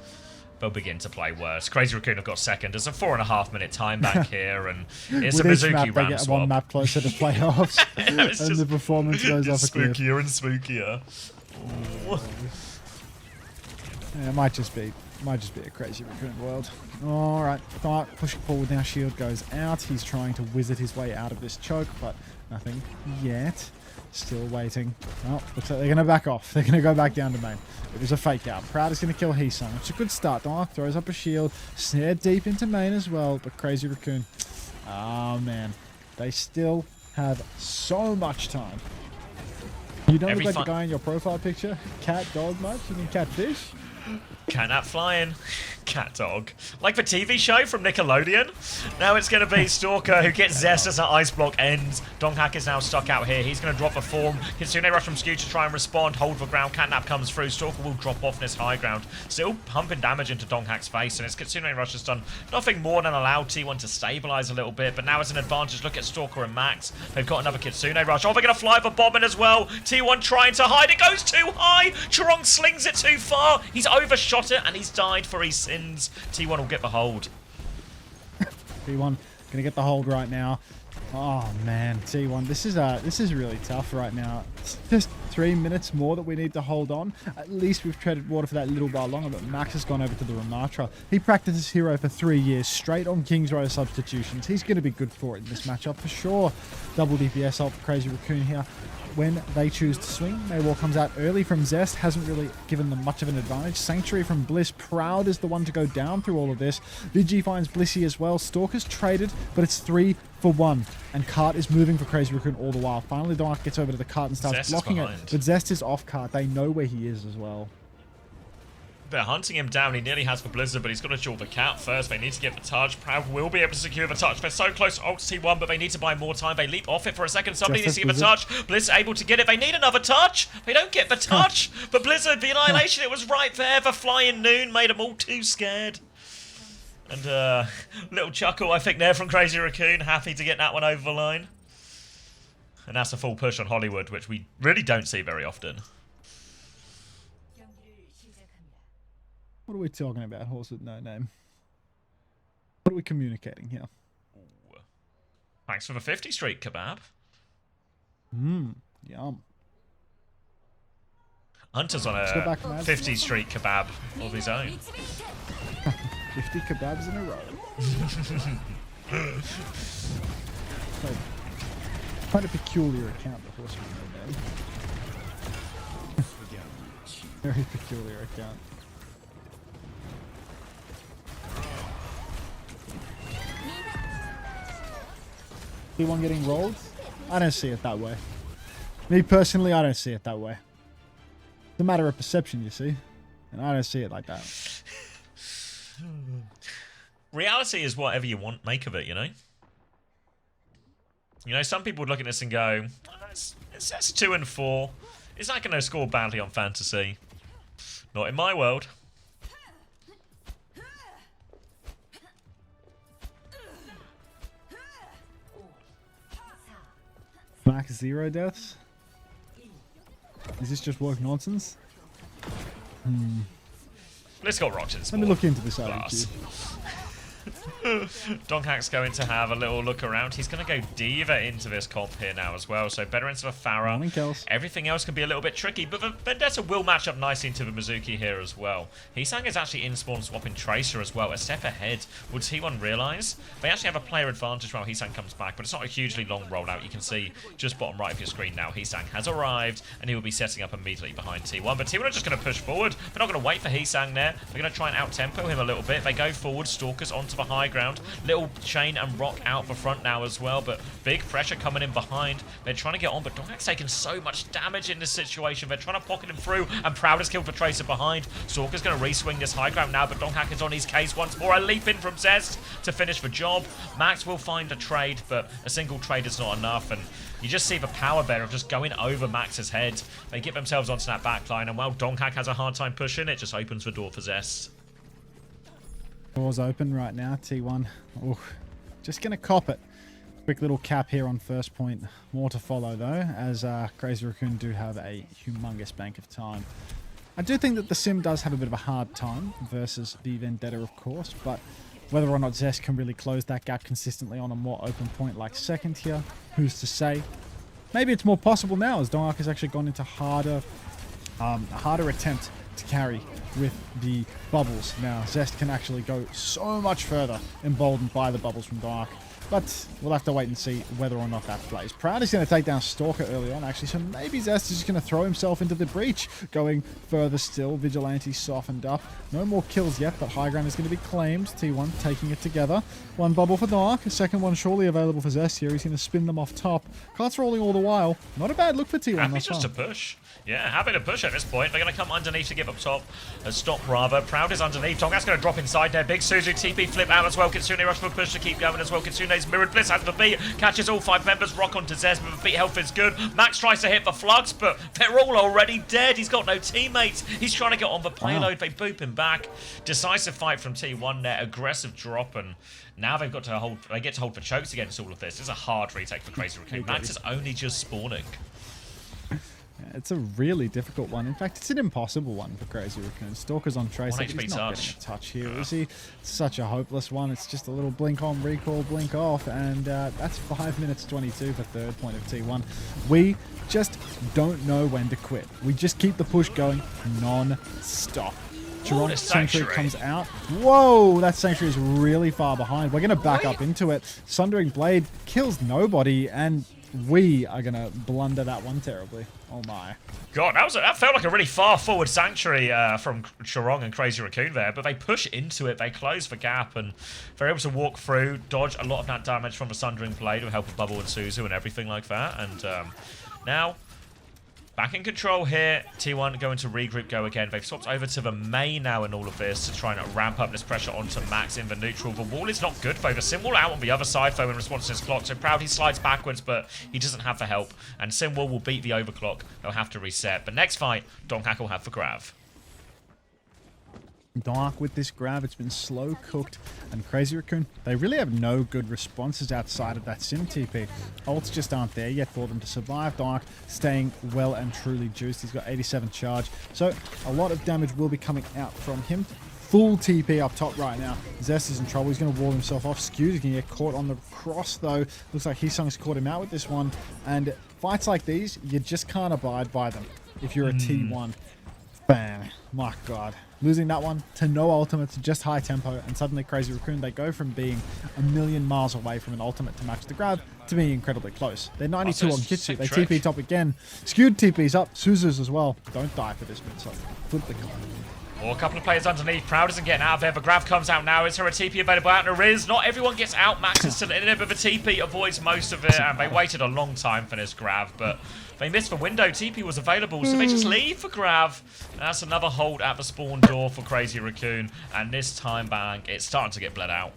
they'll begin to play worse. Crazy Raccoon have got second. There's a 4.5 minute time back here, and it's a Mizuki map, they get swap. one map closer to playoffs, and the performance goes off a cliff. Spookier and spookier. Yeah, it might just be a Crazy Raccoon world. Alright, Dark pushing forward now. Shield goes out. He's trying to wizard his way out of this choke, but nothing yet. Still waiting. Oh, looks like they're going to back off. They're going to go back down to main. It was a fake out. Proud is going to kill Heesung. It's a good start. Dark throws up a shield. Snared deep into main as well, but Crazy Raccoon. Oh, man. They still have so much time. You don't look like the guy in your profile picture? Cat, dog much? You mean catfish? Cat flying. Cat dog. Like the TV show from Nickelodeon. Now it's going to be Stalker who gets Zest as an ice block ends. Donghak is now stuck out here. He's going to drop the form. Kitsune rush from Skew to try and respond. Hold the ground. Catnap comes through. Stalker will drop off this high ground. Still pumping damage into Donghak's face. And his Kitsune rush has done nothing more than allow T1 to stabilize a little bit. But now it's an advantage. Look at Stalker and Max. They've got another Kitsune rush. Oh, they're going to fly the bomb in as well. T1 trying to hide. It goes too high. Charong slings it too far. He's overshot it and he's died for his sins. T1 will get the hold. T1 gonna get the hold right now. Oh man, T1, this is really tough right now. It's just 3 minutes more that we need to hold on. At least we've treaded water for that little while longer, but Max has gone over to the Ramatra. He practiced this hero for 3 years straight on King's Row substitutions. He's going to be good for it in this matchup for sure. Double DPS ult for Crazy Raccoon here. When they choose to swing, Maywar comes out early from Zest, hasn't really given them much of an advantage. Sanctuary from Bliss, Proud is the one to go down through all of this. Vigi finds Blissey as well. Stalker's traded, but it's 3 for 1. And Cart is moving for Crazy Raccoon all the while. Finally, Dark gets over to the cart and starts blocking it. But Zest is off cart. They know where he is as well. They're hunting him down. He nearly has the Blizzard, but he's got to duel the cat first. They need to get the touch. Proud will be able to secure the touch. They're so close to ult T1, but they need to buy more time. They leap off it for a second. Somebody needs to get the touch. Bliss able to get it. They need another touch. They don't get the touch. But Blizzard, the Annihilation, it was right there. The flying Noon made them all too scared. And little chuckle, I think, there from Crazy Raccoon. Happy to get that one over the line. And that's a full push on Hollywood, which we really don't see very often. What are we talking about, horse with no name? What are we communicating here? Ooh. Thanks for the 50 streak, Kebab. Yum. Hunter's on a 50 streak kebab of his own. 50 kebabs in a row. Quite a peculiar account, the horse with no name. Very peculiar account. T1 getting rolled? I don't see it that way. Me personally, I don't see it that way. It's a matter of perception, you see. And I don't see it like that. Reality is whatever you want, make of it, you know? You know, some people would look at this and go, oh, it's 2 and 4. Is that going to score badly on fantasy? Not in my world. Max 0 deaths? Is this just woke nonsense? Let's go Rochers. Let me look into this IQ. Donkhack's going to have a little look around. He's going to go Diva into this comp here now as well. So better into the Pharah. Morning kills. Everything else can be a little bit tricky, but the Vendetta will match up nicely into the Mizuki here as well. Heesang is actually in spawn swapping Tracer as well. A step ahead. Will T1 realise? They actually have a player advantage while Heesang comes back, but it's not a hugely long rollout. You can see just bottom right of your screen now. Heesang has arrived, and he will be setting up immediately behind T1. But T1 are just going to push forward. They're not going to wait for Heesang there. They're going to try and out-tempo him a little bit. They go forward. Stalkers onto the high ground. Little Chain and Rock out the front now as well, but big pressure coming in behind. They're trying to get on, but Donkhack's taking so much damage in this situation. They're trying to pocket him through, and Proud is killed for Tracer behind. Stalker's going to re-swing this high ground now, but Donkhack is on his case once more. A leap in from Zest to finish the job. Max will find a trade, but a single trade is not enough, and you just see the power there of just going over Max's head. They get themselves onto that backline, and while Donkhack has a hard time pushing, it just opens the door for Zest. Doors open right now, T1. Ooh, just going to cop it. Quick little cap here on first point. More to follow, though, as Crazy Raccoon do have a humongous bank of time. I do think that the Sim does have a bit of a hard time versus the Vendetta, of course, but whether or not Zest can really close that gap consistently on a more open point like second here, who's to say? Maybe it's more possible now, as Donkhack has actually gone into a harder attempt to carry with the bubbles. Now, Zest can actually go so much further, emboldened by the bubbles from Donkhack. But we'll have to wait and see whether or not that plays. Proud is going to take down Stalker early on, actually, so maybe Zest is just going to throw himself into the breach. Going further still, Vigilante softened up. No more kills yet, but high ground is going to be claimed. T1 taking it together. One bubble for Dark, a second one surely available for Zest here. He's going to spin them off top. Carts rolling all the while. Not a bad look for T1. Happy just to push. Yeah, happy to push at this point. They're going to come underneath to give up top. Stop rather. Proud is underneath. Tonga's going to drop inside there. Big Suzu TP flip out as well. Kitsune rush for push to keep going as well. Kitsune's mirrored Bliss has the beat. Catches all 5 members. Rock onto Zez, but the beat health is good. Max tries to hit the flux, but they're all already dead. He's got no teammates. He's trying to get on the payload. They boop him back. Decisive fight from T1 there. Aggressive drop, and now they've got to hold. They get to hold for chokes against all of this. It's a hard retake for Crazy Raccoon. Max is only just spawning. It's a really difficult one. In fact, it's an impossible one for Crazy Raccoon. Stalker's on Tracer. He's not getting a touch here, is he? It's such a hopeless one. It's just a little blink on, recall, blink off, and that's 5 minutes 22 for third point of T1. We just don't know when to quit. We just keep the push going non-stop. Chiron Sanctuary comes out. Whoa, that Sanctuary is really far behind. We're going to back up into it. Sundering Blade kills nobody, and we are going to blunder that one terribly. Oh my. God, that felt like a really far forward Sanctuary from Chiron and Crazy Raccoon there, but they push into it, they close the gap, and they're able to walk through, dodge a lot of that damage from the Sundering Blade with help of Bubble and Suzu and everything like that, and now back in control here. T1 going to regroup, go again. They've swapped over to the main now in all of this to try and ramp up this pressure onto Max in the neutral. The wall is not good though. The Sim wall out on the other side though in response to his clock. So Proud, he slides backwards, but he doesn't have the help. And Sim wall will beat the overclock. They'll have to reset. But next fight, Donkhack will have the Grav. Dark with this grab, it's been slow cooked, and Crazy Raccoon, they really have no good responses outside of that Sim TP. Ults just aren't there yet for them to survive. Dark staying well and truly juiced. He's got 87 charge, so a lot of damage will be coming out from him. Full TP up top right now. Zest is in trouble. He's going to wall himself off. Skew's going to get caught on the cross though. Looks like Heesung's caught him out with this one, and fights like these, you just can't abide by them if you're a T1. Bam. My God. Losing that one to no ultimate, to just high tempo, and suddenly Crazy Raccoon, they go from being a million miles away from an ultimate to match the grab to being incredibly close. They're 92 on Kitsu. They TP top again. Skewed TP's up. Suzu's as well. Don't die for this one, so flip the coin. Or a couple of players underneath. Proud isn't getting out of there. The Grav comes out now. Is there a TP available out? There is. Not everyone gets out. Max is still in it, but the TP avoids most of it. And they waited a long time for this Grav, but they missed the window. TP was available, so they just leave for Grav. That's another hold at the spawn door for Crazy Raccoon. And this time, bang, it's starting to get bled out.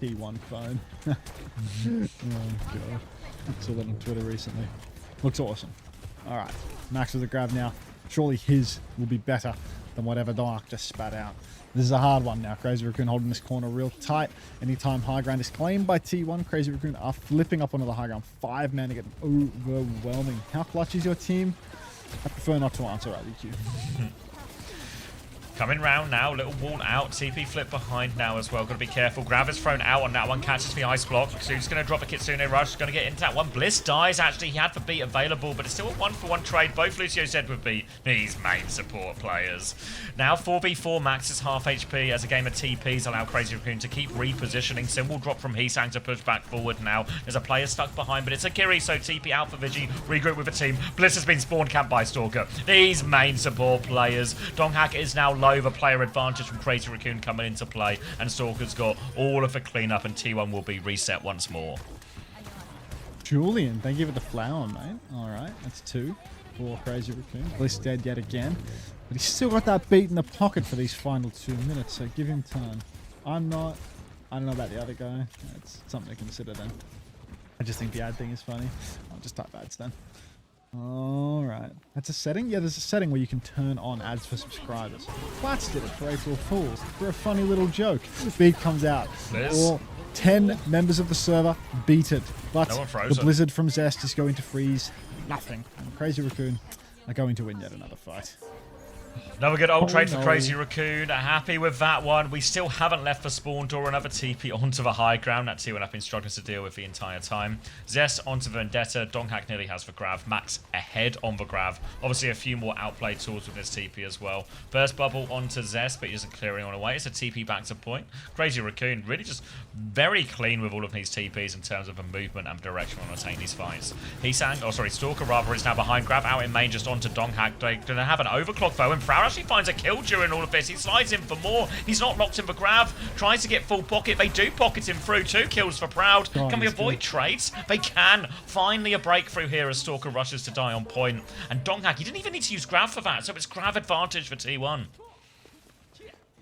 T1 phone. Oh, God. I saw that on Twitter recently. Looks awesome. All right. Max with the Grav now. Surely his will be better than whatever Dark just spat out. This is a hard one now. Crazy Raccoon holding this corner real tight. Anytime high ground is claimed by T1, Crazy Raccoon are flipping up onto the high ground. 5 men to get overwhelming. How clutch is your team? I prefer not to answer, IDQ. Coming round now, little wall out, TP flip behind now as well, gotta be careful. Grav is thrown out on that one, catches the ice block. Su's gonna drop a Kitsune rush, gonna get into that one. Bliss dies, actually, he had the beat available, but it's still a 1-for-1 trade. Both Lucio said would be these main support players. Now 4v4, Max is half HP as a game of TPs allow Crazy Raccoon to keep repositioning. Symbol drop from Heesang to push back forward now. There's a player stuck behind, but it's a Kiri, so TP out for Vigi, regroup with the team. Bliss has been spawn camped by Stalker. These main support players. Donghak is now low, the player advantage from Crazy Raccoon coming into play, and Stalker's got all of the cleanup, and T1 will be reset once more. Julian, thank you for the flower, mate. Alright, that's 2 for Crazy Raccoon. Bliss dead yet again. But he's still got that beat in the pocket for these final 2 minutes, so give him time. I don't know about the other guy. It's something to consider then. I just think the ad thing is funny. I'll just type ads then. Alright. That's a setting? Yeah, there's a setting where you can turn on ads for subscribers. Flats did it for April Fools. For a funny little joke. Beat comes out. All 10 members of the server beat it. But the blizzard from Zest is going to freeze nothing. And Crazy Raccoon are going to win yet another fight. Another good old trade for Crazy Raccoon. Happy with that one. We still haven't left the spawn door. Another TP onto the high ground. That T1 I've been struggling to deal with the entire time. Zest onto Vendetta. Donghak nearly has the grab. Max ahead on the grab. Obviously a few more outplay tools with this TP as well. Burst bubble onto Zest, but he isn't clearing on away. It's a TP back to point. Crazy Raccoon really just very clean with all of these TPs in terms of the movement and direction when attacking these fights. Stalker rather is now behind. Grab out in main just onto Donghak. They're going to have an overclock though, and Proud actually finds a kill during all of this. He slides in for more. He's not locked in for grab. Tries to get full pocket. They do pocket him through. 2 kills for Proud. Can we avoid trades? They can. Finally a breakthrough here as Stalker rushes to die on point. And Donghak, he didn't even need to use grab for that, so it's grab advantage for T1.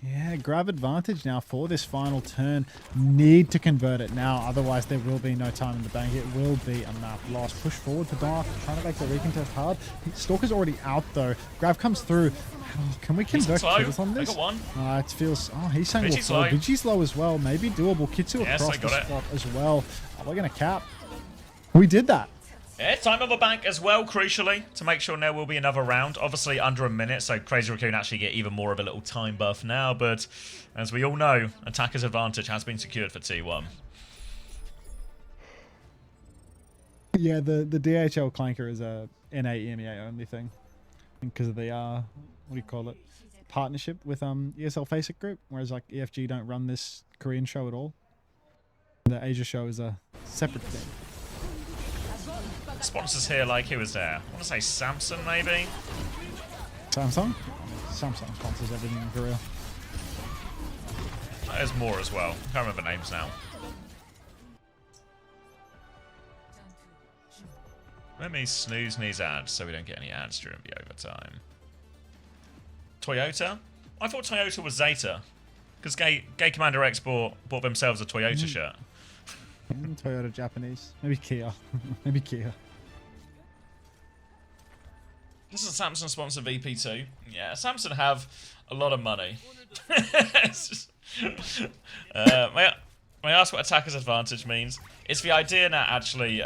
Yeah, grab advantage now for this final turn. Need to convert it now, otherwise there will be no time in the bank. It will be a map loss. Push forward for Dark, trying to make the recontest hard. Stalker's already out though. Grab comes through. Can we convert kills on this? I got one. It feels... Oh, he's saying we'll fall. Vigi's low as well. Maybe doable. Kitsu across the spot as well. We're going to cap. We did that. Yeah, time on the bank as well, crucially, to make sure there will be another round. Obviously under a minute, so Crazy Raccoon actually get even more of a little time buff now, but as we all know, attacker's advantage has been secured for T1. Yeah, the DHL Clanker is a NA EMEA only thing. Because of the, what do you call it? Partnership with ESL Faceit Group, whereas like EFG don't run this Korean show at all. The Asia show is a separate thing. Sponsors here, like who was there? I want to say Samsung, maybe? Samsung? Samsung sponsors everything in Korea. There's more as well. Can't remember names now. Let me snooze these ads so we don't get any ads during the overtime. Toyota? I thought Toyota was Zeta. Because Gay CommanderX bought themselves a Toyota shirt. Toyota Japanese. Maybe Kia. Maybe Kia. This is a Samsung sponsored VP2. Yeah, Samsung have a lot of money. May I ask what attacker's advantage means? It's the idea that actually,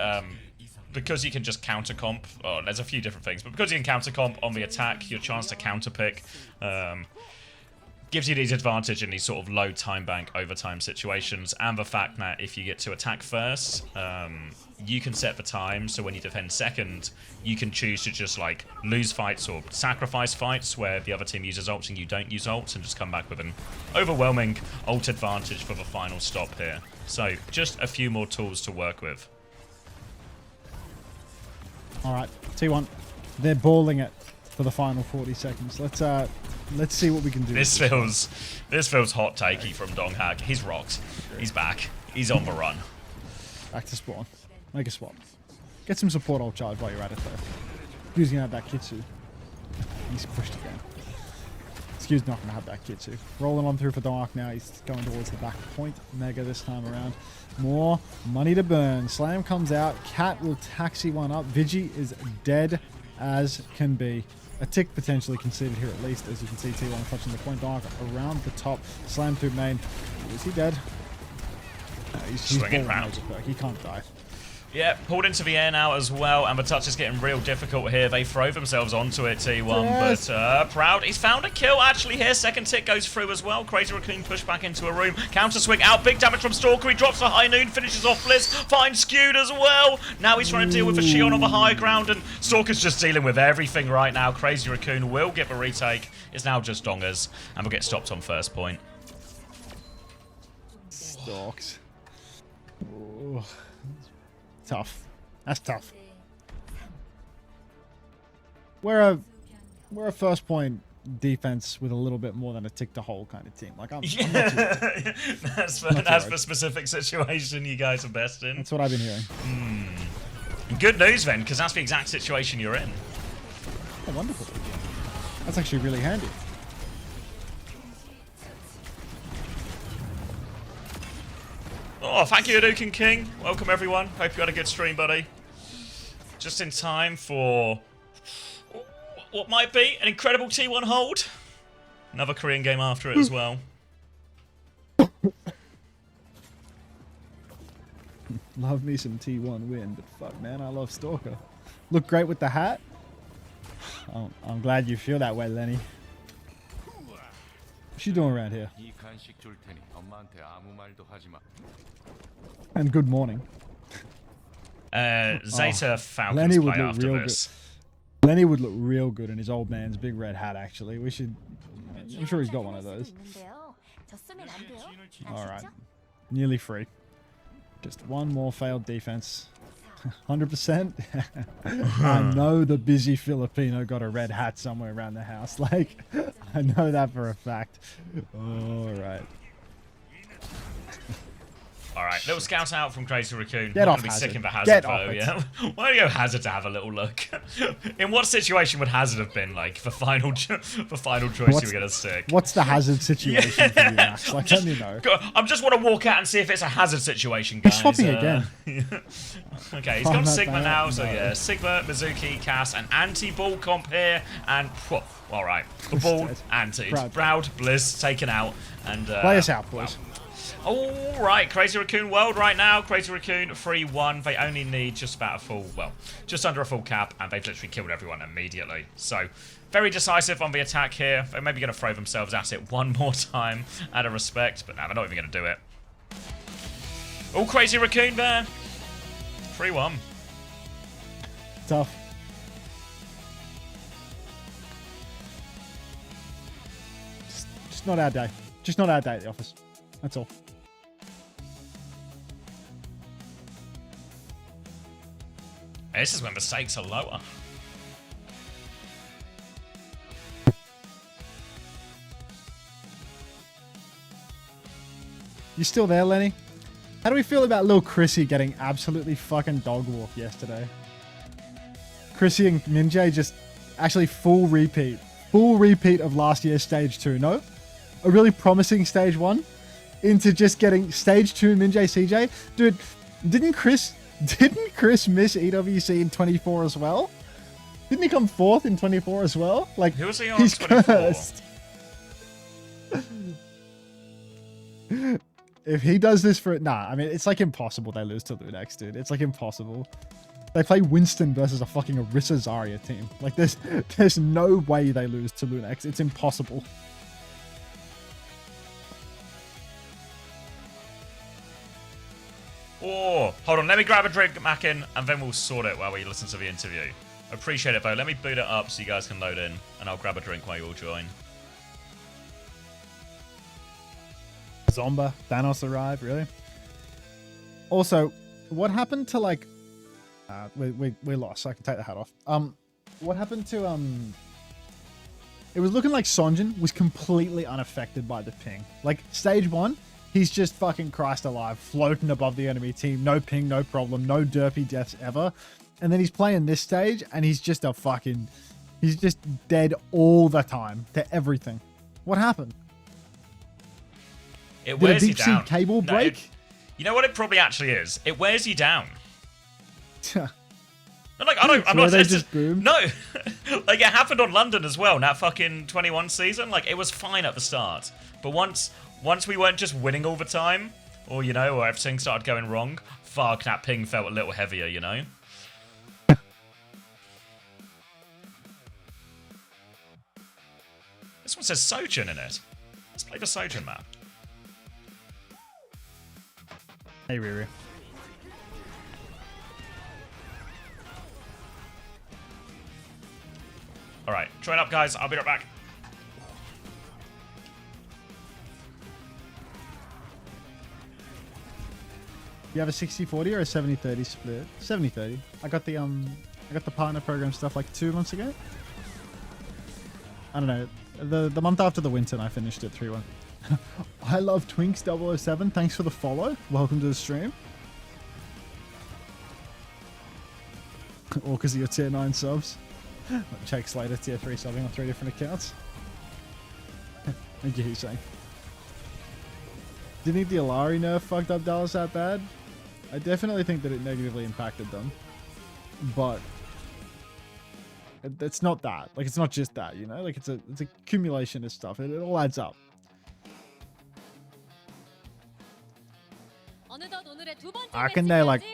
because you can just counter comp, oh, there's a few different things, but because you can counter comp on the attack, your chance to counter pick gives you these advantage in these sort of low time bank overtime situations, and the fact that if you get to attack first, you can set the time, so when you defend second, you can choose to just like lose fights or sacrifice fights where the other team uses ults and you don't use ults, and just come back with an overwhelming ult advantage for the final stop here. So just a few more tools to work with. Alright, T1. They're balling it for the final 40 seconds. Let's see what we can do. This feels hot takey from Donghak. He's rocked. He's back. He's on the run. Back to spawn. Make a swap. Get some support ult charge while you're at it though. Who's gonna have that Kitsu? He's pushed again. Skew's not gonna have that Kitsu. Rolling on through for Dark now. He's going towards the back point. Mega this time around. More money to burn. Slam comes out. Cat will taxi one up. Vigi is dead as can be. A tick potentially conceded here at least, as you can see T1 touching the point. Dark around the top. Slam through main. Is he dead? No, he's swinging around. He can't die. Yeah, pulled into the air now as well, and the touch is getting real difficult here. They throw themselves onto it, T1, Yes. but Proud, he's found a kill actually here. Second tick goes through as well. Crazy Raccoon pushed back into a room. Counter swing out, big damage from Stalker. He drops the high noon, finishes off Bliss, finds Skewed as well. Now he's trying to deal with the Shion on the high ground, and Stalker's just dealing with everything right now. Crazy Raccoon will get the retake. It's now just Dongers, and we'll get stopped on first point. Stalks. Ooh. Tough. That's tough. We're a first point defense with a little bit more than a tick to hole kind of team. Like I'm not too worried. That's Not too the worried. specific situation you guys are best in. That's what I've been hearing. Good news then, because that's the exact situation you're in. Oh, wonderful. That's actually really handy. Oh, thank you, Raccoon King. Welcome, everyone. Hope you had a good stream, buddy. Just in time for what might be an incredible T1 hold. Another Korean game after it as well. Love me some T1 win, but fuck, man, I love Stalker. Look great with the hat. Oh, I'm glad you feel that way, Lenny. What's she doing around here? 이 간식 줄 테니 엄마한테 아무 말도 하지 마. And good morning. Zeta Falcons Lenny would play look after real this. Lenny would look real good in his old man's big red hat, actually. We should... I'm sure he's got one of those. Alright. Nearly free. Just one more failed defense. 100%. I know the busy Filipino got a red hat somewhere around the house. Like, I know that for a fact. Alright. Alright, little scout out from Crazy Raccoon. Get Not off gonna be Hazard. sick in the Hazard Get though, off it. yeah. Why don't you go Hazard to have a little look? In what situation would Hazard have been like the final choice you were gonna stick? What's the hazard situation for you, Max? Like, let me know. I just want to walk out and see if it's a Hazard situation, guys. He's swapping again. Okay, he's Oh, gone not Sigma bad. now, so No. yeah, Sigma, Mizuki, Cass, an anti-ball comp here, and alright, the ball, dead. anti. Proud. Proud, Bliss, taken out, and Play us out, boys. Alright, Crazy Raccoon World right now, Crazy Raccoon 3-1, they only need just about a full, well, just under a full cap, and they've literally killed everyone immediately, so... Very decisive on the attack here. They're maybe going to throw themselves at it one more time out of respect, but no, they're not even going to do it. All Crazy Raccoon there. 3-1. Tough. Just not our day. Just not our day at the office. That's all. This is when the stakes are lower. You still there, Lenny? How do we feel about little Chrissy getting absolutely fucking dog walked yesterday? Chrissy and Minjay just actually full repeat. Full repeat of last year's stage 2, no? A really promising stage 1 into just getting stage 2 Minjay CJ. Dude, didn't Chris miss EWC in 24 as well? Didn't he come 4th in 24 as well? Like, Who was he on he's 24? cursed. If he does this for... Nah, I mean, it's like impossible they lose to Lunex, dude. It's like impossible. They play Winston versus a fucking Orisa Zarya team. Like, there's no way they lose to Lunex. It's impossible. Oh, hold on. Let me grab a drink, Mackin, and then we'll sort it while we listen to the interview. Appreciate it, though. Let me boot it up so you guys can load in, and I'll grab a drink while you all join. Zomba, Thanos arrived, really? Also, what happened to, like... we lost, so I can take the hat off. What happened to, It was looking like Sonjin was completely unaffected by the ping. Like, stage 1, he's just fucking Christ alive, floating above the enemy team. No ping, no problem, no derpy deaths ever. And then he's playing this stage, and he's just a fucking... He's just dead all the time to everything. What happened? It Did a wears you deep sea down. cable No, break? you know what it probably actually is? It wears you down. No, Like, I'm where not they it's just boom? No. Like, it happened on London as well, in that fucking 21 season. Like, it was fine at the start. But once we weren't just winning all the time, or, you know, or everything started going wrong, fuck, that ping felt a little heavier, you know? This one says Sojin in it. Let's play the Sojin map. Hey, Riri. Alright, join up, guys. I'll be right back. You have a 60-40 or a 70-30 split? 70-30. I got the partner program stuff like 2 months ago. I don't know. The month after the winter, and I finished it 3-1. I love Twinks007. Thanks for the follow. Welcome to the stream. All because of your tier 9 subs. Jake Slater tier 3 subbing on 3 different accounts. Thank you, Hussein. Do you think the Alari nerf fucked up Dallas that bad? I definitely think that it negatively impacted them. But it's not that. Like, it's not just that, you know? Like, it's a accumulation of stuff. It all adds up. I reckon they like...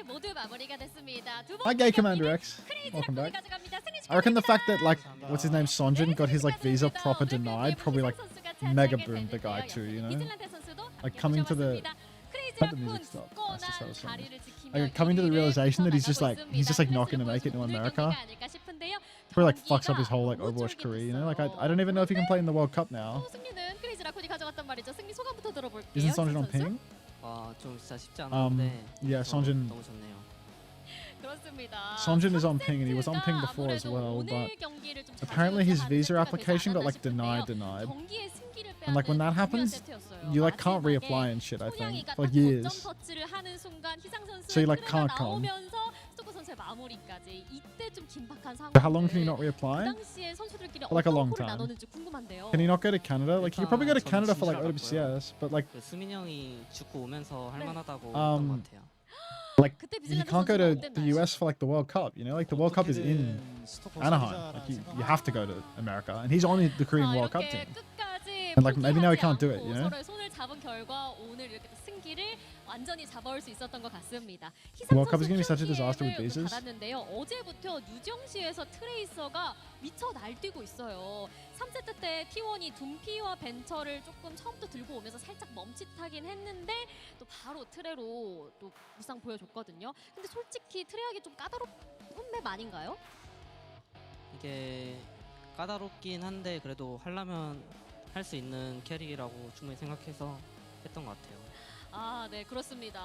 Hi, Gay CommanderX. Welcome back. I reckon the fact that, like, what's his name, Sonjin, got his, like, visa proper denied, probably, like, mega boomed the guy too, you know? Like, coming to the... Let the music stop. That's just how it's sounding. Like, coming to the realization that he's just, like, not going to make it to America. Probably, like, fucks up his whole, like, Overwatch career, you know? Like, I don't even know if he can play in the World Cup now. Isn't Sonjin on ping? Yeah, Sonjin is on ping, and he was on ping before as well, but apparently his visa application got like denied. And like when that happens, you like can't reapply and shit, I think, for like years. So you like can't come. How long can he not reapply? For like a long time. Can he not go to Canada? Like he could probably go to Canada for like OWCS, but like like you can't go to the US for like the World Cup, you know? Like the World Cup is in Anaheim. Like you have to go to America, and he's on the Korean World Cup team. And like maybe now he can't do it, you know? World Cup is going to be such a disaster with visas. 어제부터 뉴정시에서 트레이서가 미쳐 날뛰고 있어요. 3세트 때 T1이 둠피와 벤처를 조금 처음부터 들고 오면서 살짝 멈칫하긴 했는데 또 바로 트레로 또 무쌍 보여줬거든요. 근데 솔직히 트레하기 좀 까다로운 맵 아닌가요? 이게 까다롭긴 한데 그래도 하려면 할 수 있는 캐릭이라고 충분히 생각해서 했던 것 같아요. 아, 네, 그렇습니다.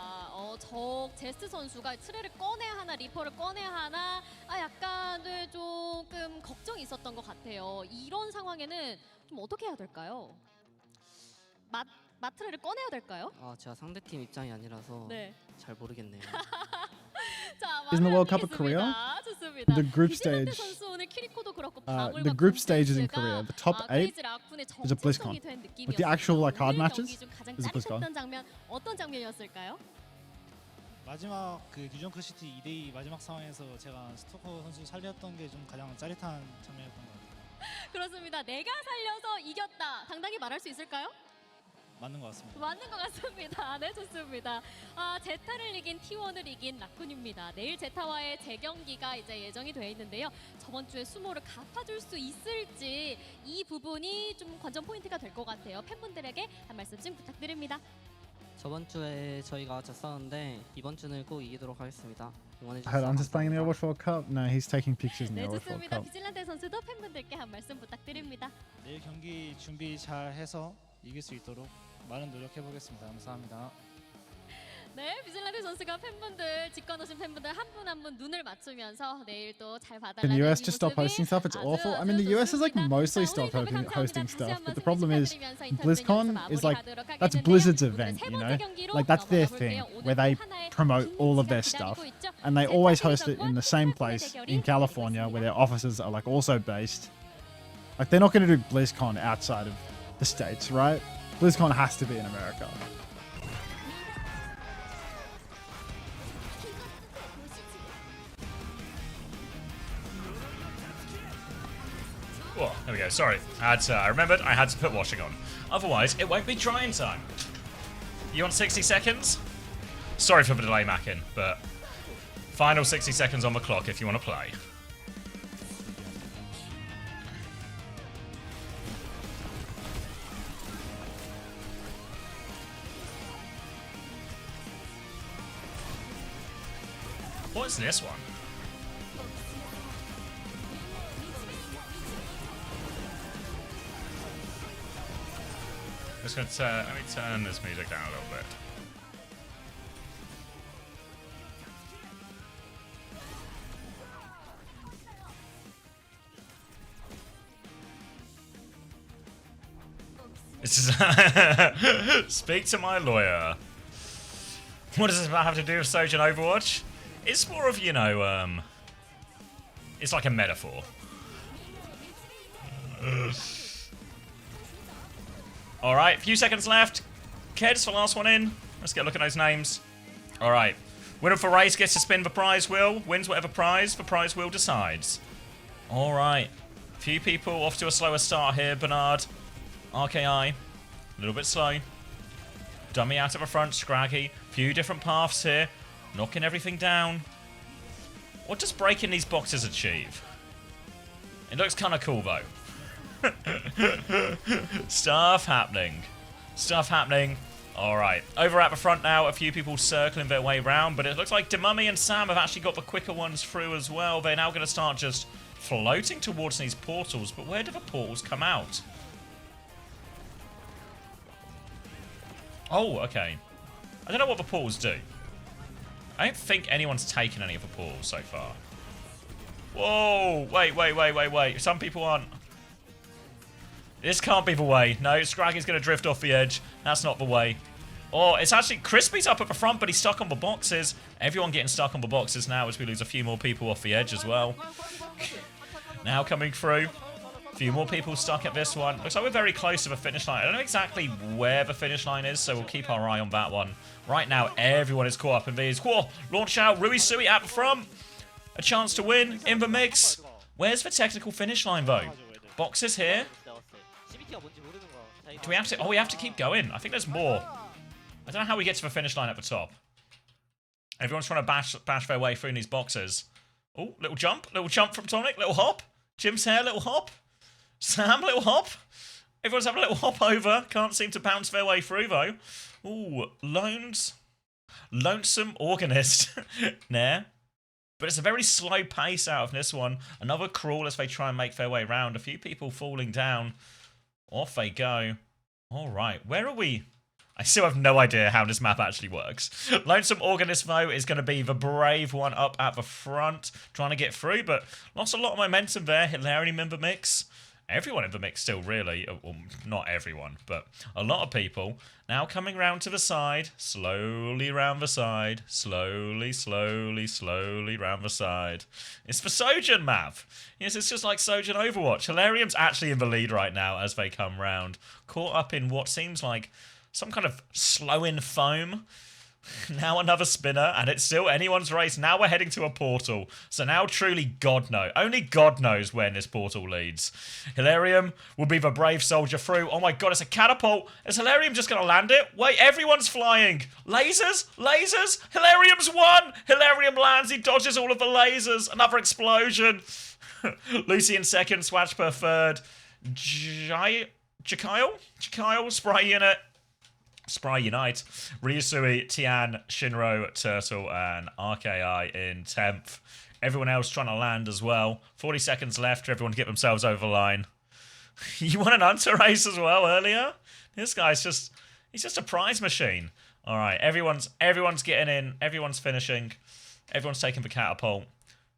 저 제스트 선수가 트레를 꺼내야 하나, 리퍼를 꺼내야 하나, 약간 조금 걱정이 있었던 것 같아요. 이런 상황에는 좀 어떻게 해야 될까요? 마트레를 꺼내야 될까요? 제가 상대팀 입장이 아니라서 네. 잘 모르겠네요. Isn't the World Cup of Korea? The group stage. The group stage is in Korea. The top 8 is a BlizzCon. But the actual like hard matches is a BlizzCon. 어떤 장면이었을까요? 마지막 그 뉴정크 시티 2대2 마지막 상황에서 제가 스토커 선수 살렸던 게 좀 가장 짜릿한 장면이었던 것 같아요. 그렇습니다. 내가 살려서 이겼다. 당당히 말할 수 있을까요? 맞는 것 같습니다. 맞는 것 같습니다. 네, 좋습니다. 제타를 이긴 T1을 이긴 라쿤입니다. 내일 제타와의 재경기가 이제 예정이 되어 있는데요. 저번 주에 수모를 갚아줄 수 있을지 이 부분이 좀 관전 포인트가 될 것 같아요. 팬분들에게 한 말씀 좀 부탁드립니다. 저번 주에 저희가 졌었는데 이번 주는 꼭 이기도록 하겠습니다. 응원해 I heard 주셔서 Hunter's playing in the 감사합니다. Overwatch World Cup. No, he's taking pictures in the 네, Overwatch World 좋습니다. Cup. 비질란테 선수도 팬분들께 한 말씀 부탁드립니다. 내일 경기 준비 잘 해서 이길 수 있도록 많은 노력해 보겠습니다. 감사합니다. 네, 비질란테 선수가 팬분들, 직관오신 팬분들 한 분 한 분 눈을 맞추면서 내일 또 잘 Can 봐달라는 the 이 US just stop hosting stuff? It's awful. I mean, the US has like mostly stopped hosting stuff, but the problem is BlizzCon is like that's Blizzard's event, you know? Like that's their thing where they promote all of their stuff, and they always host it in the same place in California where their offices are like also based. Like they're not going to do BlizzCon outside of the States, right? BlizzCon has to be in America. Oh, there we go. Sorry. I remembered I had to put washing on. Otherwise, it won't be drying time. You want 60 seconds? Sorry for the delay, Mackin, but final 60 seconds on the clock if you want to play. What's this one? Just gonna let me turn this music down a little bit. This is speak to my lawyer. What does this have to do with Sojourn Overwatch? It's more of, you know, it's like a metaphor. Alright, few seconds left. Keds for last one in. Let's get a look at those names. Alright. Winner for race gets to spin the prize wheel. Wins whatever prize the prize wheel decides. Alright. Few people off to a slower start here. Bernard. RKI. A little bit slow. Dummy out of the front. Scraggy. Few different paths here. Knocking everything down. What does breaking these boxes achieve? It looks kind of cool, though. Stuff happening. Stuff happening. Alright. Over at the front now, a few people circling their way round, but it looks like Demummy and Sam have actually got the quicker ones through as well. They're now going to start just floating towards these portals, but where do the portals come out? Oh, okay. I don't know what the portals do. I don't think anyone's taken any of the portals so far. Whoa! Wait. Some people aren't. This can't be the way. No, Scraggy's going to drift off the edge. That's not the way. Oh, it's actually... Crispy's up at the front, but he's stuck on the boxes. Everyone getting stuck on the boxes now as we lose a few more people off the edge as well. Now coming through. A few more people stuck at this one. Looks like we're very close to the finish line. I don't know exactly where the finish line is, so we'll keep our eye on that one. Right now, everyone is caught up in these. Whoa! Launch out. Rui Sui at the front. A chance to win in the mix. Where's the technical finish line, though? Boxes here. Do we have to... Oh, we have to keep going. I think there's more. I don't know how we get to the finish line at the top. Everyone's trying to bash their way through these boxes. Oh, little jump. Little jump from Tonic. Little hop. Jim's hair, little hop. Sam, little hop. Everyone's having a little hop over. Can't seem to bounce their way through, though. Ooh, Lonesome Organist. Nah. But it's a very slow pace out of this one. Another crawl as they try and make their way around. A few people falling down. Off they go. Alright, where are we? I still have no idea how this map actually works. Lonesome Organist, though, is going to be the brave one up at the front, trying to get through, but lost a lot of momentum there. Hilarium in the mix. Everyone in the mix still, really. Well, not everyone, but a lot of people. Now coming round to the side. Slowly round the side. Slowly round the side. It's the Sojourn map. Yes, it's just like Sojourn Overwatch. Hilarium's actually in the lead right now as they come round. Caught up in what seems like some kind of slow-in foam. Now another spinner, and it's still anyone's race. Now we're heading to a portal. So now truly God knows. Only God knows when this portal leads. Hilarium will be the brave soldier through. Oh my god, it's a catapult. Is Hilarium just going to land it? Wait, everyone's flying. Lasers? Lasers? Hilarium's won. Hilarium lands. He dodges all of the lasers. Another explosion. Lucy in second. Swatchper third. Jakyle? Spry Unit. Spry Unite, Ryusui, Tian, Shinro, Turtle, and RKI in 10th. Everyone else trying to land as well. 40 seconds left for everyone to get themselves over the line. You won an Unter race as well earlier? This guy's just... He's just a prize machine. Alright, everyone's getting in. Everyone's finishing. Everyone's taking the catapult.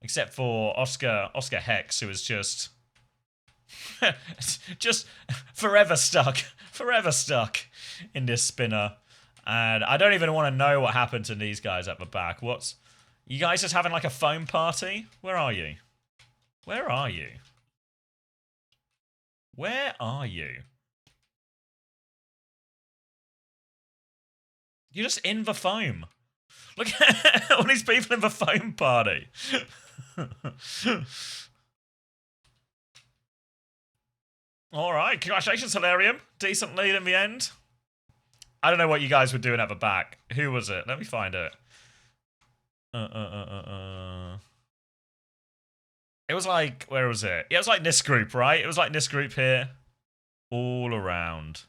Except for Oscar Hex, who is just... just forever stuck. Forever stuck in this spinner. And I don't even want to know what happened to these guys at the back. What's... You guys just having like a foam party? Where are you? Where are you? Where are you? You're just in the foam. Look at all these people in the foam party. Alright, congratulations, Hilarium. Decent lead in the end. I don't know what you guys were doing at the back. Who was it? Let me find it. It was like, where was it? Yeah, it was like this group, right? It was like this group here. All around.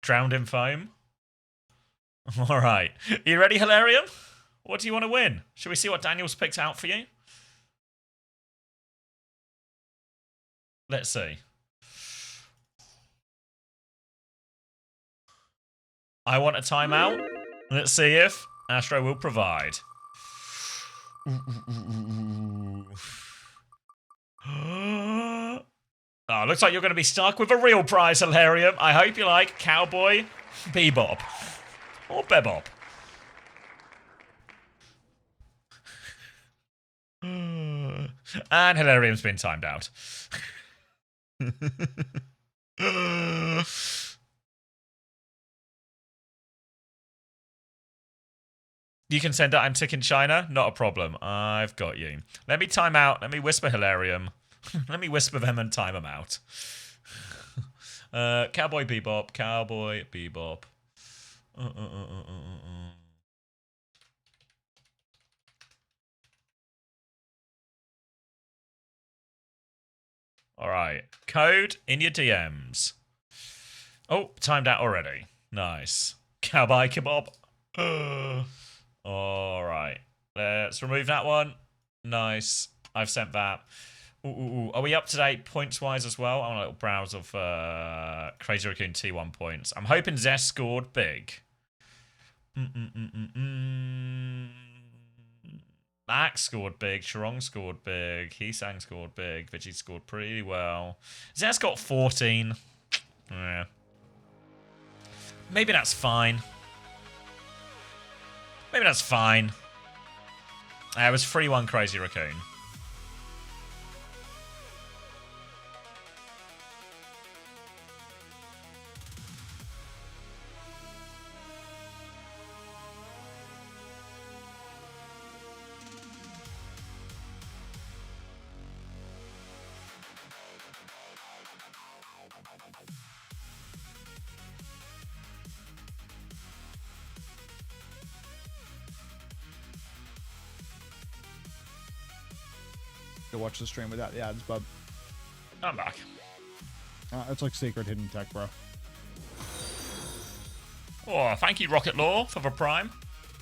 Drowned in foam. All right. Are you ready, Hilarium? What do you want to win? Should we see what Daniel's picked out for you? Let's see. I want a timeout. Let's see if Astro will provide. Oh, looks like you're going to be stuck with a real prize, Hilarium. I hope you like Cowboy Bebop. Or Bebop. And Hilarium's been timed out. You can send out Antic in China? Not a problem. I've got you. Let me time out. Let me whisper Hilarium. Let me whisper them and time them out. Cowboy Bebop. Cowboy Bebop. Alright. Code in your DMs. Oh, timed out already. Nice. Cowboy Kebab. Alright. Let's remove that one. Nice. I've sent that. Ooh. Are we up to date points-wise as well? I want a little browse of Crazy Raccoon T1 points. I'm hoping Zest scored big. Max scored big. Sharong scored big. Heesang scored big. Vigi scored pretty well. Zest got 14. Yeah. Maybe that's fine. Maybe that's fine. It was 3-1 Crazy Raccoon. To watch the stream without the ads, bub. I'm back. It's like secret hidden tech, bro. Oh, thank you, Rocket Law, for the prime.